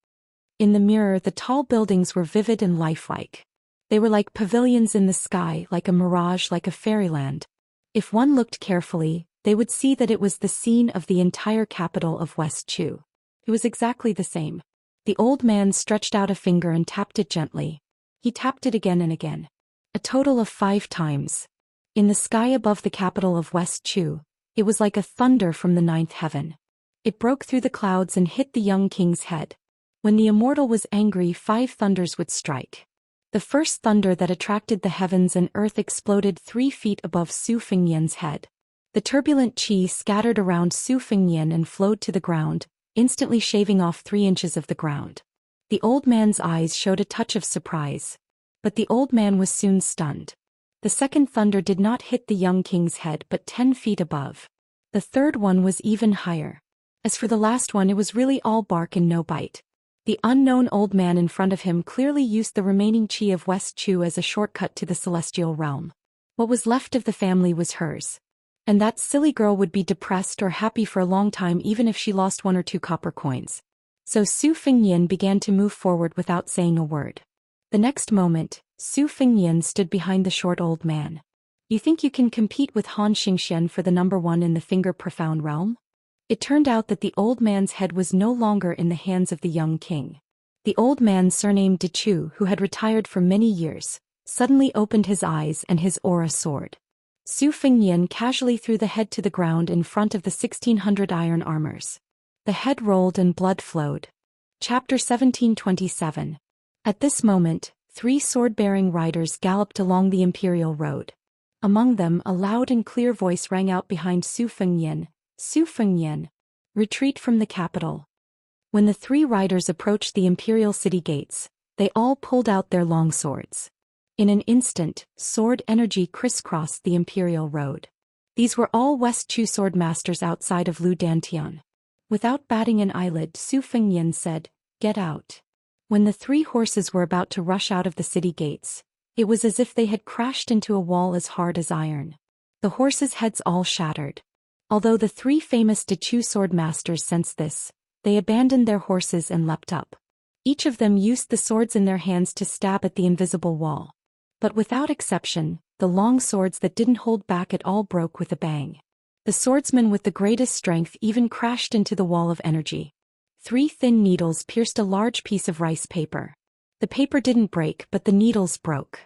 In the mirror, the tall buildings were vivid and lifelike. They were like pavilions in the sky, like a mirage, like a fairyland. If one looked carefully, they would see that it was the scene of the entire capital of West Chu. It was exactly the same. The old man stretched out a finger and tapped it gently. He tapped it again and again. A total of 5 times. In the sky above the capital of West Chu, it was like a thunder from the 9th heaven. It broke through the clouds and hit the young king's head. When the Immortal was angry, 5 thunders would strike. The first thunder that attracted the heavens and earth exploded 3 feet above Su Fengnian's head. The turbulent qi scattered around Su Fengnian and flowed to the ground, instantly shaving off 3 inches of the ground. The old man's eyes showed a touch of surprise. But the old man was soon stunned. The second thunder did not hit the young king's head but 10 feet above. The third one was even higher. As for the last one, it was really all bark and no bite. The unknown old man in front of him clearly used the remaining qi of West Chu as a shortcut to the celestial realm. What was left of the family was hers. And that silly girl would be depressed or happy for a long time even if she lost 1 or 2 copper coins. So Su Fengnian began to move forward without saying a word. The next moment, Su Fengnian stood behind the short old man. You think you can compete with Han Xianxia for the number 1 in the Finger Profound realm? It turned out that the old man's head was no longer in the hands of the young king. The old man, surnamed Dechu, who had retired for many years, suddenly opened his eyes and his aura soared. Su Fengnian casually threw the head to the ground in front of the 1600 iron armors. The head rolled and blood flowed. Chapter 1727. At this moment, 3 sword-bearing riders galloped along the imperial road. Among them, a loud and clear voice rang out behind Su Fengnian. Su Fengnian, retreat from the capital. When the 3 riders approached the imperial city gates, they all pulled out their long swords. In an instant, sword energy crisscrossed the imperial road. These were all West Chu sword masters outside of Lu Dantian. Without batting an eyelid, Su Fengnian said, "Get out." When the 3 horses were about to rush out of the city gates, it was as if they had crashed into a wall as hard as iron. The horses' heads all shattered. Although the 3 famous Dechu sword masters sensed this, they abandoned their horses and leapt up. Each of them used the swords in their hands to stab at the invisible wall. But without exception, the long swords that didn't hold back at all broke with a bang. The swordsman with the greatest strength even crashed into the wall of energy. 3 thin needles pierced a large piece of rice paper. The paper didn't break, but the needles broke.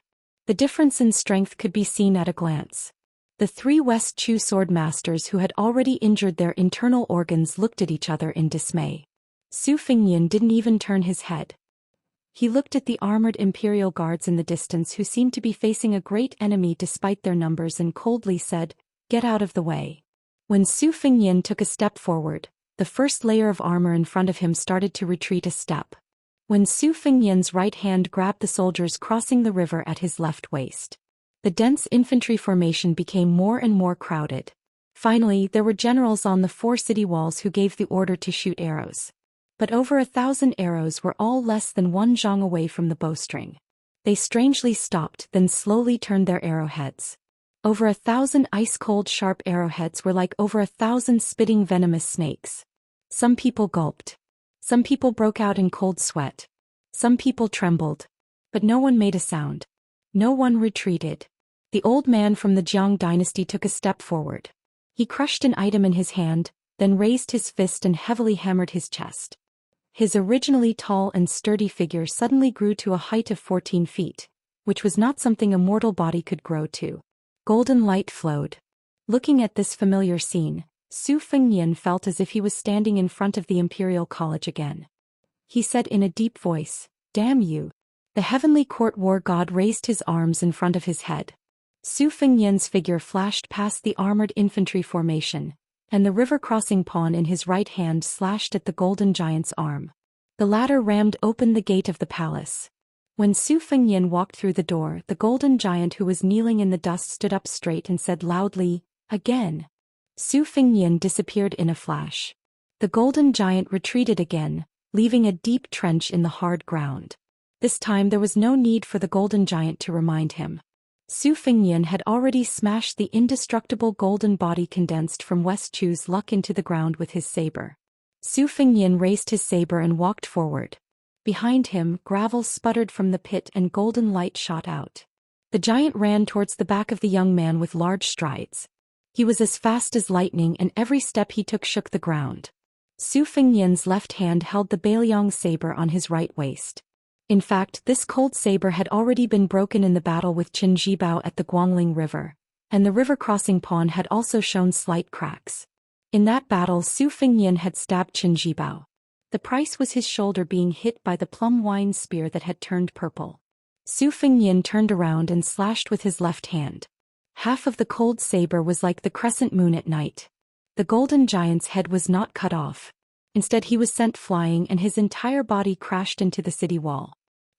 The difference in strength could be seen at a glance. The 3 West Chu sword masters who had already injured their internal organs looked at each other in dismay. Su Fengnian didn't even turn his head. He looked at the armored imperial guards in the distance who seemed to be facing a great enemy despite their numbers and coldly said, "Get out of the way." When Su Fengnian took a step forward, the first layer of armor in front of him started to retreat a step. When Su Fengnian's right hand grabbed the soldiers crossing the river at his left waist, the dense infantry formation became more and more crowded. Finally, there were generals on the 4 city walls who gave the order to shoot arrows. But over 1,000 arrows were all less than 1 zhang away from the bowstring. They strangely stopped, then slowly turned their arrowheads. Over 1,000 ice-cold sharp arrowheads were like over 1,000 spitting venomous snakes. Some people gulped. Some people broke out in cold sweat. Some people trembled. But no one made a sound. No one retreated. The old man from the Jiang dynasty took a step forward. He crushed an item in his hand, then raised his fist and heavily hammered his chest. His originally tall and sturdy figure suddenly grew to a height of 14 feet, which was not something a mortal body could grow to. Golden light flowed. Looking at this familiar scene, Su Fengnian felt as if he was standing in front of the Imperial College again. He said in a deep voice, "Damn you." The heavenly court war god raised his arms in front of his head. Su Fengnian's figure flashed past the armored infantry formation, and the river-crossing pawn in his right hand slashed at the golden giant's arm. The latter rammed open the gate of the palace. When Su Fengnian walked through the door, the golden giant who was kneeling in the dust stood up straight and said loudly, "Again." Su Fengnian disappeared in a flash. The golden giant retreated again, leaving a deep trench in the hard ground. This time there was no need for the golden giant to remind him. Su Fengnian had already smashed the indestructible golden body condensed from West Chu's luck into the ground with his saber. Su Fengnian raised his saber and walked forward. Behind him, gravel sputtered from the pit and golden light shot out. The giant ran towards the back of the young man with large strides. He was as fast as lightning and every step he took shook the ground. Su Fengnian's left hand held the Bailiang saber on his right waist. In fact, this cold saber had already been broken in the battle with Qin Jibao at the Guangling River, and the river crossing pond had also shown slight cracks. In that battle, Su Fengnian had stabbed Qin Jibao. The price was his shoulder being hit by the plum wine spear that had turned purple. Su Fengnian turned around and slashed with his left hand. Half of the cold saber was like the crescent moon at night. The golden giant's head was not cut off. Instead, he was sent flying and his entire body crashed into the city wall.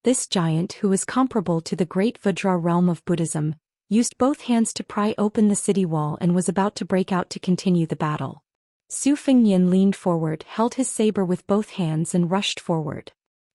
This giant, who was comparable to the great Vajra realm of Buddhism, used both hands to pry open the city wall and was about to break out to continue the battle. Su Fengnian leaned forward, held his saber with both hands and rushed forward.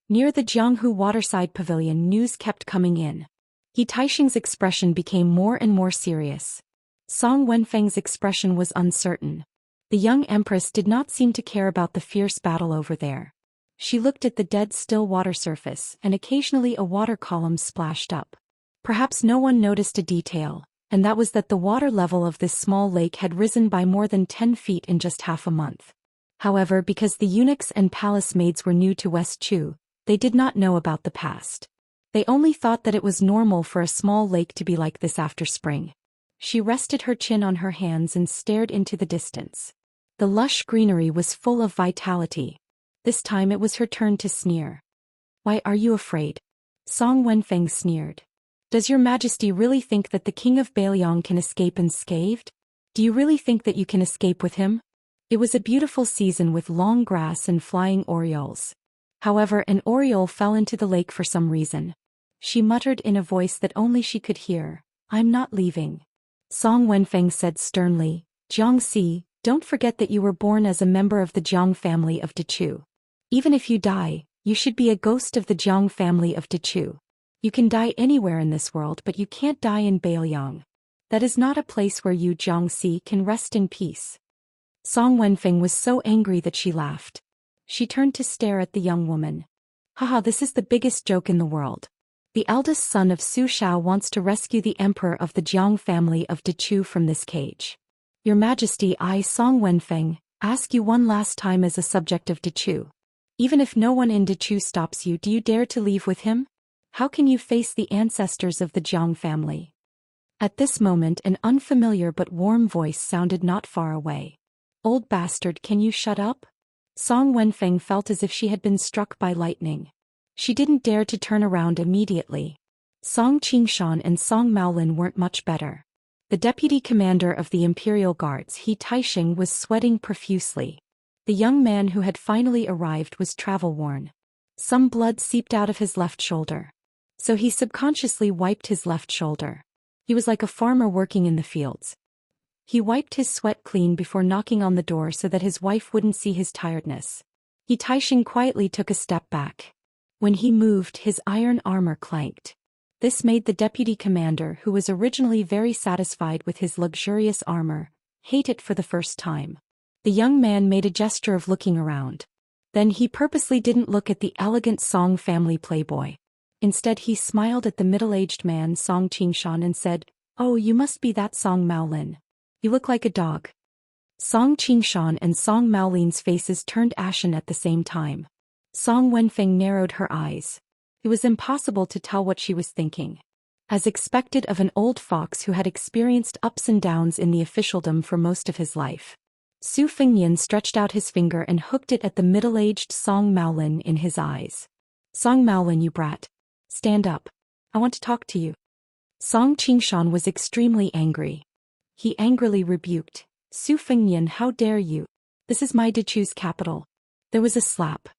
Near the Jianghu waterside pavilion, news kept coming in. He Taixing's expression became more and more serious. Song Wenfeng's expression was uncertain. The young empress did not seem to care about the fierce battle over there. She looked at the dead still water surface, and occasionally a water column splashed up. Perhaps no one noticed a detail, and that was that the water level of this small lake had risen by more than 10 feet in just half a month. However, because the eunuchs and palace maids were new to West Chu, they did not know about the past. They only thought that it was normal for a small lake to be like this after spring. She rested her chin on her hands and stared into the distance. The lush greenery was full of vitality. This time it was her turn to sneer. "Why are you afraid?" Song Wenfeng sneered. "Does your majesty really think that the king of Bailiang can escape unscathed? Do you really think that you can escape with him?" It was a beautiful season with long grass and flying orioles. However, an oriole fell into the lake for some reason. She muttered in a voice that only she could hear, "I'm not leaving." Song Wenfeng said sternly, "Jiangxi, don't forget that you were born as a member of the Jiang family of Dechu. Even if you die, you should be a ghost of the Jiang family of Dechu. You can die anywhere in this world, but you can't die in Bailiang. That is not a place where you, Jiangxi, can rest in peace." Song Wenfeng was so angry that she laughed. She turned to stare at the young woman. "Haha, this is the biggest joke in the world. The eldest son of Su Shao wants to rescue the emperor of the Jiang family of Dechu from this cage. Your Majesty, I, Song Wenfeng, ask you one last time as a subject of Dechu. Even if no one in Dechu stops you, do you dare to leave with him? How can you face the ancestors of the Jiang family?" At this moment an unfamiliar but warm voice sounded not far away. "Old bastard, can you shut up?" Song Wenfeng felt as if she had been struck by lightning. She didn't dare to turn around immediately. Song Qingshan and Song Maolin weren't much better. The deputy commander of the Imperial Guards, He Taixing, was sweating profusely. The young man who had finally arrived was travel-worn. Some blood seeped out of his left shoulder. So he subconsciously wiped his left shoulder. He was like a farmer working in the fields. He wiped his sweat clean before knocking on the door so that his wife wouldn't see his tiredness. He Taixing quietly took a step back. When he moved, his iron armor clanked. This made the deputy commander, who was originally very satisfied with his luxurious armor, hate it for the first time. The young man made a gesture of looking around. Then he purposely didn't look at the elegant Song family playboy. Instead, he smiled at the middle-aged man Song Qingshan and said, "Oh, you must be that Song Maolin. You look like a dog." Song Qingshan and Song Maolin's faces turned ashen at the same time. Song Wenfeng narrowed her eyes. It was impossible to tell what she was thinking. As expected of an old fox who had experienced ups and downs in the officialdom for most of his life, Su Fengnian stretched out his finger and hooked it at the middle-aged Song Maolin in his eyes. "Song Maolin, you brat. Stand up. I want to talk to you." Song Qingshan was extremely angry. He angrily rebuked, "Su Fengnian, how dare you? This is my Dechu's capital." There was a slap.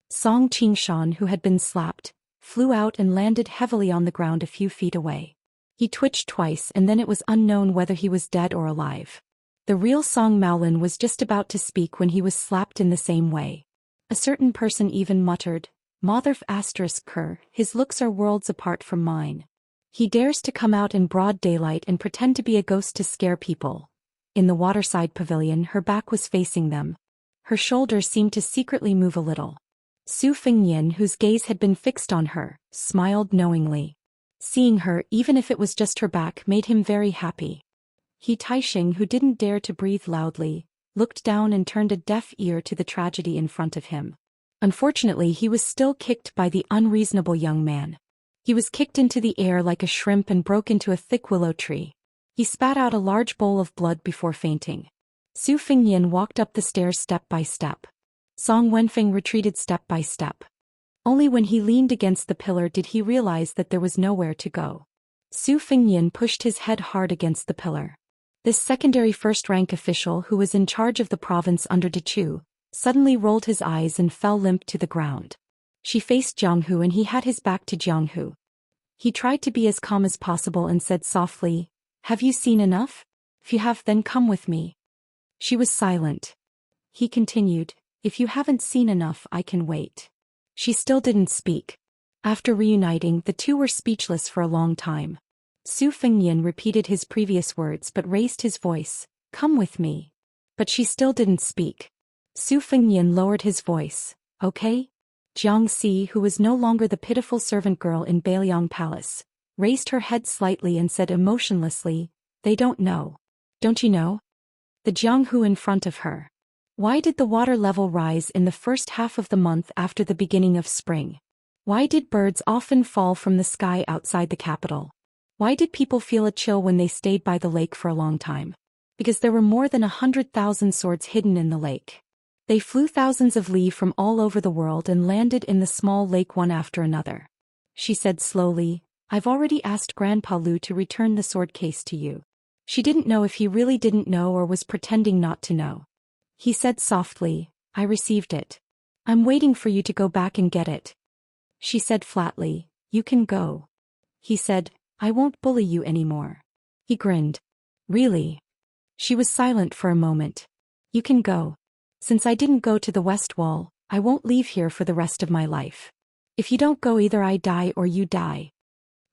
Song Qingshan, who had been slapped, flew out and landed heavily on the ground a few feet away. He twitched twice and then it was unknown whether he was dead or alive. The real Song Maolin was just about to speak when he was slapped in the same way. A certain person even muttered, "Motherf asterisk cur, his looks are worlds apart from mine. He dares to come out in broad daylight and pretend to be a ghost to scare people." In the waterside pavilion, her back was facing them. Her shoulders seemed to secretly move a little. Su Fengnian, whose gaze had been fixed on her, smiled knowingly. Seeing her, even if it was just her back, made him very happy. He Taixing, who didn't dare to breathe loudly, looked down and turned a deaf ear to the tragedy in front of him. Unfortunately, he was still kicked by the unreasonable young man. He was kicked into the air like a shrimp and broke into a thick willow tree. He spat out a large bowl of blood before fainting. Su Fengnian walked up the stairs step by step. Song Wenfeng retreated step by step. Only when he leaned against the pillar did he realize that there was nowhere to go. Su Fengnian pushed his head hard against the pillar. This secondary first-rank official who was in charge of the province under Dechu, suddenly rolled his eyes and fell limp to the ground. She faced Jianghu and he had his back to Jianghu. He tried to be as calm as possible and said softly, "Have you seen enough? If you have, then come with me." She was silent. He continued, "If you haven't seen enough, I can wait." She still didn't speak. After reuniting, the two were speechless for a long time. Su Fengnian repeated his previous words but raised his voice, "Come with me." But she still didn't speak. Su Fengnian lowered his voice, "Okay?" Jiangxi, who was no longer the pitiful servant girl in Beiliang Palace, raised her head slightly and said emotionlessly, "They don't know. Don't you know?" The Jianghu in front of her. Why did the water level rise in the first half of the month after the beginning of spring? Why did birds often fall from the sky outside the capital? Why did people feel a chill when they stayed by the lake for a long time? Because there were more than 100,000 swords hidden in the lake. They flew thousands of li from all over the world and landed in the small lake one after another. She said slowly, "I've already asked Grandpa Lu to return the sword case to you." She didn't know if he really didn't know or was pretending not to know. He said softly, "I received it. I'm waiting for you to go back and get it." She said flatly, "You can go." He said, "I won't bully you anymore." He grinned. "Really?" She was silent for a moment. "You can go. Since I didn't go to the West Wall, I won't leave here for the rest of my life. If you don't go, either I die or you die."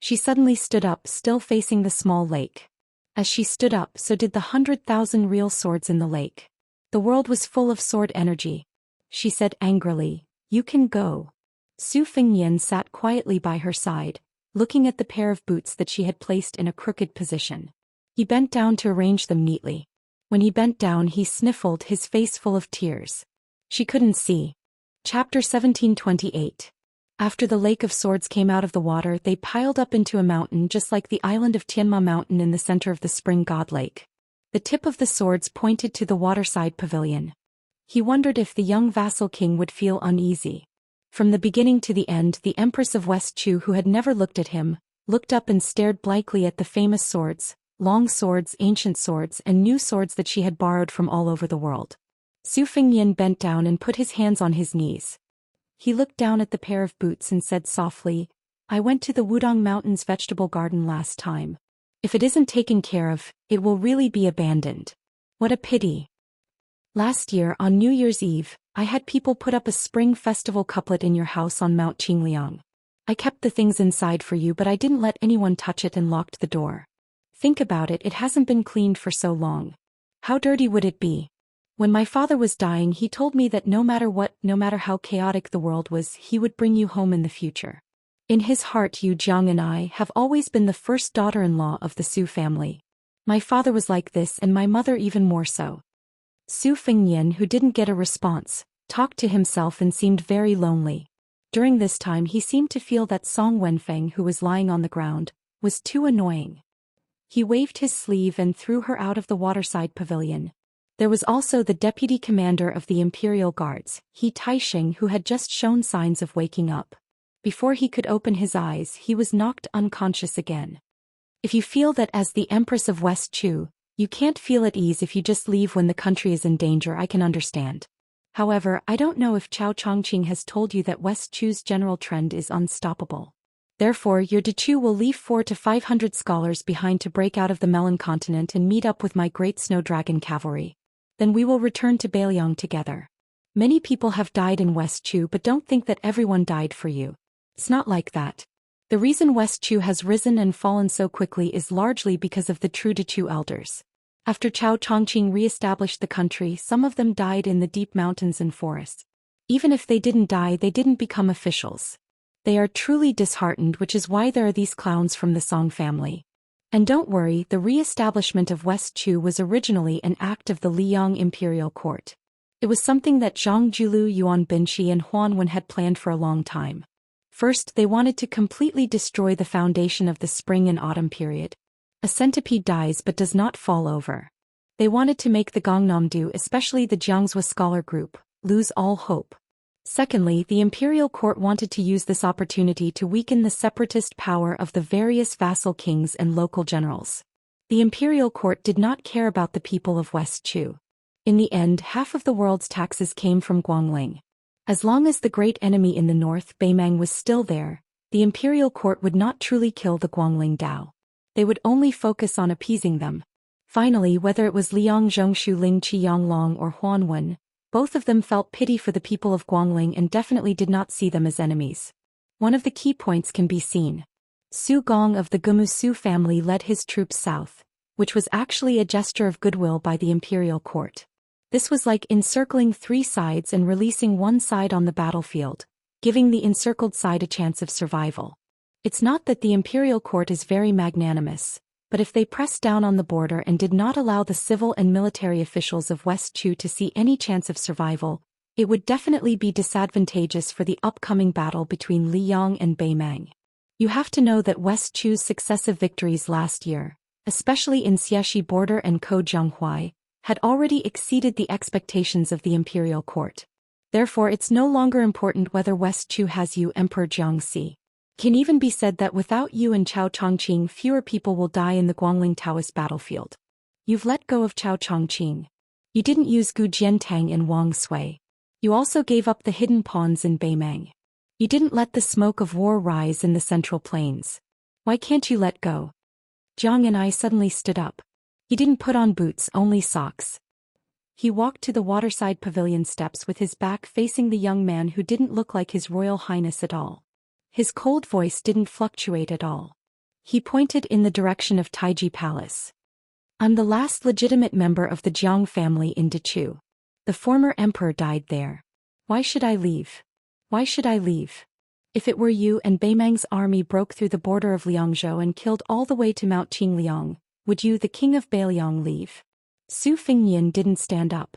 She suddenly stood up, still facing the small lake. As she stood up, so did the 100,000 real swords in the lake. The world was full of sword energy. She said angrily, "You can go." Su Fengnian sat quietly by her side, looking at the pair of boots that she had placed in a crooked position. He bent down to arrange them neatly. When he bent down, he sniffled, his face full of tears. She couldn't see. Chapter 1728. After the Lake of Swords came out of the water, they piled up into a mountain just like the island of Tianma Mountain in the center of the Spring God Lake. The tip of the swords pointed to the waterside pavilion. He wondered if the young vassal king would feel uneasy. From the beginning to the end, the Empress of West Chu, who had never looked at him, looked up and stared blankly at the famous swords, long swords, ancient swords, and new swords that she had borrowed from all over the world. Su Fengnian bent down and put his hands on his knees. He looked down at the pair of boots and said softly, "I went to the Wudong Mountains vegetable garden last time. If it isn't taken care of, it will really be abandoned. What a pity. Last year on New Year's Eve, I had people put up a spring festival couplet in your house on Mount Qingliang. I kept the things inside for you, but I didn't let anyone touch it and locked the door. Think about it, it hasn't been cleaned for so long. How dirty would it be? When my father was dying, he told me that no matter what, no matter how chaotic the world was, he would bring you home in the future. In his heart, you, Jiang, and I have always been the first daughter-in-law of the Su family. My father was like this, and my mother even more so." Su Fengnian, who didn't get a response, talked to himself and seemed very lonely. During this time he seemed to feel that Song Wenfeng, who was lying on the ground, was too annoying. He waved his sleeve and threw her out of the waterside pavilion. There was also the deputy commander of the Imperial Guards, He Taisheng, who had just shown signs of waking up. Before he could open his eyes, he was knocked unconscious again. If you feel that as the Empress of West Chu, you can't feel at ease if you just leave when the country is in danger, I can understand. However, I don't know if Cao Chongqing has told you that West Chu's general trend is unstoppable. Therefore, your Dechu will leave 400 to 500 scholars behind to break out of the Melon continent and meet up with my great snow dragon cavalry. Then we will return to Beiliang together. Many people have died in West Chu, but don't think that everyone died for you. It's not like that. The reason West Chu has risen and fallen so quickly is largely because of the true Dechu elders. After Cao Chongqing re-established the country, some of them died in the deep mountains and forests. Even if they didn't die, they didn't become officials. They are truly disheartened, which is why there are these clowns from the Song family. And don't worry, the re-establishment of West Chu was originally an act of the Liang imperial court. It was something that Zhang Julu, Yuan Binshi and Huan Wen had planned for a long time. First, they wanted to completely destroy the foundation of the spring and autumn period. A centipede dies but does not fall over. They wanted to make the Gangnam-do, especially the Jiangzhou scholar group, lose all hope. Secondly, the imperial court wanted to use this opportunity to weaken the separatist power of the various vassal kings and local generals. The imperial court did not care about the people of West Chu. In the end, half of the world's taxes came from Guangling. As long as the great enemy in the north, Beimang, was still there, the imperial court would not truly kill the Guangling Dao. They would only focus on appeasing them. Finally, whether it was Liang Zhongshu, Ling Qianglong or Huan Wen, both of them felt pity for the people of Guangling and definitely did not see them as enemies. One of the key points can be seen. Su Gong of the Gumu Su family led his troops south, which was actually a gesture of goodwill by the imperial court. This was like encircling three sides and releasing one side on the battlefield, giving the encircled side a chance of survival. It's not that the imperial court is very magnanimous, but if they pressed down on the border and did not allow the civil and military officials of West Chu to see any chance of survival, it would definitely be disadvantageous for the upcoming battle between Liyang and Beimang. You have to know that West Chu's successive victories last year, especially in Xieshi border and Kojianghuai, had already exceeded the expectations of the imperial court. Therefore, it's no longer important whether West Chu has you Emperor Jiangxi. Can even be said that without you and Chao Chongqing, fewer people will die in the Guangling Taoist battlefield. You've let go of Chao Chongqing. You didn't use Gu Jiantang and Wang Sui. You also gave up the hidden pawns in Beimang. You didn't let the smoke of war rise in the Central Plains. Why can't you let go? Jiang and I suddenly stood up. He didn't put on boots, only socks. He walked to the waterside pavilion steps with his back facing the young man who didn't look like His Royal Highness at all. His cold voice didn't fluctuate at all. He pointed in the direction of Taiji Palace. I'm the last legitimate member of the Jiang family in Dechu. The former emperor died there. Why should I leave? Why should I leave? If it were you and Beimang's army broke through the border of Liangzhou and killed all the way to Mount Qingliang, would you, the king of Beiliang, leave? Su Fengnian didn't stand up.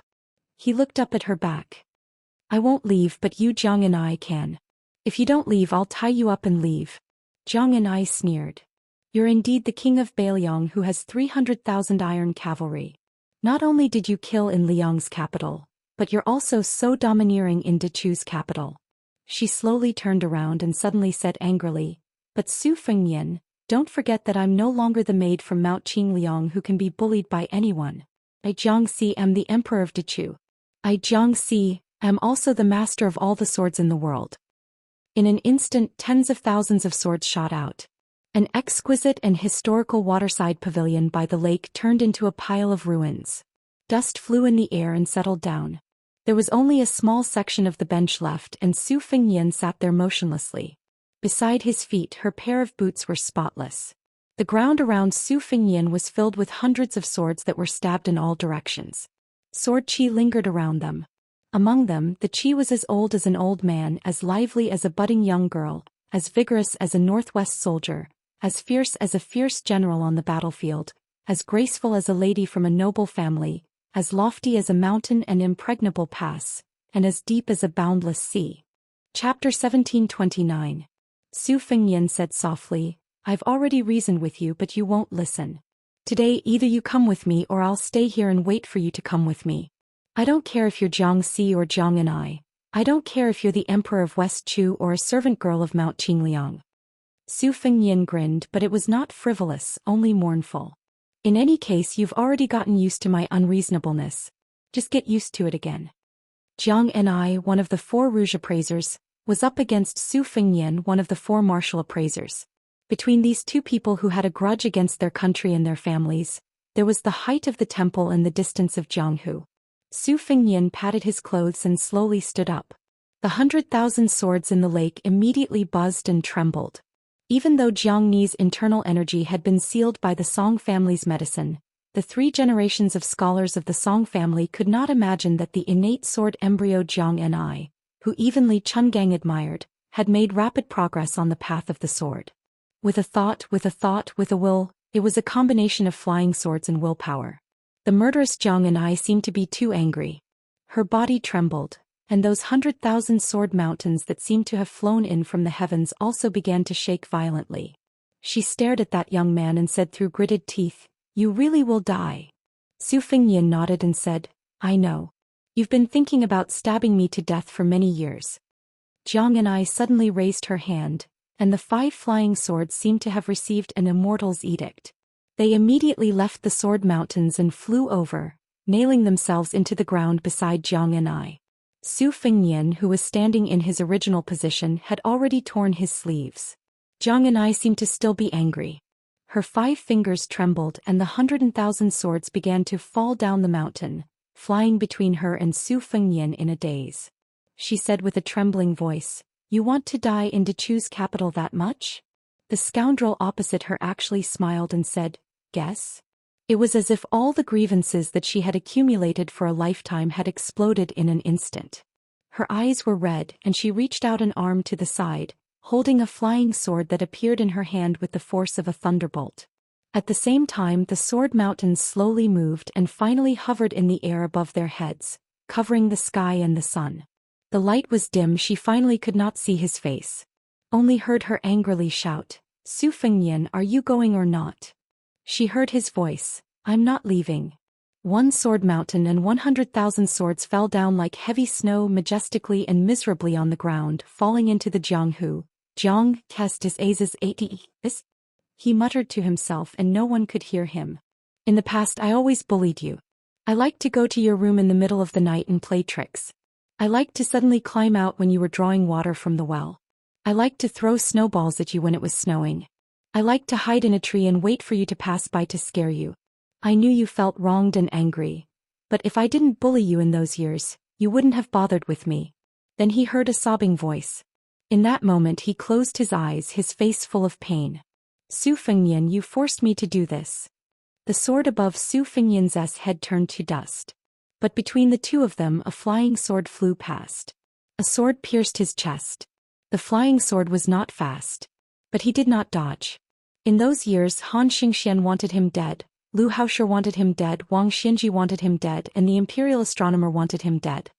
He looked up at her back. I won't leave, but you, Jiang and I, can. If you don't leave, I'll tie you up and leave. Jiang and I sneered. You're indeed the king of Beiliang who has 300,000 iron cavalry. Not only did you kill in Liang's capital, but you're also so domineering in Dechu's capital. She slowly turned around and suddenly said angrily, but Su Fengnian, don't forget that I'm no longer the maid from Mount Qingliang who can be bullied by anyone. I Jiangxi am the emperor of Dechu. I Jiangxi am also the master of all the swords in the world. In an instant, tens of thousands of swords shot out. An exquisite and historical waterside pavilion by the lake turned into a pile of ruins. Dust flew in the air and settled down. There was only a small section of the bench left and Su Fengnian sat there motionlessly. Beside his feet, her pair of boots were spotless. The ground around Su Fengnian was filled with hundreds of swords that were stabbed in all directions. Sword chi lingered around them. Among them, the chi was as old as an old man, as lively as a budding young girl, as vigorous as a northwest soldier, as fierce as a fierce general on the battlefield, as graceful as a lady from a noble family, as lofty as a mountain and impregnable pass, and as deep as a boundless sea. Chapter 1729. Su Fengnian said softly, I've already reasoned with you, but you won't listen. Today either you come with me or I'll stay here and wait for you to come with me. I don't care if you're Jiangxi or Jiang and I don't care if you're the emperor of West Chu or a servant girl of Mount Qingliang. Su Fengnian grinned, but it was not frivolous, only mournful. In any case, you've already gotten used to my unreasonableness. Just get used to it again. Jiang and I, one of the 4 Rouge appraisers, was up against Su Fengnian, one of the 4 martial appraisers. Between these two people who had a grudge against their country and their families, there was the height of the temple and the distance of Jianghu. Su Fengnian patted his clothes and slowly stood up. The 100,000 swords in the lake immediately buzzed and trembled. Even though Jiang Ni's internal energy had been sealed by the Song family's medicine, the 3 generations of scholars of the Song family could not imagine that the innate sword embryo Jiang and I, who even Li Chungang admired, had made rapid progress on the path of the sword. With a thought, with a will, it was a combination of flying swords and willpower. The murderous Jiang and I seemed to be too angry. Her body trembled, and those 100,000 sword mountains that seemed to have flown in from the heavens also began to shake violently. She stared at that young man and said through gritted teeth, "You really will die." Su Fengnian nodded and said, "I know. You've been thinking about stabbing me to death for many years." Jiang and I suddenly raised her hand, and the 5 flying swords seemed to have received an immortal's edict. They immediately left the sword mountains and flew over, nailing themselves into the ground beside Jiang and I. Su Fengnian, who was standing in his original position, had already torn his sleeves. Jiang and I seemed to still be angry. Her 5 fingers trembled and the 100,000 swords began to fall down the mountain, flying between her and Su Fengnian in a daze. She said with a trembling voice, "You want to die and to choose capital that much?" The scoundrel opposite her actually smiled and said, "Guess?" It was as if all the grievances that she had accumulated for a lifetime had exploded in an instant. Her eyes were red and she reached out an arm to the side, holding a flying sword that appeared in her hand with the force of a thunderbolt. At the same time, the sword mountains slowly moved and finally hovered in the air above their heads, covering the sky and the sun. The light was dim, she finally could not see his face. Only heard her angrily shout, "Su Fengnian, are you going or not?" She heard his voice, "I'm not leaving." 1 sword mountain and 100,000 swords fell down like heavy snow majestically and miserably on the ground, falling into the Jianghu. Jiang cast his Azes 80. He muttered to himself and no one could hear him. "In the past I always bullied you. I liked to go to your room in the middle of the night and play tricks. I liked to suddenly climb out when you were drawing water from the well. I liked to throw snowballs at you when it was snowing. I liked to hide in a tree and wait for you to pass by to scare you. I knew you felt wronged and angry. But if I didn't bully you in those years, you wouldn't have bothered with me." Then he heard a sobbing voice. In that moment he closed his eyes, his face full of pain. "Su Fengnian, you forced me to do this." The sword above Su Fengnian's head turned to dust. But between the two of them a flying sword flew past. A sword pierced his chest. The flying sword was not fast. But he did not dodge. In those years Han Xingxian wanted him dead, Lu Haosher wanted him dead, Wang Xianji wanted him dead, and the imperial astronomer wanted him dead.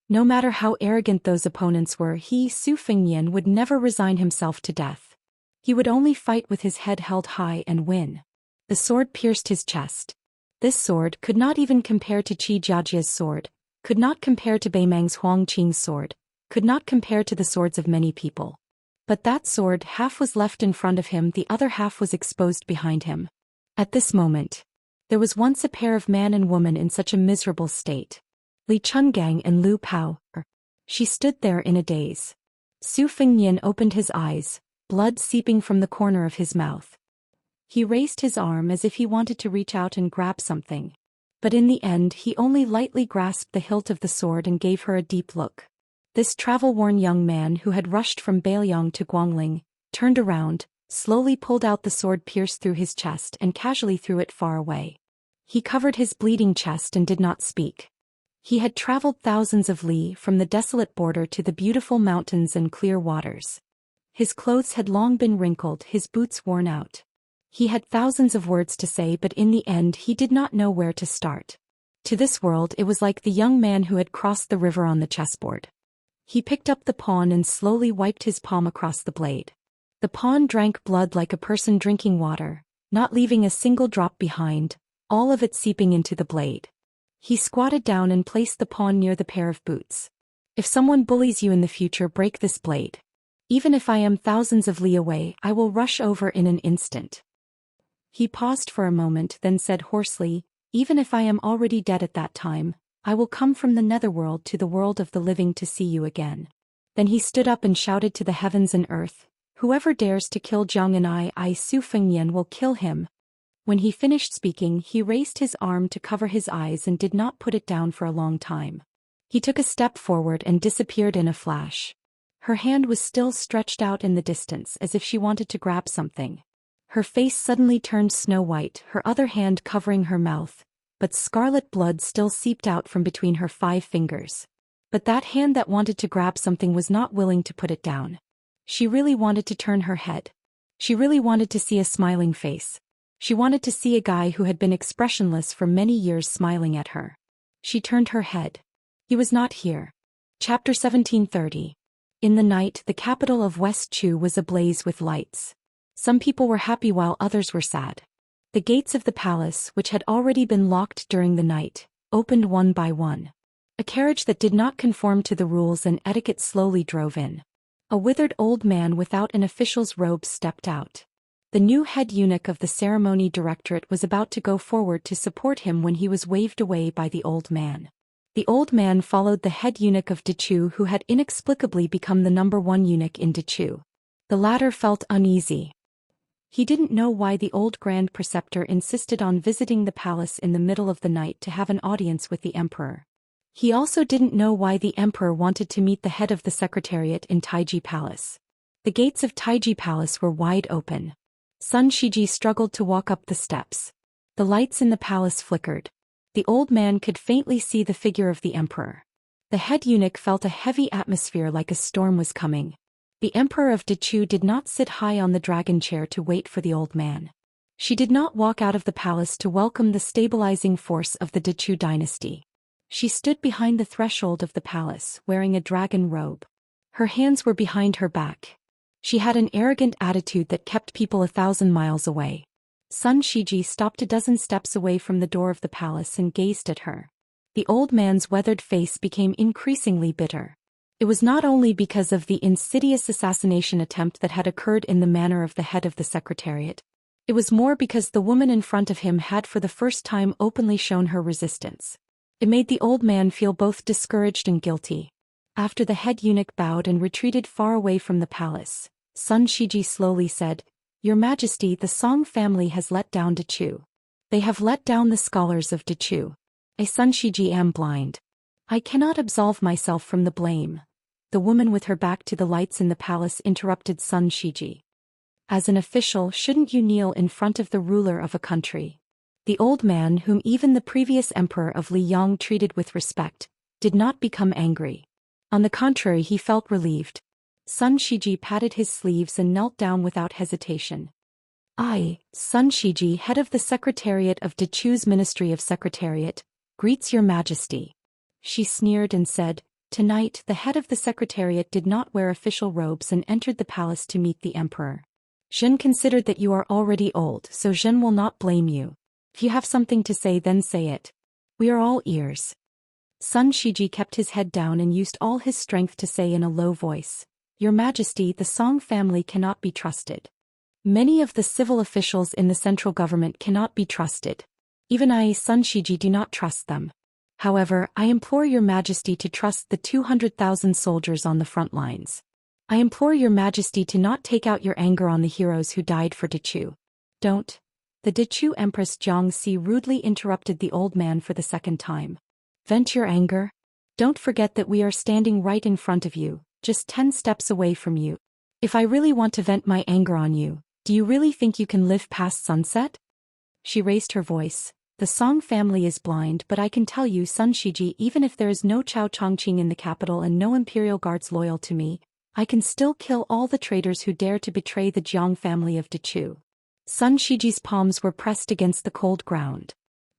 No matter how arrogant those opponents were, he, Su Fengnian, would never resign himself to death. He would only fight with his head held high and win. The sword pierced his chest. This sword could not even compare to Qi Jiajia's sword, could not compare to Beimang's Huang Qing's sword, could not compare to the swords of many people. But that sword, half was left in front of him, the other half was exposed behind him. At this moment, there was once a pair of man and woman in such a miserable state. Li Chungang and Lu Pao. She stood there in a daze. Su Fengnian opened his eyes, blood seeping from the corner of his mouth. He raised his arm as if he wanted to reach out and grab something. But in the end he only lightly grasped the hilt of the sword and gave her a deep look. This travel-worn young man who had rushed from Bailiang to Guangling, turned around, slowly pulled out the sword pierced through his chest and casually threw it far away. He covered his bleeding chest and did not speak. He had traveled thousands of li from the desolate border to the beautiful mountains and clear waters. His clothes had long been wrinkled, his boots worn out. He had thousands of words to say, but in the end he did not know where to start. To this world it was like the young man who had crossed the river on the chessboard. He picked up the pawn and slowly wiped his palm across the blade. The pawn drank blood like a person drinking water, not leaving a single drop behind, all of it seeping into the blade. He squatted down and placed the pawn near the pair of boots. "If someone bullies you in the future, break this blade. Even if I am thousands of li away, I will rush over in an instant." He paused for a moment, then said hoarsely, "Even if I am already dead at that time, I will come from the netherworld to the world of the living to see you again." Then he stood up and shouted to the heavens and earth, "Whoever dares to kill Jiang and I, Su Fengnian, will kill him." When he finished speaking, he raised his arm to cover his eyes and did not put it down for a long time. He took a step forward and disappeared in a flash. Her hand was still stretched out in the distance as if she wanted to grab something. Her face suddenly turned snow-white, her other hand covering her mouth, but scarlet blood still seeped out from between her 5 fingers. But that hand that wanted to grab something was not willing to put it down. She really wanted to turn her head. She really wanted to see a smiling face. She wanted to see a guy who had been expressionless for many years smiling at her. She turned her head. He was not here. Chapter 1730. In the night, the capital of West Chu was ablaze with lights. Some people were happy while others were sad. The gates of the palace, which had already been locked during the night, opened one by one. A carriage that did not conform to the rules and etiquette slowly drove in. A withered old man without an official's robe stepped out. The new head eunuch of the ceremony directorate was about to go forward to support him when he was waved away by the old man. The old man followed the head eunuch of Dechu, who had inexplicably become the #1 eunuch in Dechu. The latter felt uneasy. He didn't know why the old grand preceptor insisted on visiting the palace in the middle of the night to have an audience with the emperor. He also didn't know why the emperor wanted to meet the head of the secretariat in Taiji Palace. The gates of Taiji Palace were wide open. Sun Shiji struggled to walk up the steps. The lights in the palace flickered. The old man could faintly see the figure of the emperor. The head eunuch felt a heavy atmosphere like a storm was coming. The emperor of Dechu did not sit high on the dragon chair to wait for the old man. She did not walk out of the palace to welcome the stabilizing force of the Dechu dynasty. She stood behind the threshold of the palace, wearing a dragon robe. Her hands were behind her back. She had an arrogant attitude that kept people 1,000 miles away. Sun Shiji stopped a dozen steps away from the door of the palace and gazed at her. The old man's weathered face became increasingly bitter. It was not only because of the insidious assassination attempt that had occurred in the manner of the head of the secretariat. It was more because the woman in front of him had for the first time openly shown her resistance. It made the old man feel both discouraged and guilty. After the head eunuch bowed and retreated far away from the palace, Sun Shiji slowly said, "Your Majesty, the Song family has let down Dechu. They have let down the scholars of Dechu. I, Sun Shiji, am blind. I cannot absolve myself from the blame." The woman with her back to the lights in the palace interrupted Sun Shiji. "As an official, shouldn't you kneel in front of the ruler of a country?" The old man, whom even the previous emperor of Liang treated with respect, did not become angry. On the contrary, he felt relieved. Sun Shiji patted his sleeves and knelt down without hesitation. "I, Sun Shiji, head of the Secretariat of Dechu's Ministry of Secretariat, greets your Majesty." She sneered and said, "Tonight, the head of the Secretariat did not wear official robes and entered the palace to meet the emperor. Zhen considered that you are already old, so Zhen will not blame you. If you have something to say, then say it. We are all ears." Sun Shiji kept his head down and used all his strength to say in a low voice, "Your Majesty, the Song family cannot be trusted. Many of the civil officials in the central government cannot be trusted. Even I, Sun Shiji, do not trust them. However, I implore your Majesty to trust the 200,000 soldiers on the front lines. I implore your Majesty to not take out your anger on the heroes who died for Dechu. Don't." The Dechu Empress Jiangxi rudely interrupted the old man for the second time. "Vent your anger? Don't forget that we are standing right in front of you, just 10 steps away from you. If I really want to vent my anger on you, do you really think you can live past sunset?" She raised her voice. "The Song family is blind, but I can tell you, Sun Shiji, even if there is no Chao Chongqing in the capital and no imperial guards loyal to me, I can still kill all the traitors who dare to betray the Jiang family of Dechu." Sun Shiji's palms were pressed against the cold ground.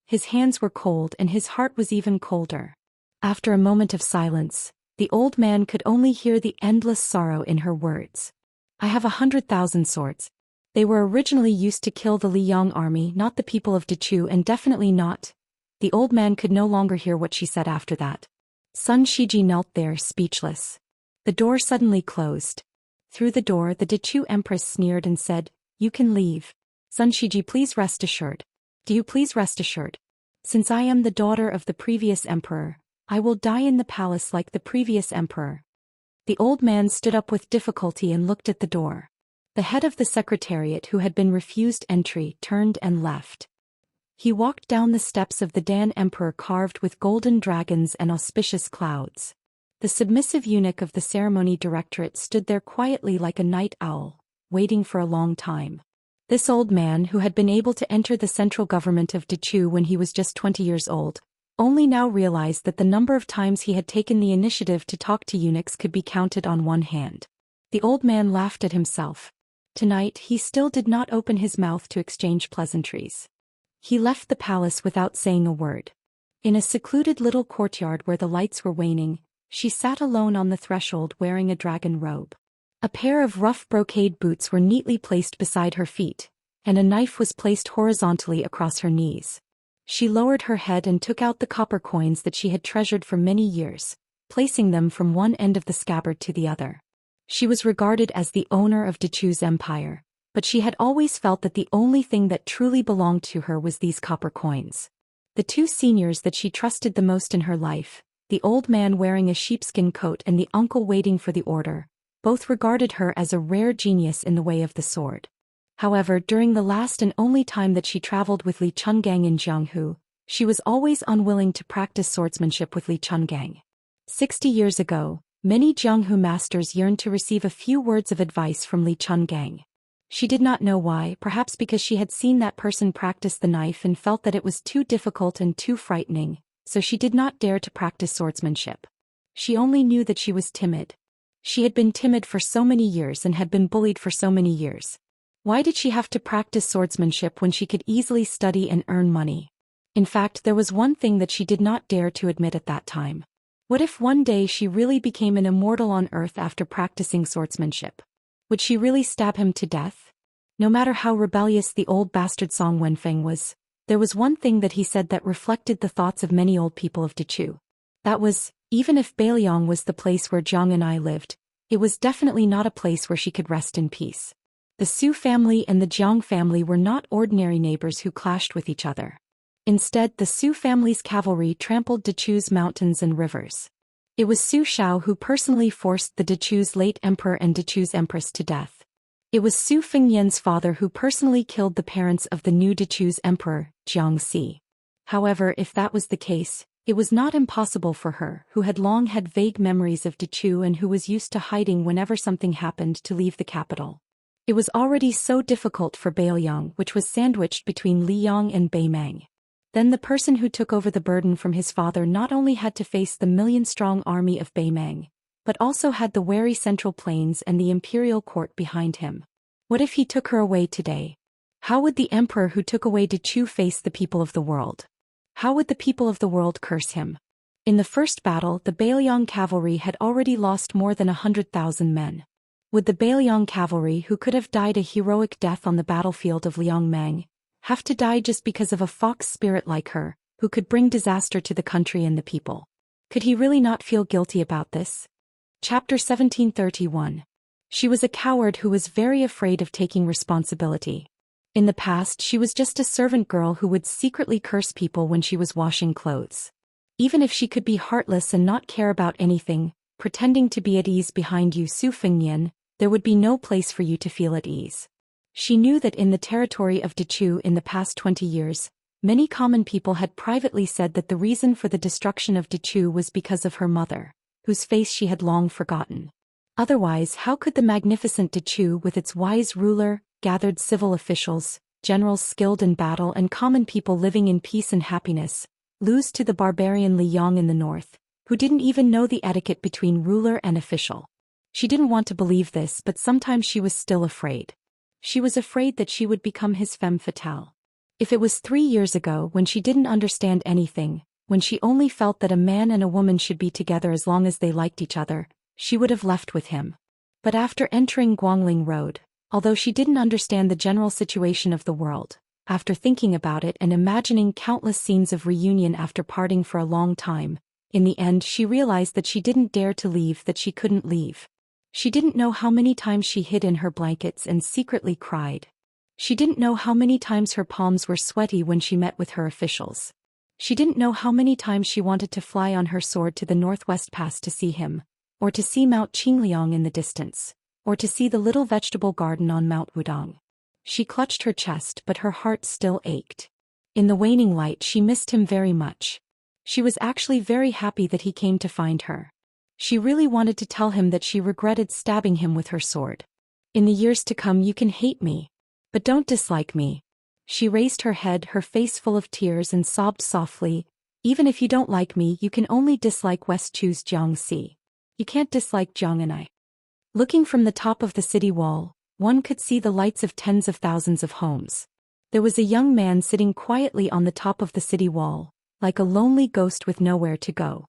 His hands were cold and his heart was even colder. After a moment of silence, the old man could only hear the endless sorrow in her words. "I have 100,000 swords. They were originally used to kill the Liang army, not the people of Dechu, and definitely not." The old man could no longer hear what she said after that. Sun Shiji knelt there, speechless. The door suddenly closed. Through the door, the Dechu Empress sneered and said, "You can leave. Sun Shiji, please rest assured. Do you please rest assured? Since I am the daughter of the previous emperor, I will die in the palace like the previous emperor." The old man stood up with difficulty and looked at the door. The head of the secretariat, who had been refused entry, turned and left. He walked down the steps of the Dan Emperor carved with golden dragons and auspicious clouds. The submissive eunuch of the ceremony directorate stood there quietly like a night owl, waiting for a long time. This old man, who had been able to enter the central government of Dechu when he was just 20 years old, only now realized that the number of times he had taken the initiative to talk to eunuchs could be counted on one hand. The old man laughed at himself. Tonight he still did not open his mouth to exchange pleasantries. He left the palace without saying a word. In a secluded little courtyard where the lights were waning, she sat alone on the threshold wearing a dragon robe. A pair of rough brocade boots were neatly placed beside her feet, and a knife was placed horizontally across her knees. She lowered her head and took out the copper coins that she had treasured for many years, placing them from one end of the scabbard to the other. She was regarded as the owner of Dechu's empire, but she had always felt that the only thing that truly belonged to her was these copper coins. The two seniors that she trusted the most in her life, the old man wearing a sheepskin coat and the uncle waiting for the order, both regarded her as a rare genius in the way of the sword. However, during the last and only time that she traveled with Li Chungang in Jianghu, she was always unwilling to practice swordsmanship with Li Chungang. 60 years ago, many Jianghu masters yearned to receive a few words of advice from Li Chungang. She did not know why, perhaps because she had seen that person practice the knife and felt that it was too difficult and too frightening, so she did not dare to practice swordsmanship. She only knew that she was timid. She had been timid for so many years and had been bullied for so many years. Why did she have to practice swordsmanship when she could easily study and earn money? In fact, there was one thing that she did not dare to admit at that time. What if one day she really became an immortal on earth after practicing swordsmanship? Would she really stab him to death? No matter how rebellious the old bastard Song Wenfeng was, there was one thing that he said that reflected the thoughts of many old people of Dechu. That was, even if Beiliang was the place where Zhang and I lived, it was definitely not a place where she could rest in peace. The Su family and the Jiang family were not ordinary neighbors who clashed with each other. Instead, the Su family's cavalry trampled Dechu's mountains and rivers. It was Su Shao who personally forced the Dechu's late emperor and Dechu's empress to death. It was Su Fengyan's father who personally killed the parents of the new Dechu's emperor, Xianxia. However, if that was the case, it was not impossible for her, who had long had vague memories of Dechu and who was used to hiding whenever something happened, to leave the capital. It was already so difficult for Beiliang, which was sandwiched between Liyang and Beimang. Then the person who took over the burden from his father not only had to face the million-strong army of Beimang, but also had the wary Central Plains and the imperial court behind him. What if he took her away today? How would the emperor who took away Dechu face the people of the world? How would the people of the world curse him? In the first battle, the Beiliang cavalry had already lost more than 100,000 men. Would the Beiliang cavalry, who could have died a heroic death on the battlefield of Liangmang, have to die just because of a fox spirit like her, who could bring disaster to the country and the people? Could he really not feel guilty about this? Chapter 1731. She was a coward who was very afraid of taking responsibility. In the past, she was just a servant girl who would secretly curse people when she was washing clothes. Even if she could be heartless and not care about anything, pretending to be at ease behind you, Su Fengyan, there would be no place for you to feel at ease. She knew that in the territory of Dechu in the past 20 years, many common people had privately said that the reason for the destruction of Dechu was because of her mother, whose face she had long forgotten. Otherwise, how could the magnificent Dechu, with its wise ruler, gathered civil officials, generals skilled in battle and common people living in peace and happiness, lose to the barbarian Liyang in the north, who didn't even know the etiquette between ruler and official? She didn't want to believe this, but sometimes she was still afraid. She was afraid that she would become his femme fatale. If it was 3 years ago when she didn't understand anything, when she only felt that a man and a woman should be together as long as they liked each other, she would have left with him. But after entering Guangling Road, although she didn't understand the general situation of the world, after thinking about it and imagining countless scenes of reunion after parting for a long time, in the end she realized that she didn't dare to leave, that she couldn't leave. She didn't know how many times she hid in her blankets and secretly cried. She didn't know how many times her palms were sweaty when she met with her officials. She didn't know how many times she wanted to fly on her sword to the Northwest Pass to see him, or to see Mount Qingliang in the distance, or to see the little vegetable garden on Mount Wudang. She clutched her chest, but her heart still ached. In the waning light she missed him very much. She was actually very happy that he came to find her. She really wanted to tell him that she regretted stabbing him with her sword. In the years to come you can hate me, but don't dislike me. She raised her head, her face full of tears, and sobbed softly. Even if you don't like me, you can only dislike West Chu's Jiangxi. You can't dislike Jiang and I. Looking from the top of the city wall, one could see the lights of tens of thousands of homes. There was a young man sitting quietly on the top of the city wall, like a lonely ghost with nowhere to go.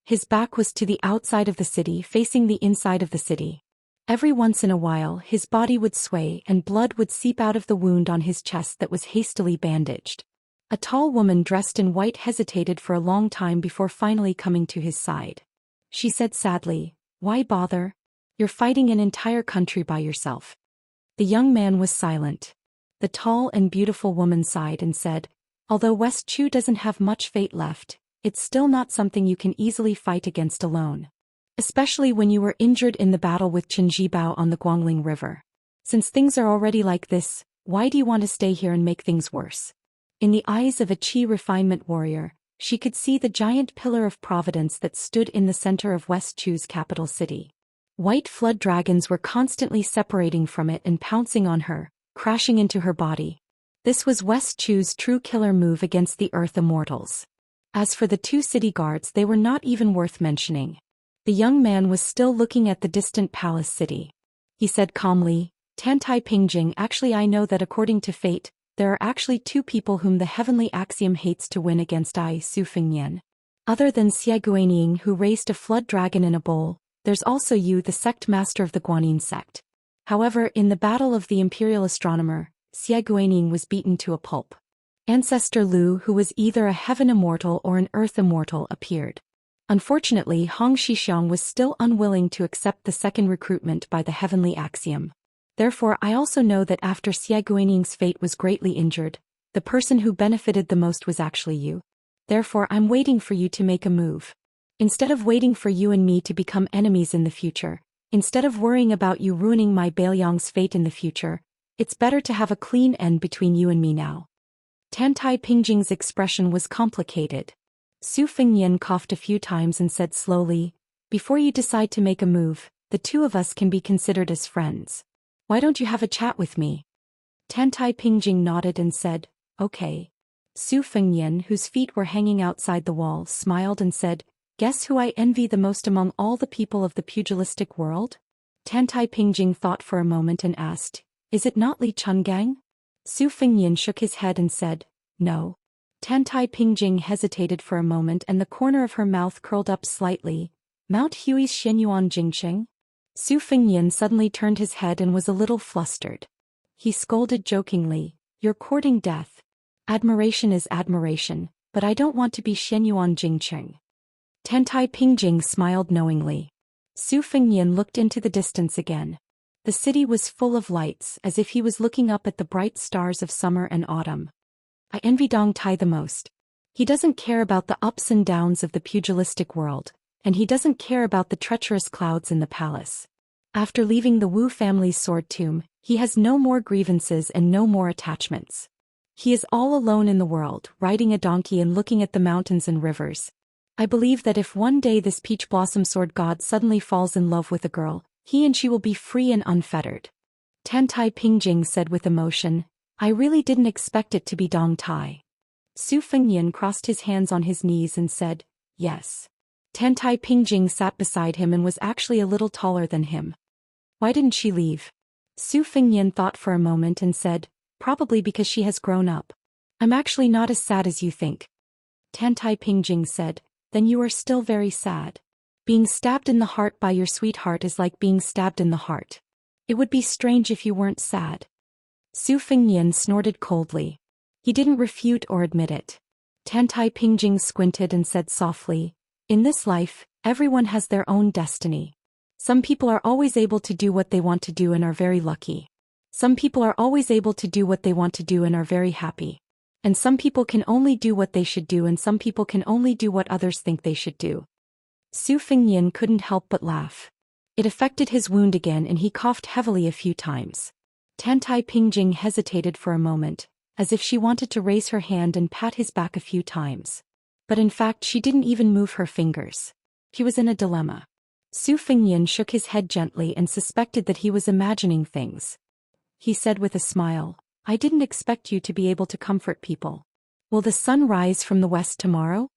His back was to the outside of the city, facing the inside of the city. Every once in a while his body would sway and blood would seep out of the wound on his chest that was hastily bandaged. A tall woman dressed in white hesitated for a long time before finally coming to his side. She said sadly, "Why bother? You're fighting an entire country by yourself." The young man was silent. The tall and beautiful woman sighed and said, "Although West Chu doesn't have much fate left, it's still not something you can easily fight against alone. Especially when you were injured in the battle with Qinjibao on the Guangling River. Since things are already like this, why do you want to stay here and make things worse?" In the eyes of a Qi refinement warrior, she could see the giant pillar of providence that stood in the center of West Chu's capital city. White flood dragons were constantly separating from it and pouncing on her, crashing into her body. This was West Chu's true killer move against the Earth Immortals. As for the two city guards, they were not even worth mentioning. The young man was still looking at the distant palace city. He said calmly, "Tantai Pingjing, actually I know that according to fate, there are actually two people whom the heavenly axiom hates to win against I, Su Fengnian. Other than Xie Guanyin, who raised a flood dragon in a bowl, there's also you, the sect master of the Guanyin sect." However, in the battle of the imperial astronomer, Xie Guanyin was beaten to a pulp. Ancestor Lu, who was either a heaven immortal or an earth immortal, appeared. Unfortunately, Hong Shixiang was still unwilling to accept the second recruitment by the heavenly axiom. Therefore, I also know that after Xie Guanying's fate was greatly injured, the person who benefited the most was actually you. Therefore, I'm waiting for you to make a move. Instead of waiting for you and me to become enemies in the future, instead of worrying about you ruining my Bailiang's fate in the future, it's better to have a clean end between you and me now. Tantai Pingjing's expression was complicated. Su Fengnian coughed a few times and said slowly, "Before you decide to make a move, the two of us can be considered as friends. Why don't you have a chat with me?" Tantai Pingjing nodded and said, "Okay." Su Fengnian, whose feet were hanging outside the wall, smiled and said, "Guess who I envy the most among all the people of the pugilistic world?" Tantai Pingjing thought for a moment and asked, "Is it not Li Chungang?" Su Fengnian shook his head and said, "No." Tantai Pingjing hesitated for a moment and the corner of her mouth curled up slightly. "Mount Hui's Shenyuan Jingqing?" Su Fengnian suddenly turned his head and was a little flustered. He scolded jokingly, "You're courting death. Admiration is admiration, but I don't want to be Shenyuan Jingqing." Tantai Pingjing smiled knowingly. Su Fengnian looked into the distance again. The city was full of lights, as if he was looking up at the bright stars of summer and autumn. "I envy Dong Tai the most. He doesn't care about the ups and downs of the pugilistic world, and he doesn't care about the treacherous clouds in the palace. After leaving the Wu family's sword tomb, he has no more grievances and no more attachments. He is all alone in the world, riding a donkey and looking at the mountains and rivers. I believe that if one day this peach blossom sword god suddenly falls in love with a girl, he and she will be free and unfettered." Tantai Pingjing said with emotion, "I really didn't expect it to be Dong Tai." Su Fengnian crossed his hands on his knees and said, "Yes." Tantai Pingjing sat beside him and was actually a little taller than him. "Why didn't she leave?" Su Fengnian thought for a moment and said, "Probably because she has grown up. I'm actually not as sad as you think." Tantai Pingjing said, "Then you are still very sad. Being stabbed in the heart by your sweetheart is like being stabbed in the heart. It would be strange if you weren't sad." Su Fengnian snorted coldly. He didn't refute or admit it. Tantai Pingjing squinted and said softly, "In this life, everyone has their own destiny. Some people are always able to do what they want to do and are very lucky. Some people are always able to do what they want to do and are very happy. And some people can only do what they should do and some people can only do what others think they should do." Su Fengnian couldn't help but laugh. It affected his wound again and he coughed heavily a few times. Tantai Pingjing hesitated for a moment, as if she wanted to raise her hand and pat his back a few times. But in fact she didn't even move her fingers. He was in a dilemma. Su Fengnian shook his head gently and suspected that he was imagining things. He said with a smile, "I didn't expect you to be able to comfort people. Will the sun rise from the west tomorrow?"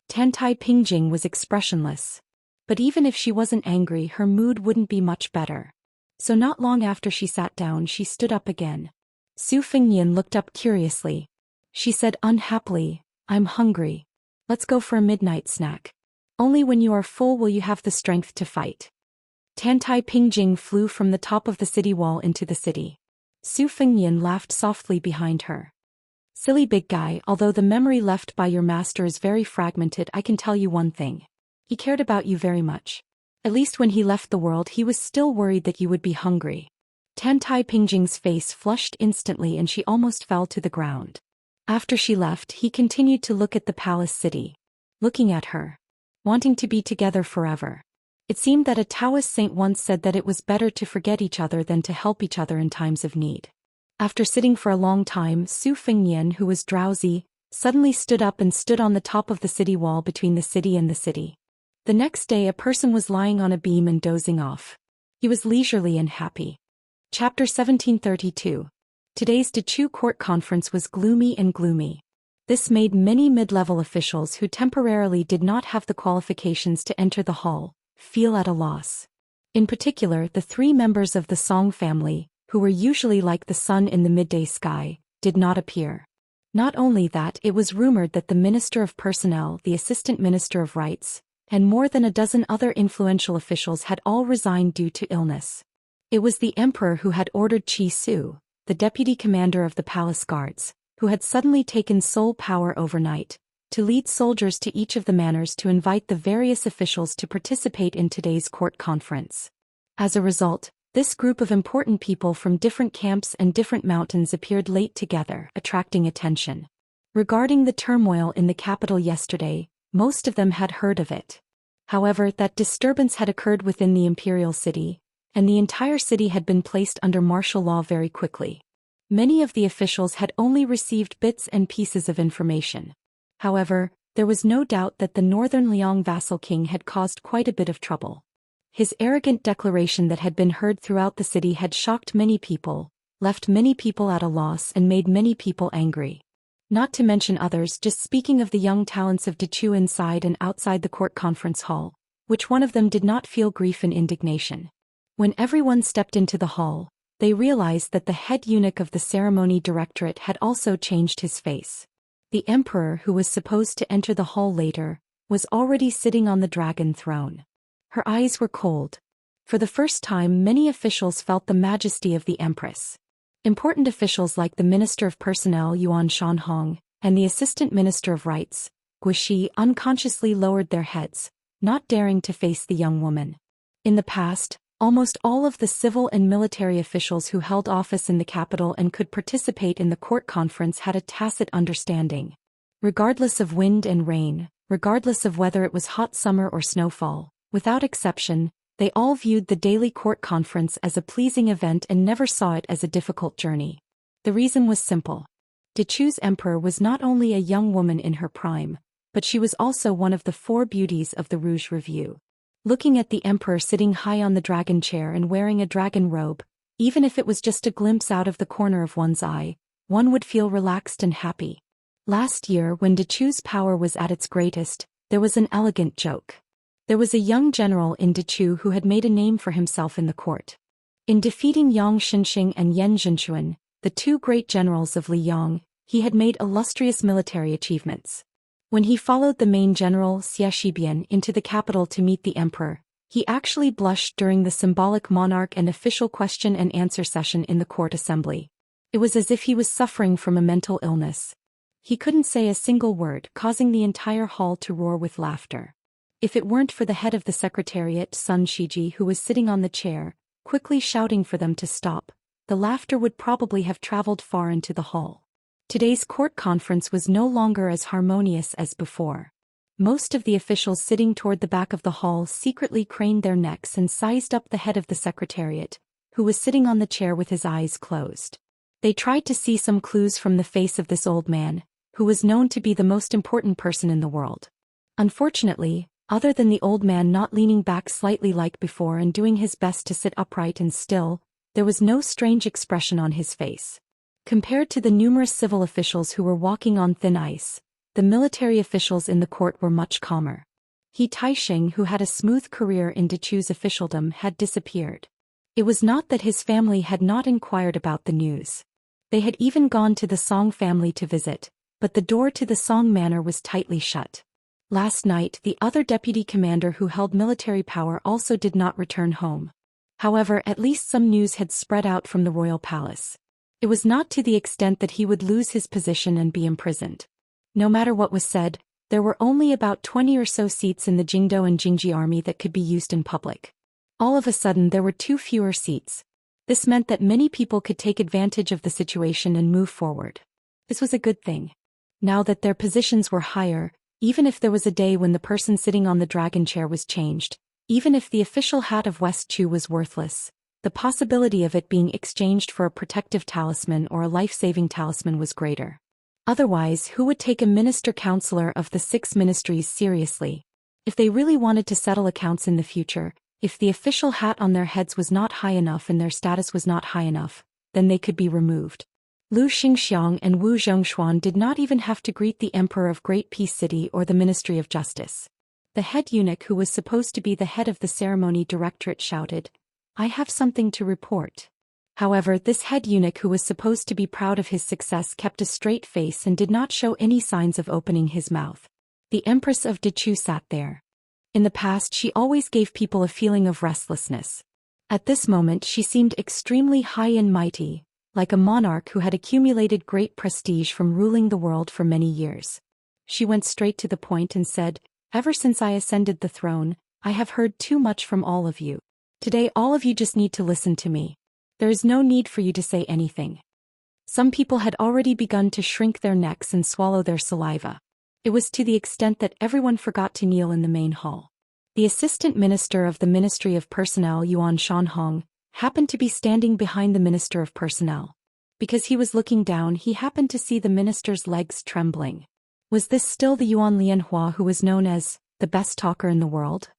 Tantai Pingjing was expressionless. But even if she wasn't angry, her mood wouldn't be much better. So not long after she sat down, she stood up again. Su Fengnian looked up curiously. She said unhappily, "I'm hungry." Let's go for a midnight snack. Only when you are full will you have the strength to fight. Tantai Pingjing flew from the top of the city wall into the city. Su Fengyan laughed softly behind her. Silly big guy, although the memory left by your master is very fragmented, I can tell you one thing. He cared about you very much. At least when he left the world he was still worried that you would be hungry. Tantai Pingjing's face flushed instantly and she almost fell to the ground. After she left, he continued to look at the palace city. Looking at her. Wanting to be together forever. It seemed that a Taoist saint once said that it was better to forget each other than to help each other in times of need. After sitting for a long time, Su Fengyan, who was drowsy, suddenly stood up and stood on the top of the city wall between the city and the city. The next day a person was lying on a beam and dozing off. He was leisurely and happy. Chapter 1732. Today's Dechu court conference was gloomy and gloomy. This made many mid-level officials who temporarily did not have the qualifications to enter the hall feel at a loss. In particular, the three members of the Song family, who were usually like the sun in the midday sky, did not appear. Not only that, it was rumored that the Minister of Personnel, the Assistant Minister of Rights, and more than a dozen other influential officials had all resigned due to illness. It was the emperor who had ordered Qi Su, the deputy commander of the palace guards, who had suddenly taken sole power overnight, to lead soldiers to each of the manors to invite the various officials to participate in today's court conference. As a result, this group of important people from different camps and different mountains appeared late together, attracting attention. Regarding the turmoil in the capital yesterday, most of them had heard of it. However, that disturbance had occurred within the imperial city, and the entire city had been placed under martial law very quickly. Many of the officials had only received bits and pieces of information. However, there was no doubt that the northern Liang vassal king had caused quite a bit of trouble. His arrogant declaration that had been heard throughout the city had shocked many people, left many people at a loss and made many people angry. Not to mention others, just speaking of the young talents of Dechu inside and outside the court conference hall, which one of them did not feel grief and indignation. When everyone stepped into the hall, they realized that the head eunuch of the ceremony directorate had also changed his face. The emperor, who was supposed to enter the hall later, was already sitting on the dragon throne. Her eyes were cold. For the first time, many officials felt the majesty of the empress. Important officials like the Minister of Personnel Yuan Shanhong and the Assistant Minister of Rights, Guishi, unconsciously lowered their heads, not daring to face the young woman. In the past, almost all of the civil and military officials who held office in the capital and could participate in the court conference had a tacit understanding. Regardless of wind and rain, regardless of whether it was hot summer or snowfall, without exception, they all viewed the daily court conference as a pleasing event and never saw it as a difficult journey. The reason was simple. Dechu's emperor was not only a young woman in her prime, but she was also one of the four beauties of the Rouge Review. Looking at the emperor sitting high on the dragon chair and wearing a dragon robe, even if it was just a glimpse out of the corner of one's eye, one would feel relaxed and happy. Last year, when Dechu's power was at its greatest, there was an elegant joke. There was a young general in Dechu who had made a name for himself in the court. In defeating Yang Xinxing and Yan Zhenchuan, the two great generals of Liyang, he had made illustrious military achievements. When he followed the main general Xie Shibian into the capital to meet the emperor, he actually blushed during the symbolic monarch and official question and answer session in the court assembly. It was as if he was suffering from a mental illness. He couldn't say a single word, causing the entire hall to roar with laughter. If it weren't for the head of the secretariat, Sun Shiji, who was sitting on the chair, quickly shouting for them to stop, the laughter would probably have traveled far into the hall. Today's court conference was no longer as harmonious as before. Most of the officials sitting toward the back of the hall secretly craned their necks and sized up the head of the secretariat, who was sitting on the chair with his eyes closed. They tried to see some clues from the face of this old man, who was known to be the most important person in the world. Unfortunately, other than the old man not leaning back slightly like before and doing his best to sit upright and still, there was no strange expression on his face. Compared to the numerous civil officials who were walking on thin ice, the military officials in the court were much calmer. He Taisheng, who had a smooth career in Dechu's officialdom, had disappeared. It was not that his family had not inquired about the news. They had even gone to the Song family to visit, but the door to the Song manor was tightly shut. Last night, the other deputy commander who held military power also did not return home. However, at least some news had spread out from the royal palace. It was not to the extent that he would lose his position and be imprisoned. No matter what was said, there were only about 20 or so seats in the Jingdo and Jingji army that could be used in public. All of a sudden there were 2 fewer seats. This meant that many people could take advantage of the situation and move forward. This was a good thing. Now that their positions were higher, even if there was a day when the person sitting on the dragon chair was changed, even if the official hat of West Chu was worthless, the possibility of it being exchanged for a protective talisman or a life-saving talisman was greater. Otherwise, who would take a minister-counselor of the 6 ministries seriously? If they really wanted to settle accounts in the future, if the official hat on their heads was not high enough and their status was not high enough, then they could be removed. Lu Xingxiang and Wu Zhongshuan did not even have to greet the Emperor of Great Peace City or the Ministry of Justice. The head eunuch who was supposed to be the head of the ceremony directorate shouted, "I have something to report." However, this head eunuch who was supposed to be proud of his success kept a straight face and did not show any signs of opening his mouth. The Empress of Dechu sat there. In the past she always gave people a feeling of restlessness. At this moment she seemed extremely high and mighty, like a monarch who had accumulated great prestige from ruling the world for many years. She went straight to the point and said, "Ever since I ascended the throne, I have heard too much from all of you. Today all of you just need to listen to me. There is no need for you to say anything." Some people had already begun to shrink their necks and swallow their saliva. It was to the extent that everyone forgot to kneel in the main hall. The assistant minister of the Ministry of Personnel, Yuan Shanhong, happened to be standing behind the Minister of Personnel. Because he was looking down, he happened to see the minister's legs trembling. Was this still the Yuan Lianhua who was known as the best talker in the world?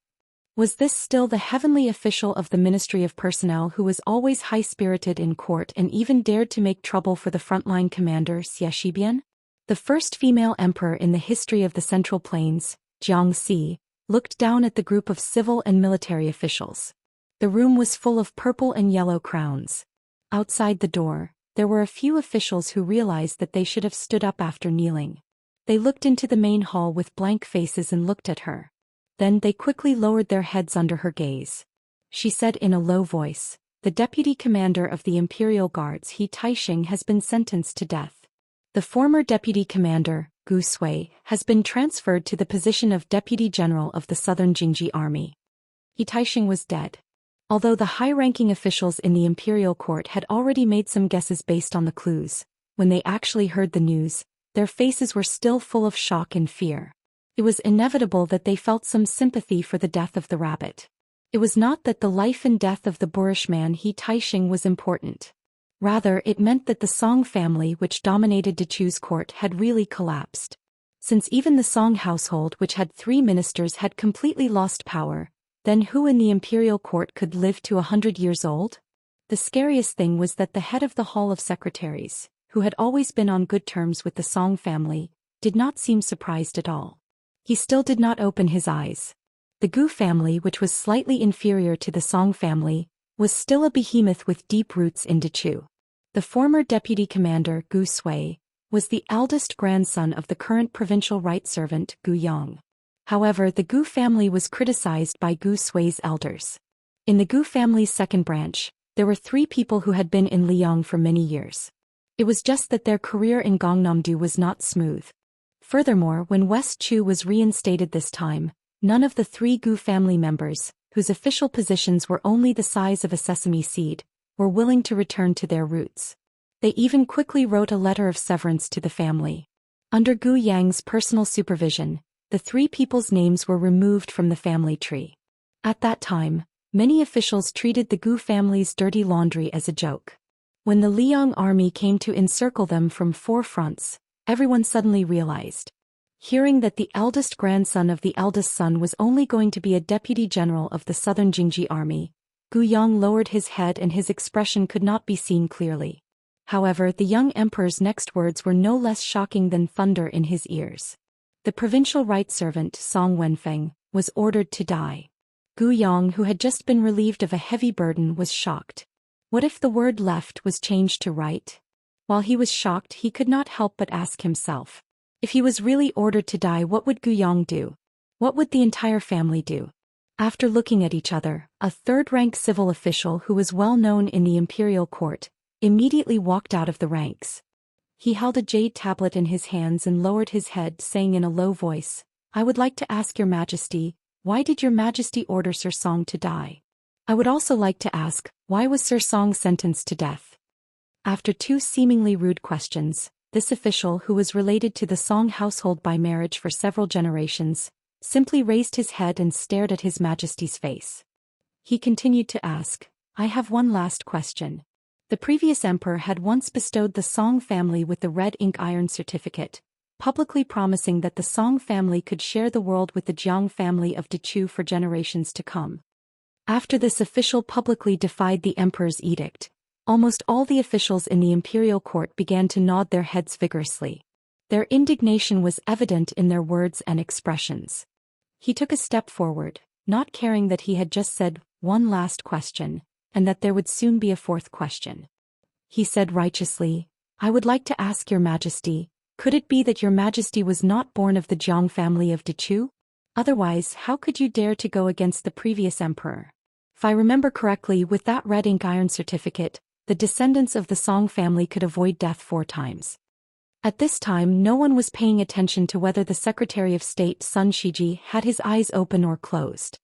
Was this still the heavenly official of the Ministry of Personnel who was always high-spirited in court and even dared to make trouble for the frontline commander Xiaxibian? The first female emperor in the history of the Central Plains, Xianxia, looked down at the group of civil and military officials. The room was full of purple and yellow crowns. Outside the door, there were a few officials who realized that they should have stood up after kneeling. They looked into the main hall with blank faces and looked at her. Then they quickly lowered their heads under her gaze. She said in a low voice, "The deputy commander of the Imperial Guards, He Taixing, has been sentenced to death. The former deputy commander, Gu Sui, has been transferred to the position of deputy general of the Southern Jingji army." He Taixing was dead. Although the high-ranking officials in the imperial court had already made some guesses based on the clues, when they actually heard the news, their faces were still full of shock and fear. It was inevitable that they felt some sympathy for the death of the rabbit. It was not that the life and death of the boorish man He Taixing was important. Rather, it meant that the Song family which dominated Dechu's court had really collapsed. Since even the Song household, which had 3 ministers, had completely lost power, then who in the imperial court could live to 100 years old? The scariest thing was that the head of the Hall of Secretaries, who had always been on good terms with the Song family, did not seem surprised at all. He still did not open his eyes. The Gu family, which was slightly inferior to the Song family, was still a behemoth with deep roots in Dechu. The former deputy commander, Gu Sui, was the eldest grandson of the current provincial right servant, Gu Yang. However, the Gu family was criticized by Gu Sui's elders. In the Gu family's second branch, there were 3 people who had been in Liang for many years. It was just that their career in Gangnam-do was not smooth. Furthermore, when West Chu was reinstated this time, none of the 3 Gu family members, whose official positions were only the size of a sesame seed, were willing to return to their roots. They even quickly wrote a letter of severance to the family. Under Gu Yang's personal supervision, the 3 people's names were removed from the family tree. At that time, many officials treated the Gu family's dirty laundry as a joke. When the Liang army came to encircle them from 4 fronts, everyone suddenly realized. Hearing that the eldest grandson of the eldest son was only going to be a deputy general of the Southern Jingji army, Gu Yang lowered his head and his expression could not be seen clearly. However, the young emperor's next words were no less shocking than thunder in his ears. The provincial right servant, Song Wenfeng, was ordered to die. Gu Yang, who had just been relieved of a heavy burden, was shocked. What if the word left was changed to right? While he was shocked, he could not help but ask himself, If he was really ordered to die, what would Gu Yong do? What would the entire family do? After looking at each other, a third-rank civil official who was well known in the imperial court immediately walked out of the ranks. He held a jade tablet in his hands and lowered his head, saying in a low voice, "I would like to ask your majesty, why did your majesty order Sir Song to die? I would also like to ask, why was Sir Song sentenced to death?" After two seemingly rude questions, this official, who was related to the Song household by marriage for several generations, simply raised his head and stared at his majesty's face. He continued to ask, "I have one last question. The previous emperor had once bestowed the Song family with the red ink iron certificate, publicly promising that the Song family could share the world with the Jiang family of Dechu for generations to come. After this official publicly defied the emperor's edict, almost all the officials in the imperial court began to nod their heads vigorously. Their indignation was evident in their words and expressions. He took a step forward, not caring that he had just said one last question, and that there would soon be a fourth question. He said righteously, "I would like to ask your majesty, could it be that your majesty was not born of the Jiang family of Dechu? Otherwise, how could you dare to go against the previous emperor? If I remember correctly, with that red ink iron certificate, the descendants of the Song family could avoid death 4 times. At this time, no one was paying attention to whether the Secretary of State Sun Shiji had his eyes open or closed.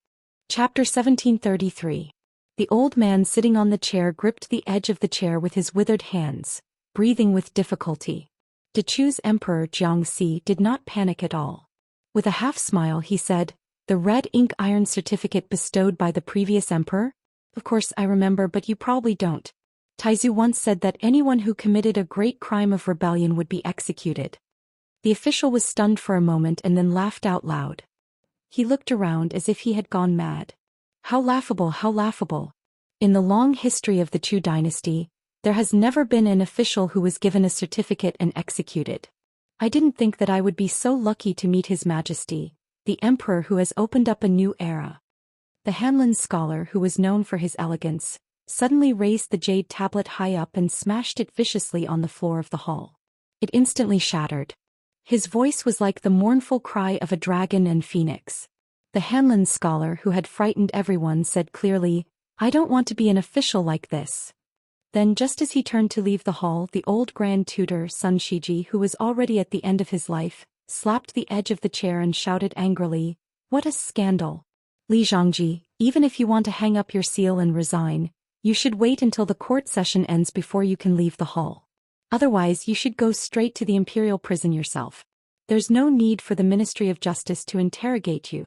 Chapter 1733. The old man sitting on the chair gripped the edge of the chair with his withered hands, breathing with difficulty. Dechu's emperor Xianxia did not panic at all. With a half-smile he said, "The red ink iron certificate bestowed by the previous emperor? Of course I remember, but you probably don't. Taizu once said that anyone who committed a great crime of rebellion would be executed." The official was stunned for a moment and then laughed out loud. He looked around as if he had gone mad. How laughable, how laughable. In the long history of the Chu dynasty, there has never been an official who was given a certificate and executed. I didn't think that I would be so lucky to meet His Majesty, the Emperor who has opened up a new era. The Hanlin scholar, who was known for his elegance, suddenly raised the jade tablet high up and smashed it viciously on the floor of the hall. It instantly shattered. His voice was like the mournful cry of a dragon and phoenix. The Hanlin scholar, who had frightened everyone, said clearly, "I don't want to be an official like this." Then, just as he turned to leave the hall, the old Grand Tutor Sun Shiji, who was already at the end of his life, slapped the edge of the chair and shouted angrily, "What a scandal! Li Zhangji, even if you want to hang up your seal and resign, you should wait until the court session ends before you can leave the hall. Otherwise, you should go straight to the imperial prison yourself. There's no need for the Ministry of Justice to interrogate you."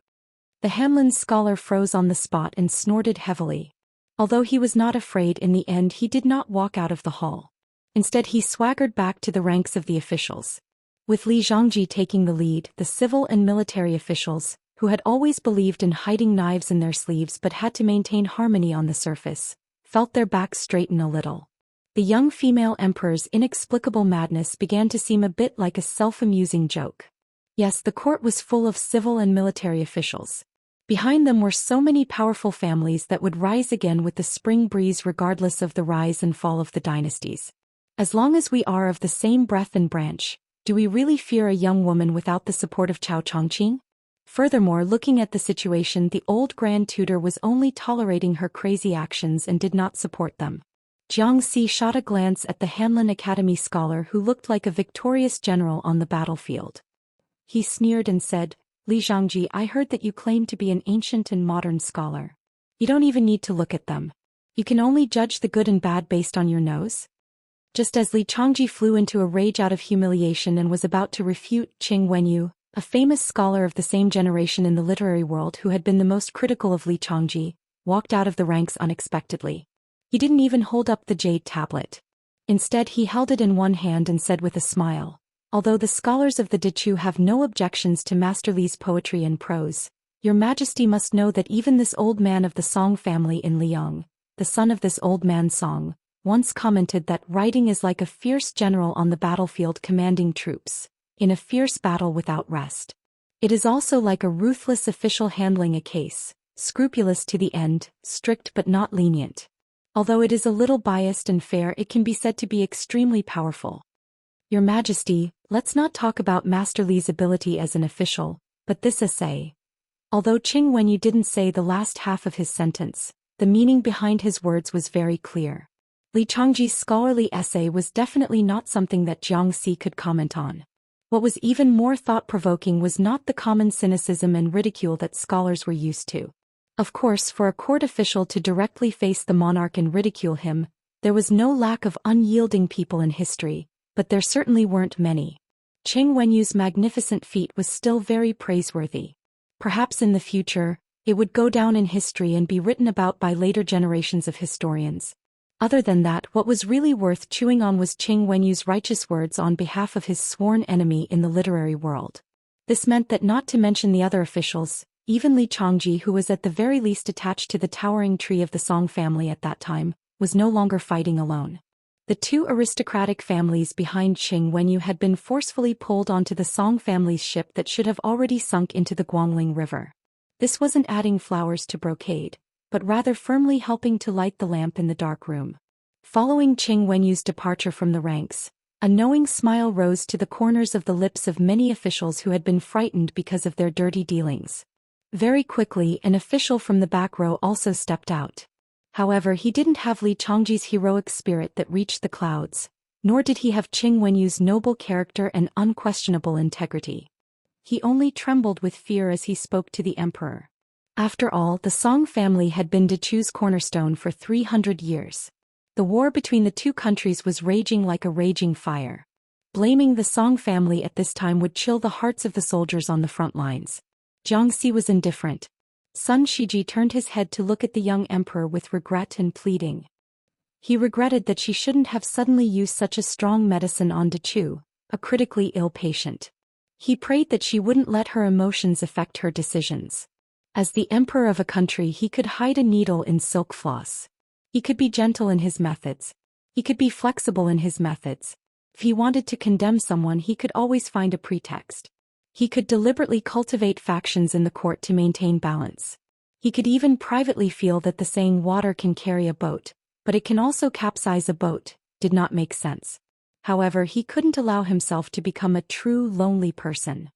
The Hanlin scholar froze on the spot and snorted heavily. Although he was not afraid, in the end he did not walk out of the hall. Instead, he swaggered back to the ranks of the officials. With Li Zhangji taking the lead, the civil and military officials, who had always believed in hiding knives in their sleeves but had to maintain harmony on the surface, felt their backs straighten a little. The young female emperor's inexplicable madness began to seem a bit like a self-amusing joke. Yes, the court was full of civil and military officials. Behind them were so many powerful families that would rise again with the spring breeze regardless of the rise and fall of the dynasties. As long as we are of the same breath and branch, do we really fear a young woman without the support of Cao Chongqing? Furthermore, looking at the situation, the old Grand Tutor was only tolerating her crazy actions and did not support them. Jiang Si shot a glance at the Hanlin Academy scholar who looked like a victorious general on the battlefield. He sneered and said, "Li Zhangji, I heard that you claim to be an ancient and modern scholar. You don't even need to look at them. You can only judge the good and bad based on your nose?" Just as Li Changji flew into a rage out of humiliation and was about to refute, Qing Wenyu, a famous scholar of the same generation in the literary world who had been the most critical of Li Changji, walked out of the ranks unexpectedly. He didn't even hold up the jade tablet. Instead, he held it in one hand and said with a smile, "Although the scholars of the Dechu have no objections to Master Li's poetry and prose, your majesty must know that even this old man of the Song family in Liang, the son of this old man Song, once commented that writing is like a fierce general on the battlefield commanding troops, in a fierce battle without rest. It is also like a ruthless official handling a case, scrupulous to the end, strict but not lenient. Although it is a little biased and fair, it can be said to be extremely powerful." Your Majesty, let's not talk about Master Li's ability as an official, but this essay. Although Qing Wenyu didn't say the last half of his sentence, the meaning behind his words was very clear. Li Changji's scholarly essay was definitely not something that Xianxia could comment on. What was even more thought-provoking was not the common cynicism and ridicule that scholars were used to. Of course, for a court official to directly face the monarch and ridicule him, there was no lack of unyielding people in history, but there certainly weren't many. Qing Wenyu's magnificent feat was still very praiseworthy. Perhaps in the future, it would go down in history and be written about by later generations of historians. Other than that, what was really worth chewing on was Qing Wenyu's righteous words on behalf of his sworn enemy in the literary world. This meant that not to mention the other officials, even Li Changji, who was at the very least attached to the towering tree of the Song family at that time, was no longer fighting alone. The two aristocratic families behind Qing Wenyu had been forcefully pulled onto the Song family's ship that should have already sunk into the Guangling River. This wasn't adding flowers to brocade, but rather firmly helping to light the lamp in the dark room. Following Qing Wenyu's departure from the ranks, a knowing smile rose to the corners of the lips of many officials who had been frightened because of their dirty dealings. Very quickly, an official from the back row also stepped out. However, he didn't have Li Changji's heroic spirit that reached the clouds, nor did he have Qing Wenyu's noble character and unquestionable integrity. He only trembled with fear as he spoke to the emperor. After all, the Song family had been Dechu's cornerstone for 300 years. The war between the two countries was raging like a raging fire. Blaming the Song family at this time would chill the hearts of the soldiers on the front lines. Jiangxi was indifferent. Sun Shiji turned his head to look at the young emperor with regret and pleading. He regretted that she shouldn't have suddenly used such a strong medicine on Dechu, a critically ill patient. He prayed that she wouldn't let her emotions affect her decisions. As the emperor of a country, he could hide a needle in silk floss. He could be gentle in his methods. He could be flexible in his methods. If he wanted to condemn someone, he could always find a pretext. He could deliberately cultivate factions in the court to maintain balance. He could even privately feel that the saying "water can carry a boat, but it can also capsize a boat" did not make sense. However, he couldn't allow himself to become a true lonely person.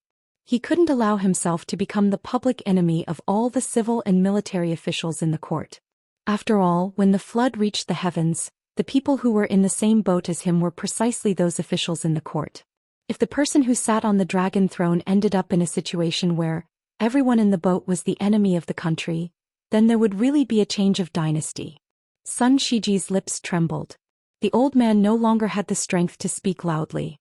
He couldn't allow himself to become the public enemy of all the civil and military officials in the court. After all, when the flood reached the heavens, the people who were in the same boat as him were precisely those officials in the court. If the person who sat on the dragon throne ended up in a situation where everyone in the boat was the enemy of the country, then there would really be a change of dynasty. Sun Shiji's lips trembled. The old man no longer had the strength to speak loudly.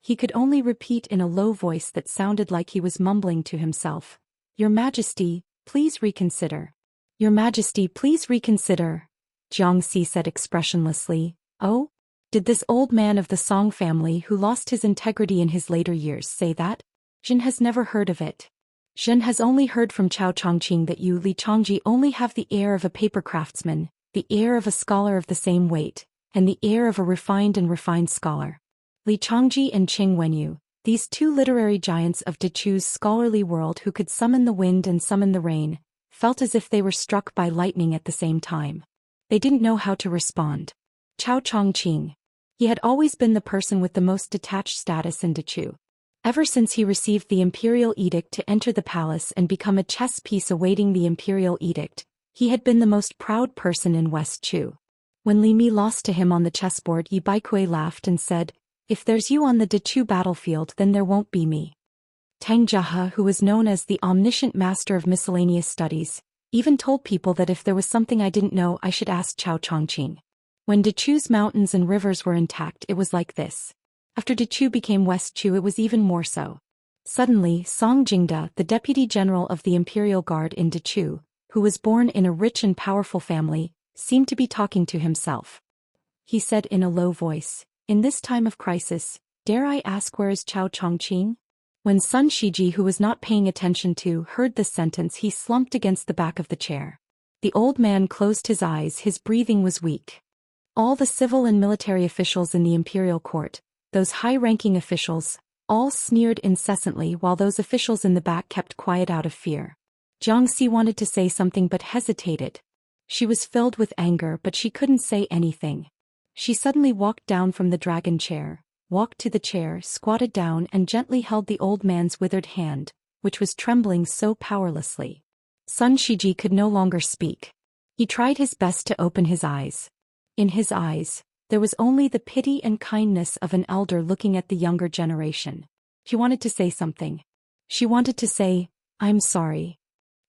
He could only repeat in a low voice that sounded like he was mumbling to himself, "Your Majesty, please reconsider. Your Majesty, please reconsider." Jiangxi said expressionlessly, "Oh? Did this old man of the Song family who lost his integrity in his later years say that? Zhen has never heard of it. Zhen has only heard from Cao Chongqing that you, Li Changji, only have the air of a paper craftsman, the air of a scholar of the same weight, and the air of a refined scholar." Li Changji and Qing Wenyu, these two literary giants of Dechu's scholarly world who could summon the wind and summon the rain, felt as if they were struck by lightning at the same time. They didn't know how to respond. Cao Chongqing. He had always been the person with the most detached status in Dechu. Ever since he received the imperial edict to enter the palace and become a chess piece awaiting the imperial edict, he had been the most proud person in West Chu. When Li Mi lost to him on the chessboard, Yi Baikui laughed and said, "If there's you on the Dechu battlefield, then there won't be me." Tang Jiahe, who was known as the omniscient master of miscellaneous studies, even told people that if there was something I didn't know, I should ask Cao Chongqing. When Dechu's mountains and rivers were intact, it was like this. After Dechu became West Chu, it was even more so. Suddenly, Song Jingde, the deputy general of the Imperial Guard in Dechu, who was born in a rich and powerful family, seemed to be talking to himself. He said in a low voice, "In this time of crisis, dare I ask where is Cao Chongqing?" When Sun Shiji, who was not paying attention to, heard this sentence, he slumped against the back of the chair. The old man closed his eyes, his breathing was weak. All the civil and military officials in the imperial court, those high-ranking officials, all sneered incessantly while those officials in the back kept quiet out of fear. Jiangxi wanted to say something but hesitated. She was filled with anger, but she couldn't say anything. She suddenly walked down from the dragon chair, walked to the chair, squatted down and gently held the old man's withered hand, which was trembling so powerlessly. Sun Shiji could no longer speak. He tried his best to open his eyes. In his eyes, there was only the pity and kindness of an elder looking at the younger generation. She wanted to say something. She wanted to say, "I'm sorry."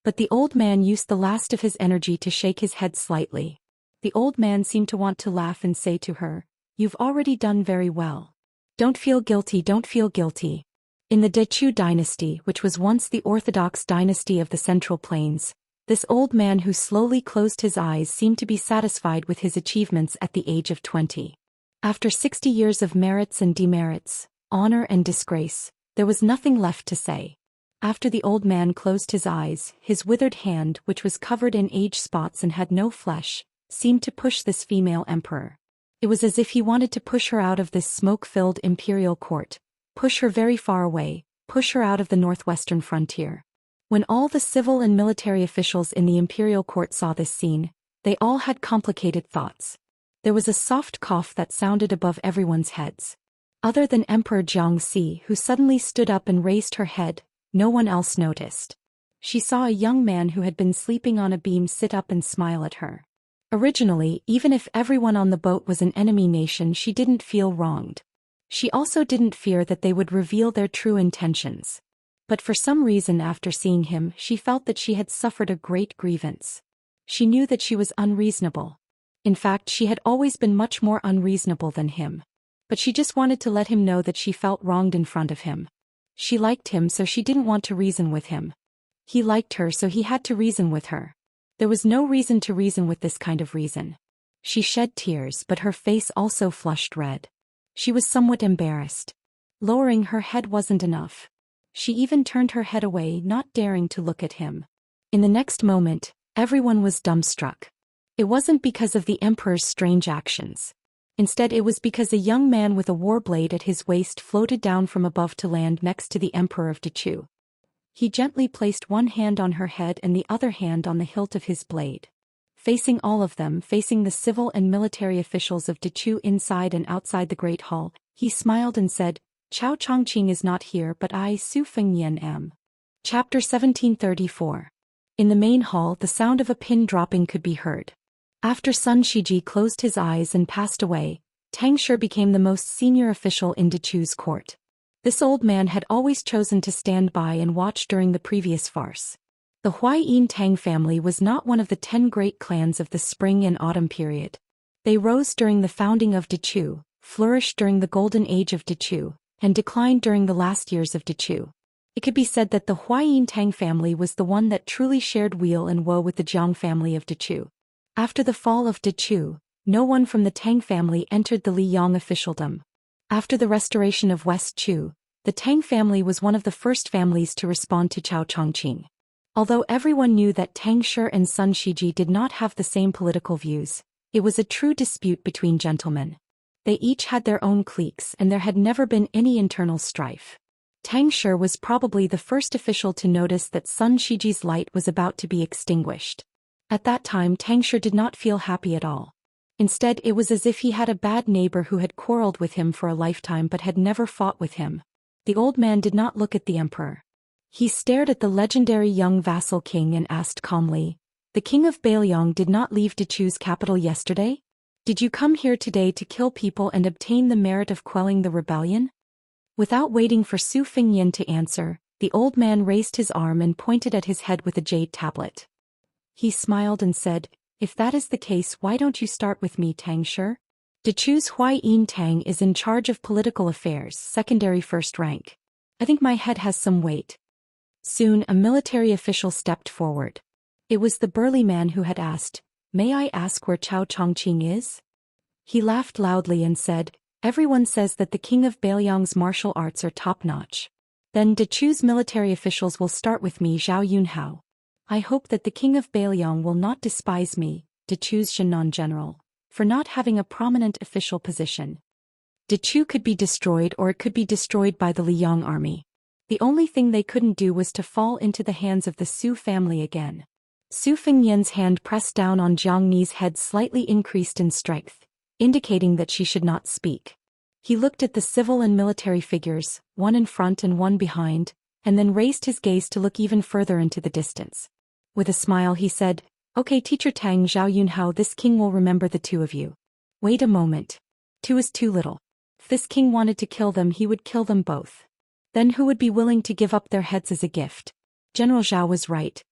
But the old man used the last of his energy to shake his head slightly. The old man seemed to want to laugh and say to her, "You've already done very well. Don't feel guilty, don't feel guilty." In the Dechu dynasty, which was once the orthodox dynasty of the Central Plains, this old man who slowly closed his eyes seemed to be satisfied with his achievements at the age of 20. After 60 years of merits and demerits, honor and disgrace, there was nothing left to say. After the old man closed his eyes, his withered hand, which was covered in age spots and had no flesh, seemed to push this female emperor. It was as if he wanted to push her out of this smoke-filled imperial court, push her very far away, push her out of the northwestern frontier. When all the civil and military officials in the imperial court saw this scene, they all had complicated thoughts. There was a soft cough that sounded above everyone's heads. Other than Emperor Xianxia, who suddenly stood up and raised her head, no one else noticed. She saw a young man who had been sleeping on a beam sit up and smile at her. Originally, even if everyone on the boat was an enemy nation, she didn't feel wronged. She also didn't fear that they would reveal their true intentions. But for some reason after seeing him, she felt that she had suffered a great grievance. She knew that she was unreasonable. In fact, she had always been much more unreasonable than him. But she just wanted to let him know that she felt wronged in front of him. She liked him, so she didn't want to reason with him. He liked her, so he had to reason with her. There was no reason to reason with this kind of reason. She shed tears, but her face also flushed red. She was somewhat embarrassed. Lowering her head wasn't enough. She even turned her head away, not daring to look at him. In the next moment, everyone was dumbstruck. It wasn't because of the emperor's strange actions. Instead, it was because a young man with a war blade at his waist floated down from above to land next to the emperor of Dechu. He gently placed one hand on her head and the other hand on the hilt of his blade. Facing all of them, facing the civil and military officials of Dechu inside and outside the Great Hall, he smiled and said, "Chao Chongqing is not here, but I, Su Fengyan, am." Chapter 1734. In the main hall, the sound of a pin dropping could be heard. After Sun Shiji closed his eyes and passed away, Tang Shi became the most senior official in Dechu's court. This old man had always chosen to stand by and watch during the previous farce. The Huaiyin Tang family was not one of the 10 great clans of the spring and autumn period. They rose during the founding of Dechu, flourished during the golden age of Dechu, and declined during the last years of Dechu. It could be said that the Huaiyin Tang family was the one that truly shared weal and woe with the Jiang family of Dechu. After the fall of Dechu, no one from the Tang family entered the Liyang officialdom. After the restoration of West Chu, the Tang family was one of the first families to respond to Chao Chongqing. Although everyone knew that Tang Shi and Sun Shiji did not have the same political views, it was a true dispute between gentlemen. They each had their own cliques and there had never been any internal strife. Tang Shi was probably the first official to notice that Sun Shiji's light was about to be extinguished. At that time, Tang Shi did not feel happy at all. Instead, it was as if he had a bad neighbor who had quarreled with him for a lifetime but had never fought with him. The old man did not look at the emperor. He stared at the legendary young vassal king and asked calmly, "The king of Bailiang did not leave Dechu's capital yesterday? Did you come here today to kill people and obtain the merit of quelling the rebellion?" Without waiting for Su Fengyan to answer, the old man raised his arm and pointed at his head with a jade tablet. He smiled and said, "If that is the case, why don't you start with me, Tang Shi? Dechu's Huaiyin Tang is in charge of political affairs, secondary first rank. I think my head has some weight." Soon a military official stepped forward. It was the burly man who had asked, "May I ask where Chao Chongqing is?" He laughed loudly and said, "Everyone says that the king of Bailiang's martial arts are top-notch. Then Dechu's military officials will start with me, Zhao Yunhao. I hope that the king of Bailiang will not despise me, Dechu's Shannon general, for not having a prominent official position. Dechu could be destroyed or it could be destroyed by the Liyang army. The only thing they couldn't do was to fall into the hands of the Su family again." Su Fengyan's hand pressed down on Jiang Ni's head slightly increased in strength, indicating that she should not speak. He looked at the civil and military figures, one in front and one behind, and then raised his gaze to look even further into the distance. With a smile he said, "Okay, Teacher Tang Zhao Yunhao, this king will remember the two of you. Wait a moment. Two is too little. If this king wanted to kill them, he would kill them both. Then who would be willing to give up their heads as a gift?" General Zhao was right.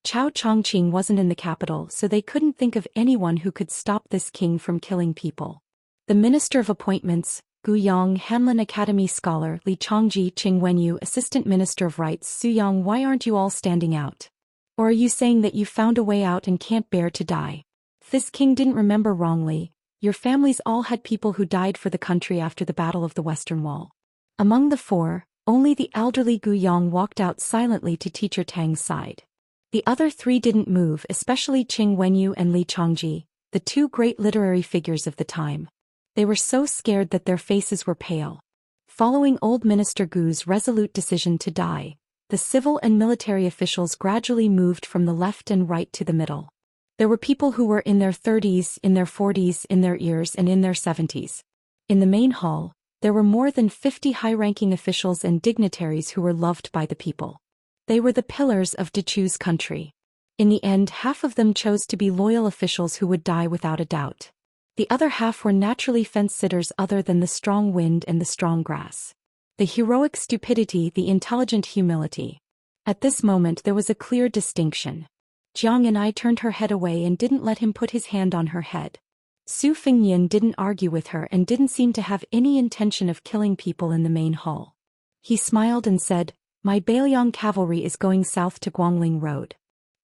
Chao Chongqing wasn't in the capital, so they couldn't think of anyone who could stop this king from killing people. The Minister of Appointments, Gu Yang, Hanlin Academy scholar Li Chongji, Qing Wenyu, Assistant Minister of Rights Su Yang, why aren't you all standing out? Or are you saying that you found a way out and can't bear to die? If this king didn't remember wrongly, your families all had people who died for the country after the Battle of the Western Wall. Among the four, only the elderly Gu Yang walked out silently to Teacher Tang's side. The other three didn't move, especially Qing Wenyu and Li Chongji, the two great literary figures of the time. They were so scared that their faces were pale. Following old Minister Gu's resolute decision to die, the civil and military officials gradually moved from the left and right to the middle. There were people who were in their 30s, in their 40s, in their ears, and in their 70s. In the main hall, there were more than 50 high-ranking officials and dignitaries who were loved by the people. They were the pillars of Dechu's country. In the end, half of them chose to be loyal officials who would die without a doubt. The other half were naturally fence-sitters other than the strong wind and the strong grass. The heroic stupidity, the intelligent humility. At this moment there was a clear distinction. Jiang and I turned her head away and didn't let him put his hand on her head. Su Fengyan didn't argue with her and didn't seem to have any intention of killing people in the main hall. He smiled and said, "My Bailiang cavalry is going south to Guangling Road.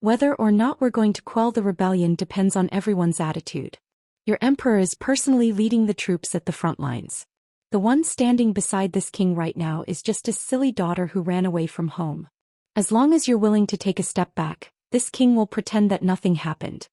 Whether or not we're going to quell the rebellion depends on everyone's attitude. Your emperor is personally leading the troops at the front lines. The one standing beside this king right now is just a silly daughter who ran away from home. As long as you're willing to take a step back, this king will pretend that nothing happened.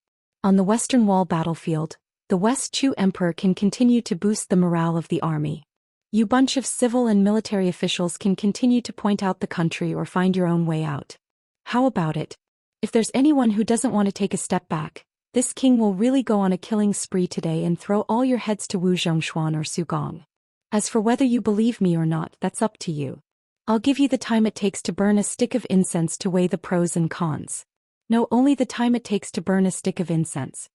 On the Western Wall battlefield, the West Chu emperor can continue to boost the morale of the army. You bunch of civil and military officials can continue to point out the country or find your own way out. How about it? If there's anyone who doesn't want to take a step back, this king will really go on a killing spree today and throw all your heads to Wu Zhongshuan or Su Gong. As for whether you believe me or not, that's up to you. I'll give you the time it takes to burn a stick of incense to weigh the pros and cons. No, only the time it takes to burn a stick of incense."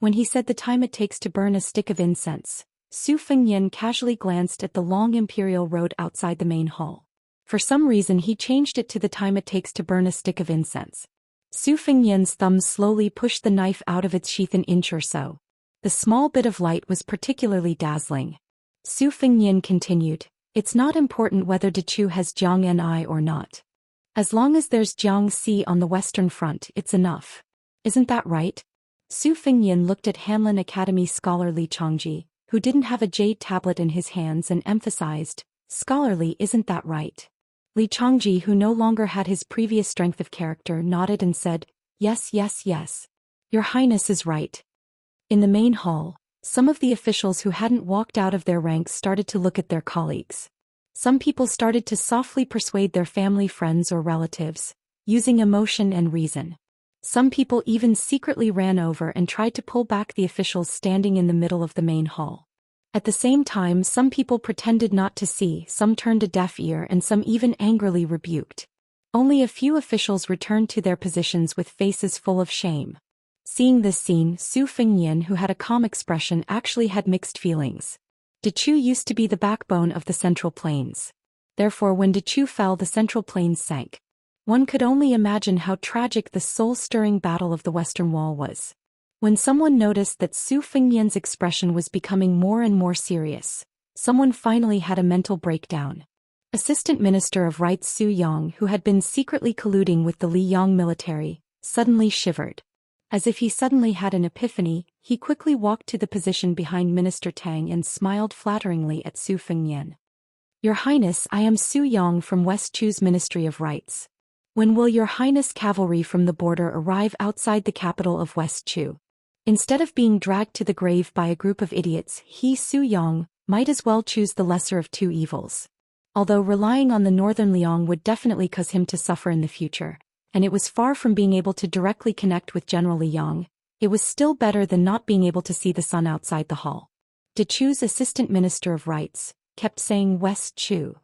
When he said the time it takes to burn a stick of incense, Su Fengyan casually glanced at the long imperial road outside the main hall. For some reason he changed it to the time it takes to burn a stick of incense. Su Fengyan's thumb slowly pushed the knife out of its sheath an inch or so. The small bit of light was particularly dazzling. Su Fengyan continued, "It's not important whether Dechu has Jiang Ni or not. As long as there's Jiangxi on the western front, it's enough. Isn't that right?" Su Fengyan looked at Hanlin Academy scholar Li Chongji, who didn't have a jade tablet in his hands, and emphasized, "Scholarly, isn't that right?" Li Chongji, who no longer had his previous strength of character, nodded and said, "Yes, yes, yes. Your Highness is right." In the main hall, some of the officials who hadn't walked out of their ranks started to look at their colleagues. Some people started to softly persuade their family, friends, or relatives, using emotion and reason. Some people even secretly ran over and tried to pull back the officials standing in the middle of the main hall. At the same time, some people pretended not to see, some turned a deaf ear, and some even angrily rebuked. Only a few officials returned to their positions with faces full of shame. Seeing this scene, Su Fengyan, who had a calm expression, actually had mixed feelings. Dechu used to be the backbone of the Central Plains. Therefore, when Dechu fell, the Central Plains sank. One could only imagine how tragic the soul-stirring Battle of the Western Wall was. When someone noticed that Su Fengyan's expression was becoming more and more serious, someone finally had a mental breakdown. Assistant Minister of Rights Su Yang, who had been secretly colluding with the Li Yang military, suddenly shivered. As if he suddenly had an epiphany, he quickly walked to the position behind Minister Tang and smiled flatteringly at Su Fengyan. "Your Highness, I am Su Yang from West Chu's Ministry of Rights. When will Your Highness cavalry from the border arrive outside the capital of West Chu?" Instead of being dragged to the grave by a group of idiots, he, Su Yang, might as well choose the lesser of two evils. Although relying on the northern Liang would definitely cause him to suffer in the future, and it was far from being able to directly connect with General Liang, it was still better than not being able to see the sun outside the hall. De Chu's assistant minister of rites kept saying West Chu.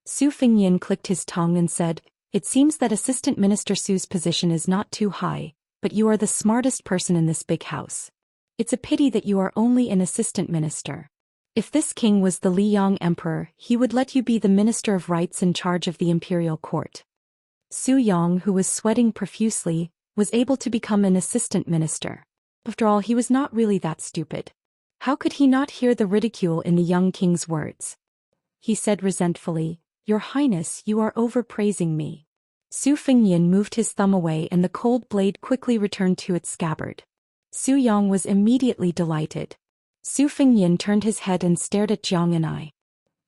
Su Fingyin clicked his tongue and said, "It seems that Assistant Minister Su's position is not too high, but you are the smartest person in this big house. It's a pity that you are only an assistant minister. If this king was the Liyang emperor, he would let you be the minister of rites in charge of the imperial court." Su Yang, who was sweating profusely, was able to become an assistant minister. After all, he was not really that stupid. How could he not hear the ridicule in the young king's words? He said resentfully, "Your Highness, you are overpraising me." Su Fingyin moved his thumb away and the cold blade quickly returned to its scabbard. Su Yang was immediately delighted. Su Fingyin turned his head and stared at Jiang and I.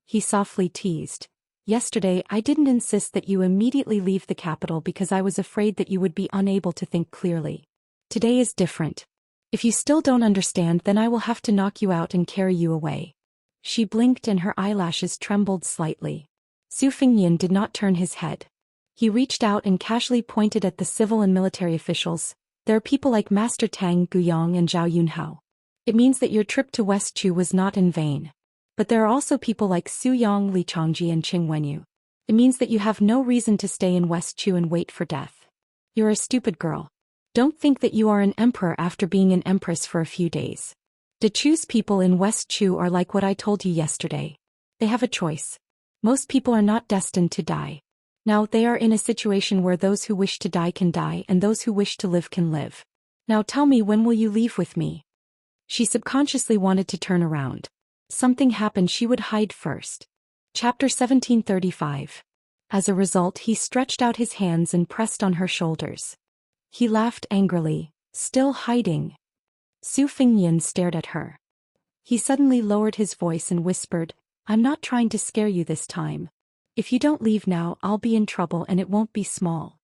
He softly teased, "Yesterday I didn't insist that you immediately leave the capital because I was afraid that you would be unable to think clearly. Today is different. If you still don't understand, then I will have to knock you out and carry you away." She blinked and her eyelashes trembled slightly. Su Fingyin did not turn his head. He reached out and casually pointed at the civil and military officials. "There are people like Master Tang Guyang and Zhao Yunhao. It means that your trip to West Chu was not in vain. But there are also people like Su Yang, Li Changji and Qing Wenyu. It means that you have no reason to stay in West Chu and wait for death. You're a stupid girl. Don't think that you are an emperor after being an empress for a few days. De Chu's people in West Chu are like what I told you yesterday. They have a choice. Most people are not destined to die. Now they are in a situation where those who wish to die can die and those who wish to live can live. Now tell me, when will you leave with me?" She subconsciously wanted to turn around. Something happened she would hide first. Chapter 1735. As a result, he stretched out his hands and pressed on her shoulders. He laughed angrily, still hiding. Su Fingyin stared at her. He suddenly lowered his voice and whispered, "I'm not trying to scare you this time. If you don't leave now, I'll be in trouble and it won't be small."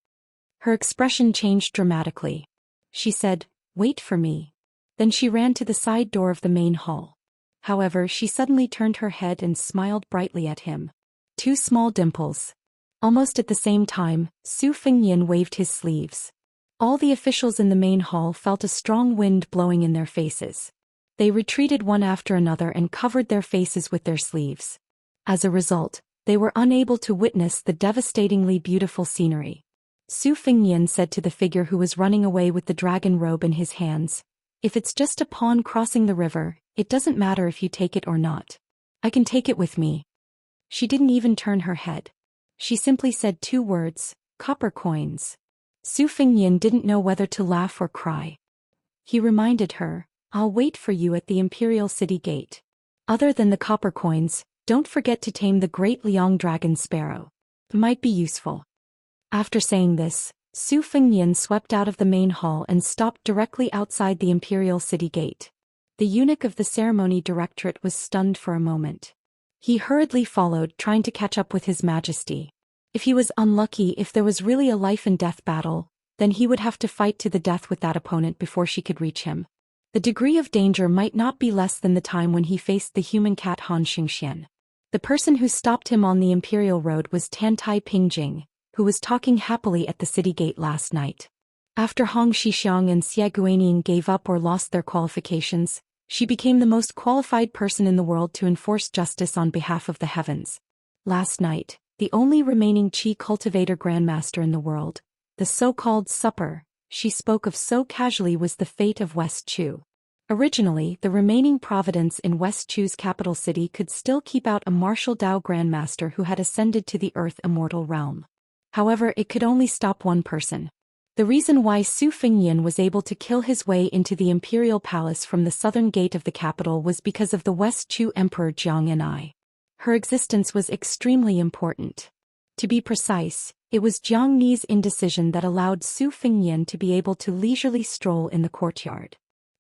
Her expression changed dramatically. She said, "Wait for me." Then she ran to the side door of the main hall. However, she suddenly turned her head and smiled brightly at him. Two small dimples. Almost at the same time, Su Fingyin waved his sleeves. All the officials in the main hall felt a strong wind blowing in their faces. They retreated one after another and covered their faces with their sleeves. As a result, they were unable to witness the devastatingly beautiful scenery. Su Fingyin said to the figure who was running away with the dragon robe in his hands, "If it's just a pawn crossing the river, it doesn't matter if you take it or not. I can take it with me." She didn't even turn her head. She simply said two words, "Copper coins." Su Fingyin didn't know whether to laugh or cry. He reminded her, "I'll wait for you at the Imperial City Gate. Other than the copper coins, don't forget to tame the great Liang dragon sparrow. It might be useful." After saying this, Su Fingyin swept out of the main hall and stopped directly outside the Imperial City Gate. The eunuch of the ceremony directorate was stunned for a moment. He hurriedly followed, trying to catch up with His Majesty. If he was unlucky, if there was really a life-and-death battle, then he would have to fight to the death with that opponent before she could reach him. The degree of danger might not be less than the time when he faced the human cat Han Xianxia. The person who stopped him on the Imperial Road was Tantai Pingjing, who was talking happily at the city gate last night. After Hong Shixiang and Xie Guanyin gave up or lost their qualifications, she became the most qualified person in the world to enforce justice on behalf of the heavens. Last night, the only remaining Qi cultivator grandmaster in the world, the so-called supper she spoke of so casually, was the fate of West Chu. Originally, the remaining providence in West Chu's capital city could still keep out a martial Dao grandmaster who had ascended to the Earth Immortal realm. However, it could only stop one person. The reason why Su Fingyin was able to kill his way into the imperial palace from the southern gate of the capital was because of the West Chu Emperor Jiang and I. Her existence was extremely important. To be precise, it was Jiang Ni's indecision that allowed Su Fingyin to be able to leisurely stroll in the courtyard.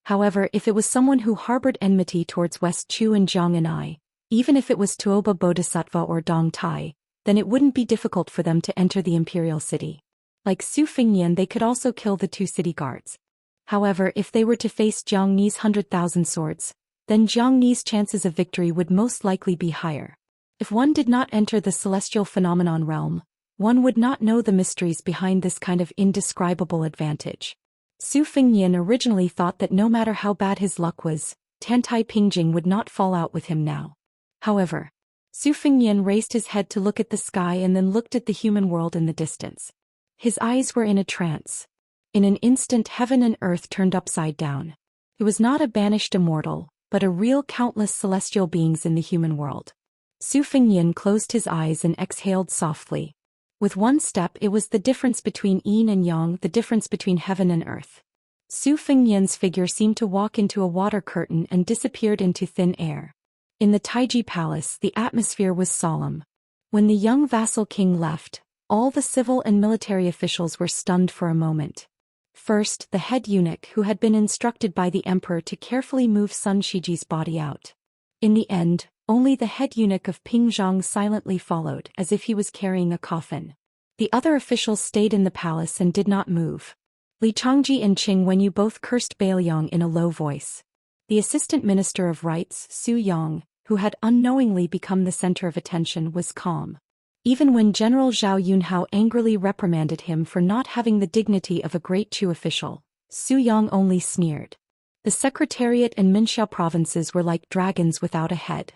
However, if it was someone who harbored enmity towards West Chu and Jiang and I, even if it was Tuoba Bodhisattva or Dong Tai, then it wouldn't be difficult for them to enter the imperial city. Like Su Fingyin, they could also kill the two city guards. However, if they were to face Jiang Ni's 100,000 swords, then Jiang Ni's chances of victory would most likely be higher. If one did not enter the celestial phenomenon realm, one would not know the mysteries behind this kind of indescribable advantage. Su Fingyin originally thought that no matter how bad his luck was, Tantai Pingjing would not fall out with him now. However, Su Fengyan raised his head to look at the sky and then looked at the human world in the distance. His eyes were in a trance. In an instant heaven and earth turned upside down. It was not a banished immortal, but a real countless celestial beings in the human world. Su Fengyan closed his eyes and exhaled softly. With one step it was the difference between yin and yang, the difference between heaven and earth. Su Fengyan's figure seemed to walk into a water curtain and disappeared into thin air. In the Taiji Palace the atmosphere was solemn. When the young vassal king left, all the civil and military officials were stunned for a moment. First, the head eunuch who had been instructed by the emperor to carefully move Sun Shiji's body out. In the end, only the head eunuch of Pingzhang silently followed, as if he was carrying a coffin. The other officials stayed in the palace and did not move. Li Changji and Qing Wenyu both cursed Bailiang in a low voice. The assistant minister of rites, Su Yang, who had unknowingly become the center of attention, was calm. Even when General Zhao Yunhao angrily reprimanded him for not having the dignity of a great Chu official, Su Yang only sneered. The Secretariat and Minxiao provinces were like dragons without a head.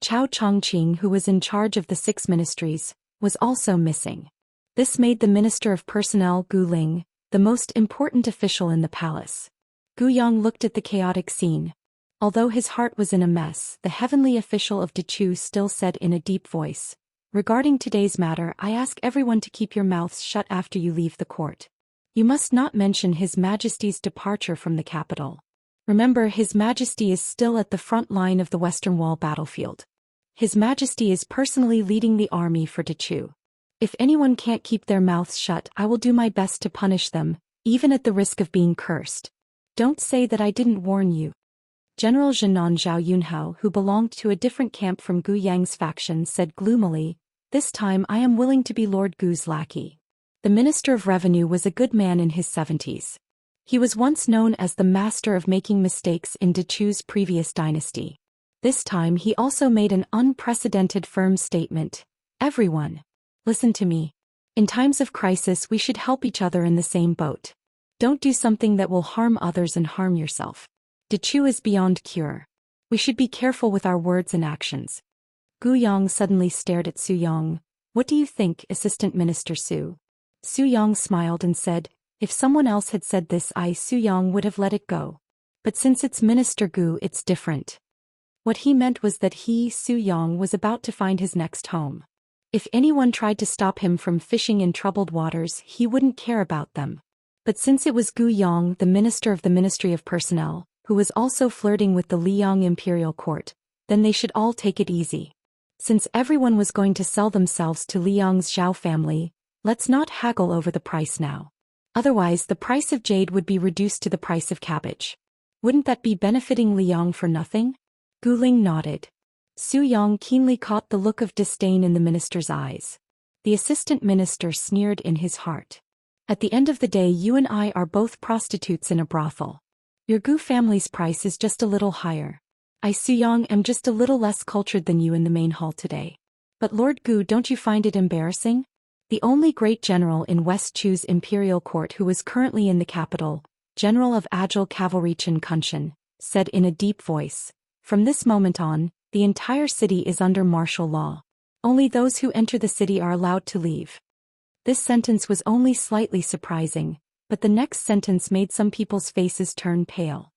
Chao Chongqing, who was in charge of the 6 ministries, was also missing. This made the Minister of Personnel, Gu Ling, the most important official in the palace. Gu Yang looked at the chaotic scene. Although his heart was in a mess, the heavenly official of Dechu still said in a deep voice, "Regarding today's matter, I ask everyone to keep your mouths shut after you leave the court. You must not mention His Majesty's departure from the capital. Remember, His Majesty is still at the front line of the Western Wall battlefield. His Majesty is personally leading the army for Dechu. If anyone can't keep their mouths shut, I will do my best to punish them, even at the risk of being cursed. Don't say that I didn't warn you." General Zhenan Zhao Yunhao, who belonged to a different camp from Gu Yang's faction, said gloomily, "This time I am willing to be Lord Gu's lackey." The Minister of Revenue was a good man in his 70s. He was once known as the master of making mistakes in Dechu's previous dynasty. This time he also made an unprecedented firm statement. "Everyone, listen to me. In times of crisis we should help each other in the same boat. Don't do something that will harm others and harm yourself. Dechu is beyond cure. We should be careful with our words and actions." Gu Yang suddenly stared at Su Yang. "What do you think, Assistant Minister Su?" Su Yang smiled and said, "If someone else had said this, Su Yang would have let it go. But since it's Minister Gu, it's different." What he meant was that he, Su Yang, was about to find his next home. If anyone tried to stop him from fishing in troubled waters, he wouldn't care about them. But since it was Gu Yang, the minister of the Ministry of Personnel, who was also flirting with the Liang Imperial Court, then they should all take it easy. Since everyone was going to sell themselves to Liang's Zhao family, let's not haggle over the price now. Otherwise the price of jade would be reduced to the price of cabbage. Wouldn't that be benefiting Liang for nothing? Gu Ling nodded. Su Yang keenly caught the look of disdain in the minister's eyes. The assistant minister sneered in his heart. "At the end of the day, you and I are both prostitutes in a brothel. Your Gu family's price is just a little higher. I, Su Yang, am just a little less cultured than you in the main hall today. But Lord Gu, don't you find it embarrassing?" The only great general in West Chu's imperial court who was currently in the capital, General of Agile Cavalry Chen Kunshan, said in a deep voice, "From this moment on, the entire city is under martial law. Only those who enter the city are allowed to leave." This sentence was only slightly surprising, but the next sentence made some people's faces turn pale.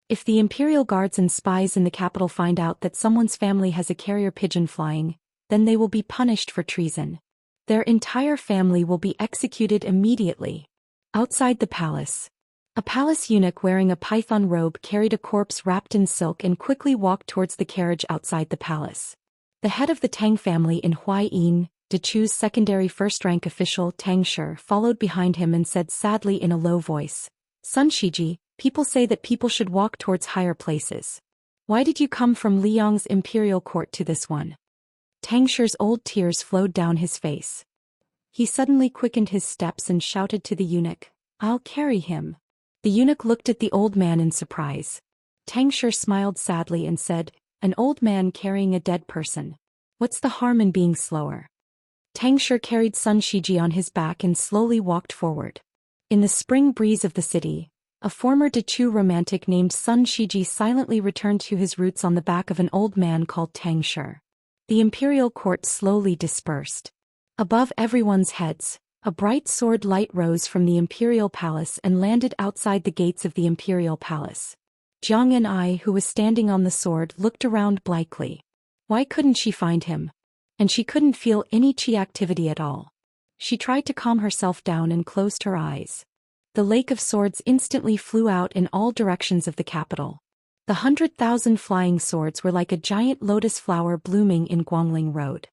If the imperial guards and spies in the capital find out that someone's family has a carrier pigeon flying, then they will be punished for treason. Their entire family will be executed immediately. Outside the palace, a palace eunuch wearing a python robe carried a corpse wrapped in silk and quickly walked towards the carriage outside the palace. The head of the Tang family in Huaiyin, Dechu's secondary first-rank official Tang Shi, followed behind him and said sadly in a low voice, "Sun Shiji, people say that people should walk towards higher places. Why did you come from Liang's imperial court to this one?" Tang Shi's old tears flowed down his face. He suddenly quickened his steps and shouted to the eunuch, "I'll carry him." The eunuch looked at the old man in surprise. Tang Shi smiled sadly and said, "An old man carrying a dead person. What's the harm in being slower?" Tang Shi carried Sun Shiji on his back and slowly walked forward. In the spring breeze of the city, A former Dechu romantic named Sun Shiji silently returned to his roots on the back of an old man called Tang Shi. The imperial court slowly dispersed. Above everyone's heads, a bright sword light rose from the imperial palace and landed outside the gates of the imperial palace. Jiang and I, who was standing on the sword, looked around blankly. Why couldn't she find him? And she couldn't feel any chi activity at all. She tried to calm herself down and closed her eyes. The lake of swords instantly flew out in all directions of the capital. The 100,000 flying swords were like a giant lotus flower blooming in Guangling Road.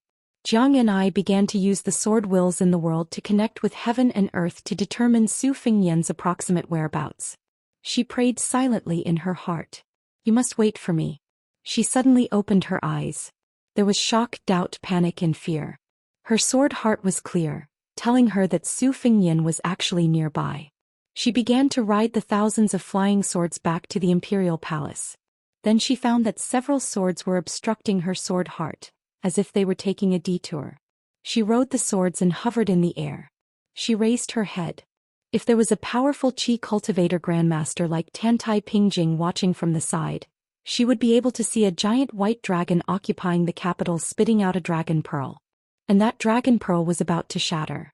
Jiang and I began to use the sword wills in the world to connect with heaven and earth to determine Su Fengyan's approximate whereabouts. She prayed silently in her heart. You must wait for me. She suddenly opened her eyes. There was shock, doubt, panic, and fear. Her sword heart was clear, telling her that Su Fengyan was actually nearby. She began to ride the thousands of flying swords back to the imperial palace. Then she found that several swords were obstructing her sword heart, as if they were taking a detour. She rode the swords and hovered in the air. She raised her head. If there was a powerful Qi cultivator grandmaster like Tantai Pingjing watching from the side, she would be able to see a giant white dragon occupying the capital spitting out a dragon pearl. And that dragon pearl was about to shatter.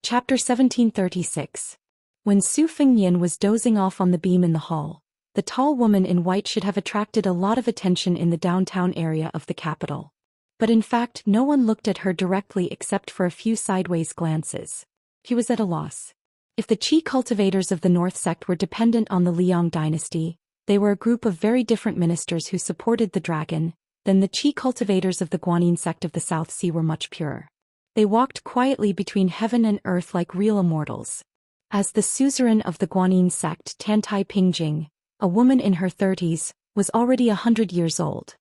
Chapter 1736. When Su Fengyan was dozing off on the beam in the hall, the tall woman in white should have attracted a lot of attention in the downtown area of the capital. But in fact, no one looked at her directly except for a few sideways glances. He was at a loss. If the Qi cultivators of the North sect were dependent on the Liang dynasty, they were a group of very different ministers who supported the dragon, then the Qi cultivators of the Guanyin sect of the South Sea were much purer. They walked quietly between heaven and earth like real immortals. As the suzerain of the Guanyin sect, Tantai Pingjing, a woman in her 30s, was already 100 years old.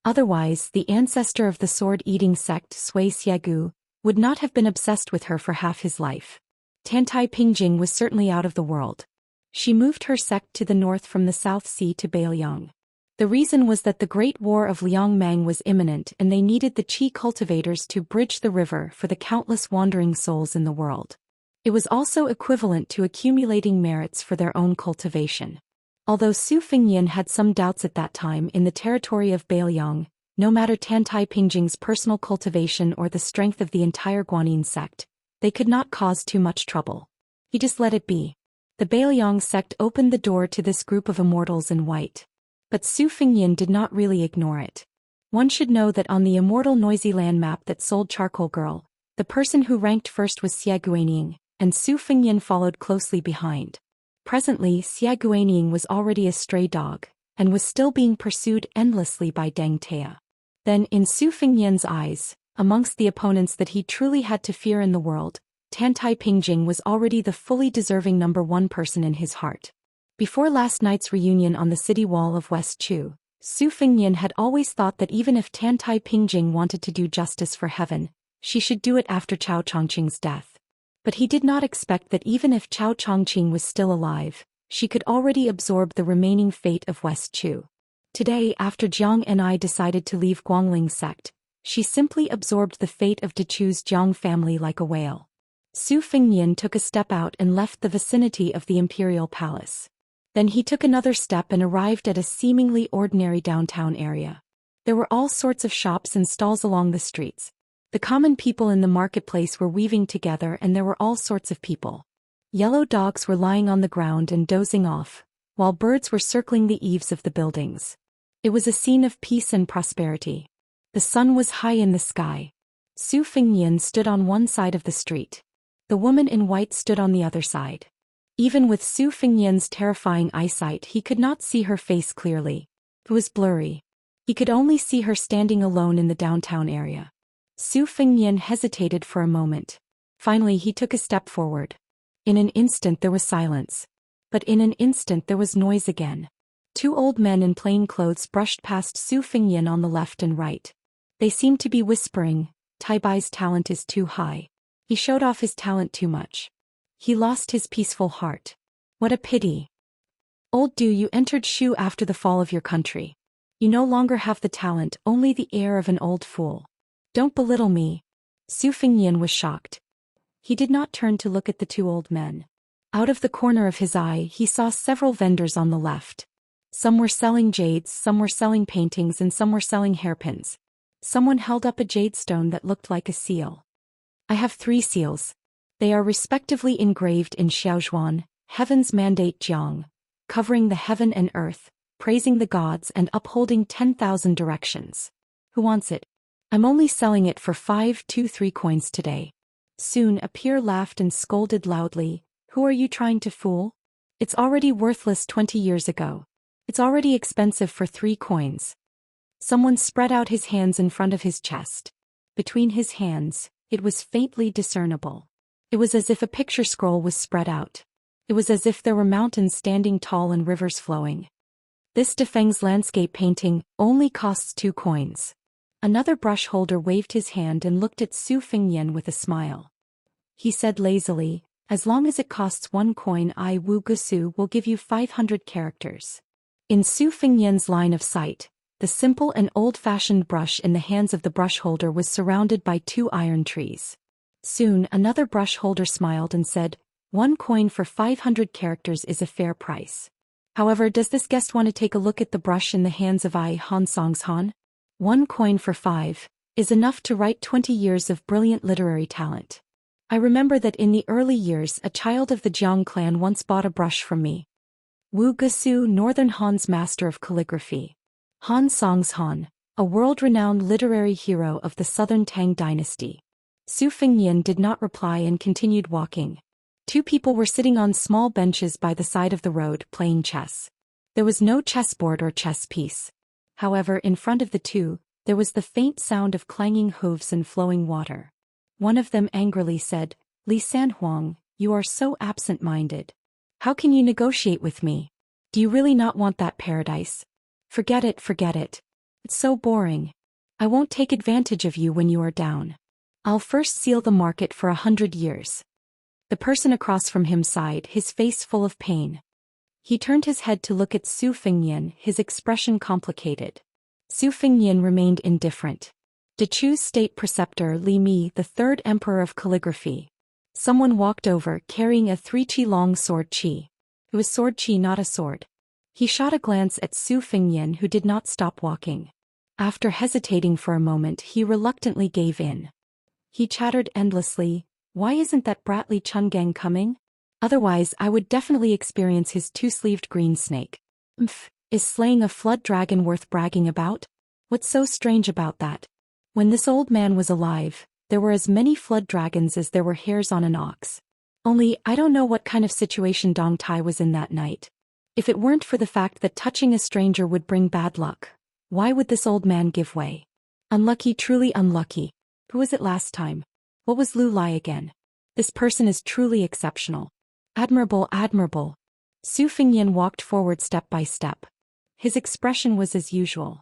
Otherwise, the ancestor of the sword-eating sect, Sui Xiegu, would not have been obsessed with her for half his life. Tantai Pingjing was certainly out of the world. She moved her sect to the north from the South Sea to Beiliang. The reason was that the Great War of Liang Mang was imminent and they needed the Qi cultivators to bridge the river for the countless wandering souls in the world. It was also equivalent to accumulating merits for their own cultivation. Although Su Fengyan had some doubts at that time in the territory of Beiliang, no matter Tantai Pingjing's personal cultivation or the strength of the entire Guanyin sect, they could not cause too much trouble. He just let it be. The Beiliang sect opened the door to this group of immortals in white. But Su Fengyan did not really ignore it. One should know that on the Immortal Noisy Land map that sold Charcoal Girl, the person who ranked first was Xia Guanying, and Su Fengyan followed closely behind. Presently, Xia Guanying was already a stray dog, and was still being pursued endlessly by Deng Tea. Then, in Su Fengyan's eyes, amongst the opponents that he truly had to fear in the world, Tantai Pingjing was already the fully deserving number one person in his heart. Before last night's reunion on the city wall of West Chu, Su Fengyan had always thought that even if Tantai Pingjing wanted to do justice for heaven, she should do it after Chao Chongqing's death. But he did not expect that even if Chao Chongqing was still alive, she could already absorb the remaining fate of West Chu. Today, after Jiang and I decided to leave Guangling sect, she simply absorbed the fate of Dechu's Jiang family like a whale. Su Fengyan took a step out and left the vicinity of the imperial palace. Then he took another step and arrived at a seemingly ordinary downtown area. There were all sorts of shops and stalls along the streets. The common people in the marketplace were weaving together and there were all sorts of people. Yellow dogs were lying on the ground and dozing off, while birds were circling the eaves of the buildings. It was a scene of peace and prosperity. The sun was high in the sky. Su Fengyan stood on one side of the street. The woman in white stood on the other side. Even with Su Fengyan's terrifying eyesight, he could not see her face clearly. It was blurry. He could only see her standing alone in the downtown area. Su Fengyan hesitated for a moment. Finally he took a step forward. In an instant there was silence. But in an instant there was noise again. Two old men in plain clothes brushed past Su Fengyan on the left and right. They seemed to be whispering, "Tai Bai's talent is too high. He showed off his talent too much. He lost his peaceful heart. What a pity. Old Du, you entered Shu after the fall of your country. You no longer have the talent, only the air of an old fool. Don't belittle me." Su Fengyan was shocked. He did not turn to look at the two old men. Out of the corner of his eye he saw several vendors on the left. Some were selling jades, some were selling paintings, and some were selling hairpins. Someone held up a jade stone that looked like a seal. I have 3 seals. They are respectively engraved in Xiaozhuan, Heaven's Mandate Jiang, covering the heaven and earth, praising the gods and upholding 10,000 directions. Who wants it? I'm only selling it for 523 coins today. Soon a peer laughed and scolded loudly. Who are you trying to fool? It's already worthless 20 years ago. It's already expensive for 3 coins. Someone spread out his hands in front of his chest. Between his hands, it was faintly discernible. It was as if a picture scroll was spread out. It was as if there were mountains standing tall and rivers flowing. This Defeng's landscape painting only costs 2 coins. Another brush holder waved his hand and looked at Su Fingyan with a smile. He said lazily, as long as it costs 1 coin, I Wu Gusu will give you 500 characters. In Su Fingyan's line of sight, the simple and old-fashioned brush in the hands of the brush holder was surrounded by 2 iron trees. Soon another brush holder smiled and said, 1 coin for 500 characters is a fair price. However, does this guest want to take a look at the brush in the hands of I Han Song's Han? 1 coin for 5 is enough to write 20 years of brilliant literary talent. I remember that in the early years a child of the Jiang clan once bought a brush from me. Wu Gusu, Northern Han's master of calligraphy. Han Song's Han, a world-renowned literary hero of the Southern Tang dynasty. Su Fingyan did not reply and continued walking. 2 people were sitting on small benches by the side of the road playing chess. There was no chessboard or chess piece. However, in front of the 2, there was the faint sound of clanging hooves and flowing water. One of them angrily said, Li Sanhuang, you are so absent-minded. How can you negotiate with me? Do you really not want that paradise? Forget it, forget it. It's so boring. I won't take advantage of you when you are down. I'll first seal the market for 100 years. The person across from him sighed, his face full of pain. He turned his head to look at Su Fingyan, his expression complicated. Su Fingyan remained indifferent. Dechu's state preceptor Li Mi, the 3rd emperor of calligraphy. Someone walked over, carrying a 3-chi long sword chi. It was sword chi, not a sword. He shot a glance at Su Fingyan, who did not stop walking. After hesitating for a moment, he reluctantly gave in. He chattered endlessly, why isn't that brat Li Chungang coming? Otherwise I would definitely experience his 2-sleeved green snake. Is slaying a flood dragon worth bragging about? What's so strange about that? When this old man was alive, there were as many flood dragons as there were hairs on an ox. Only, I don't know what kind of situation Dong Tai was in that night. If it weren't for the fact that touching a stranger would bring bad luck, why would this old man give way? Unlucky, truly unlucky. Who was it last time? What was Lu Lai again? This person is truly exceptional. Admirable, admirable. Su Fingyan walked forward step by step. His expression was as usual.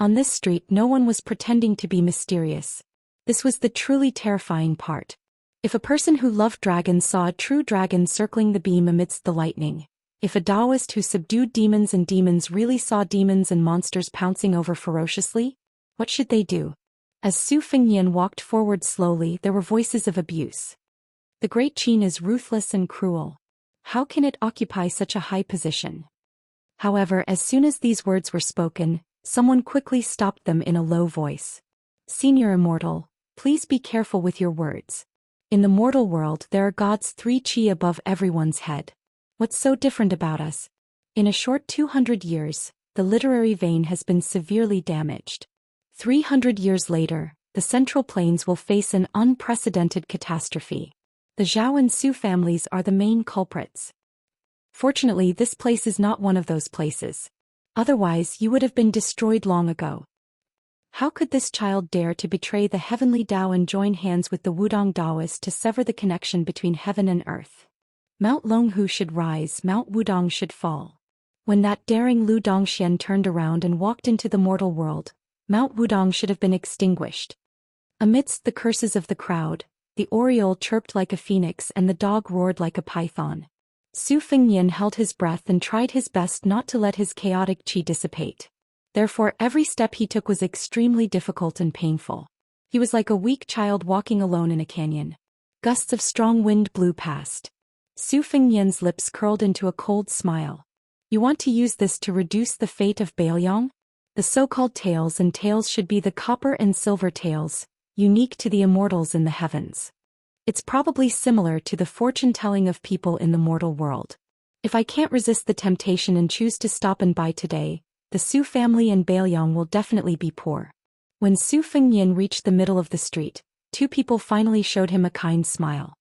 On this street no one was pretending to be mysterious. This was the truly terrifying part. If a person who loved dragons saw a true dragon circling the beam amidst the lightning, if a Daoist who subdued demons and demons really saw demons and monsters pouncing over ferociously, what should they do? As Su Fingyan walked forward slowly, there were voices of abuse. The Great Qin is ruthless and cruel. How can it occupy such a high position? However, as soon as these words were spoken, someone quickly stopped them in a low voice. Senior Immortal, please be careful with your words. In the mortal world there are gods 3 chi above everyone's head. What's so different about us? In a short 200 years, the literary vein has been severely damaged. 300 years later, the Central Plains will face an unprecedented catastrophe. The Zhao and Su families are the main culprits. Fortunately, this place is not one of those places. Otherwise, you would have been destroyed long ago. How could this child dare to betray the heavenly Dao and join hands with the Wudong Daoist to sever the connection between heaven and earth? Mount Longhu should rise, Mount Wudong should fall. When that daring Lu Dongxian turned around and walked into the mortal world, Mount Wudong should have been extinguished. Amidst the curses of the crowd, the oriole chirped like a phoenix and the dog roared like a python. Su Fingyan held his breath and tried his best not to let his chaotic qi dissipate. Therefore every step he took was extremely difficult and painful. He was like a weak child walking alone in a canyon. Gusts of strong wind blew past. Su Fengnian's lips curled into a cold smile. You want to use this to reduce the fate of Baoyong? The so-called tails and tails should be the copper and silver tails, unique to the immortals in the heavens. It's probably similar to the fortune-telling of people in the mortal world. If I can't resist the temptation and choose to stop and buy today, the Su family and Baoyong will definitely be poor. When Su Fengnian reached the middle of the street, two people finally showed him a kind smile.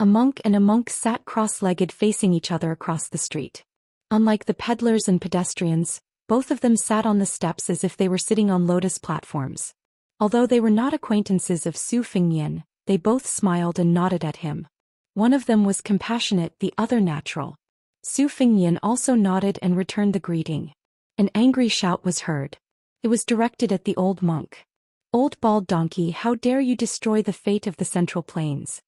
A monk and a monk sat cross-legged facing each other across the street. Unlike the peddlers and pedestrians, both of them sat on the steps as if they were sitting on lotus platforms. Although they were not acquaintances of Su Fengnian, they both smiled and nodded at him. One of them was compassionate, the other natural. Su Fengnian also nodded and returned the greeting. An angry shout was heard. It was directed at the old monk. Old bald donkey, how dare you destroy the fate of the Central Plains?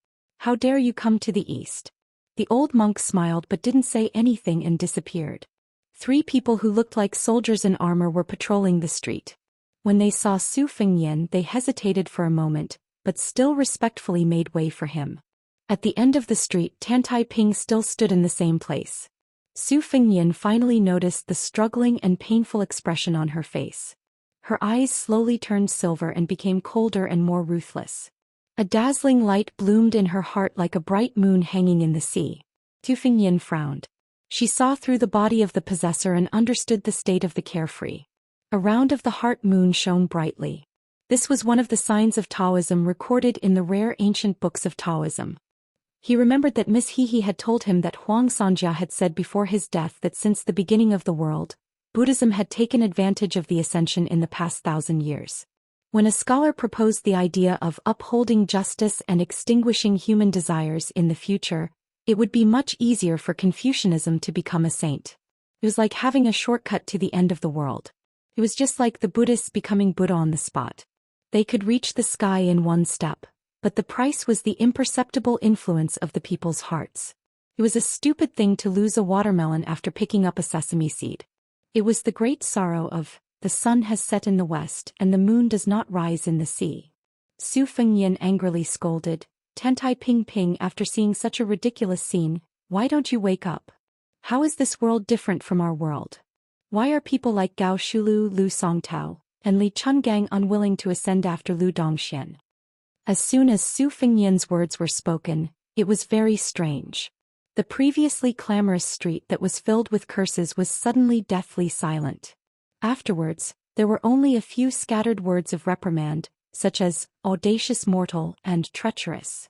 How dare you come to the east? The old monk smiled but didn't say anything and disappeared. Three people who looked like soldiers in armor were patrolling the street. When they saw Su Fengnian, they hesitated for a moment, but still respectfully made way for him. At the end of the street, Tan Tai Ping still stood in the same place. Su Fengnian finally noticed the struggling and painful expression on her face. Her eyes slowly turned silver and became colder and more ruthless. A dazzling light bloomed in her heart like a bright moon hanging in the sea. Su Fengnian frowned. She saw through the body of the possessor and understood the state of the carefree. A round of the heart moon shone brightly. This was one of the signs of Taoism recorded in the rare ancient books of Taoism. He remembered that Miss He had told him that Huang Sanjia had said before his death that since the beginning of the world, Buddhism had taken advantage of the ascension in the past 1,000 years. When a scholar proposed the idea of upholding justice and extinguishing human desires in the future, it would be much easier for Confucianism to become a saint. It was like having a shortcut to the end of the world. It was just like the Buddhists becoming Buddha on the spot. They could reach the sky in one step, but the price was the imperceptible influence of the people's hearts. It was a stupid thing to lose a watermelon after picking up a sesame seed. It was the great sorrow of, the sun has set in the west and the moon does not rise in the sea. Su Fengnian angrily scolded, Tan Tai Ping, after seeing such a ridiculous scene, why don't you wake up? How is this world different from our world? Why are people like Gao Shulu, Lu Songtao, and Li Chungang unwilling to ascend after Lu Dongxian? As soon as Su Fengnian's words were spoken, it was very strange. The previously clamorous street that was filled with curses was suddenly deathly silent. Afterwards, there were only a few scattered words of reprimand, such as audacious mortal and treacherous.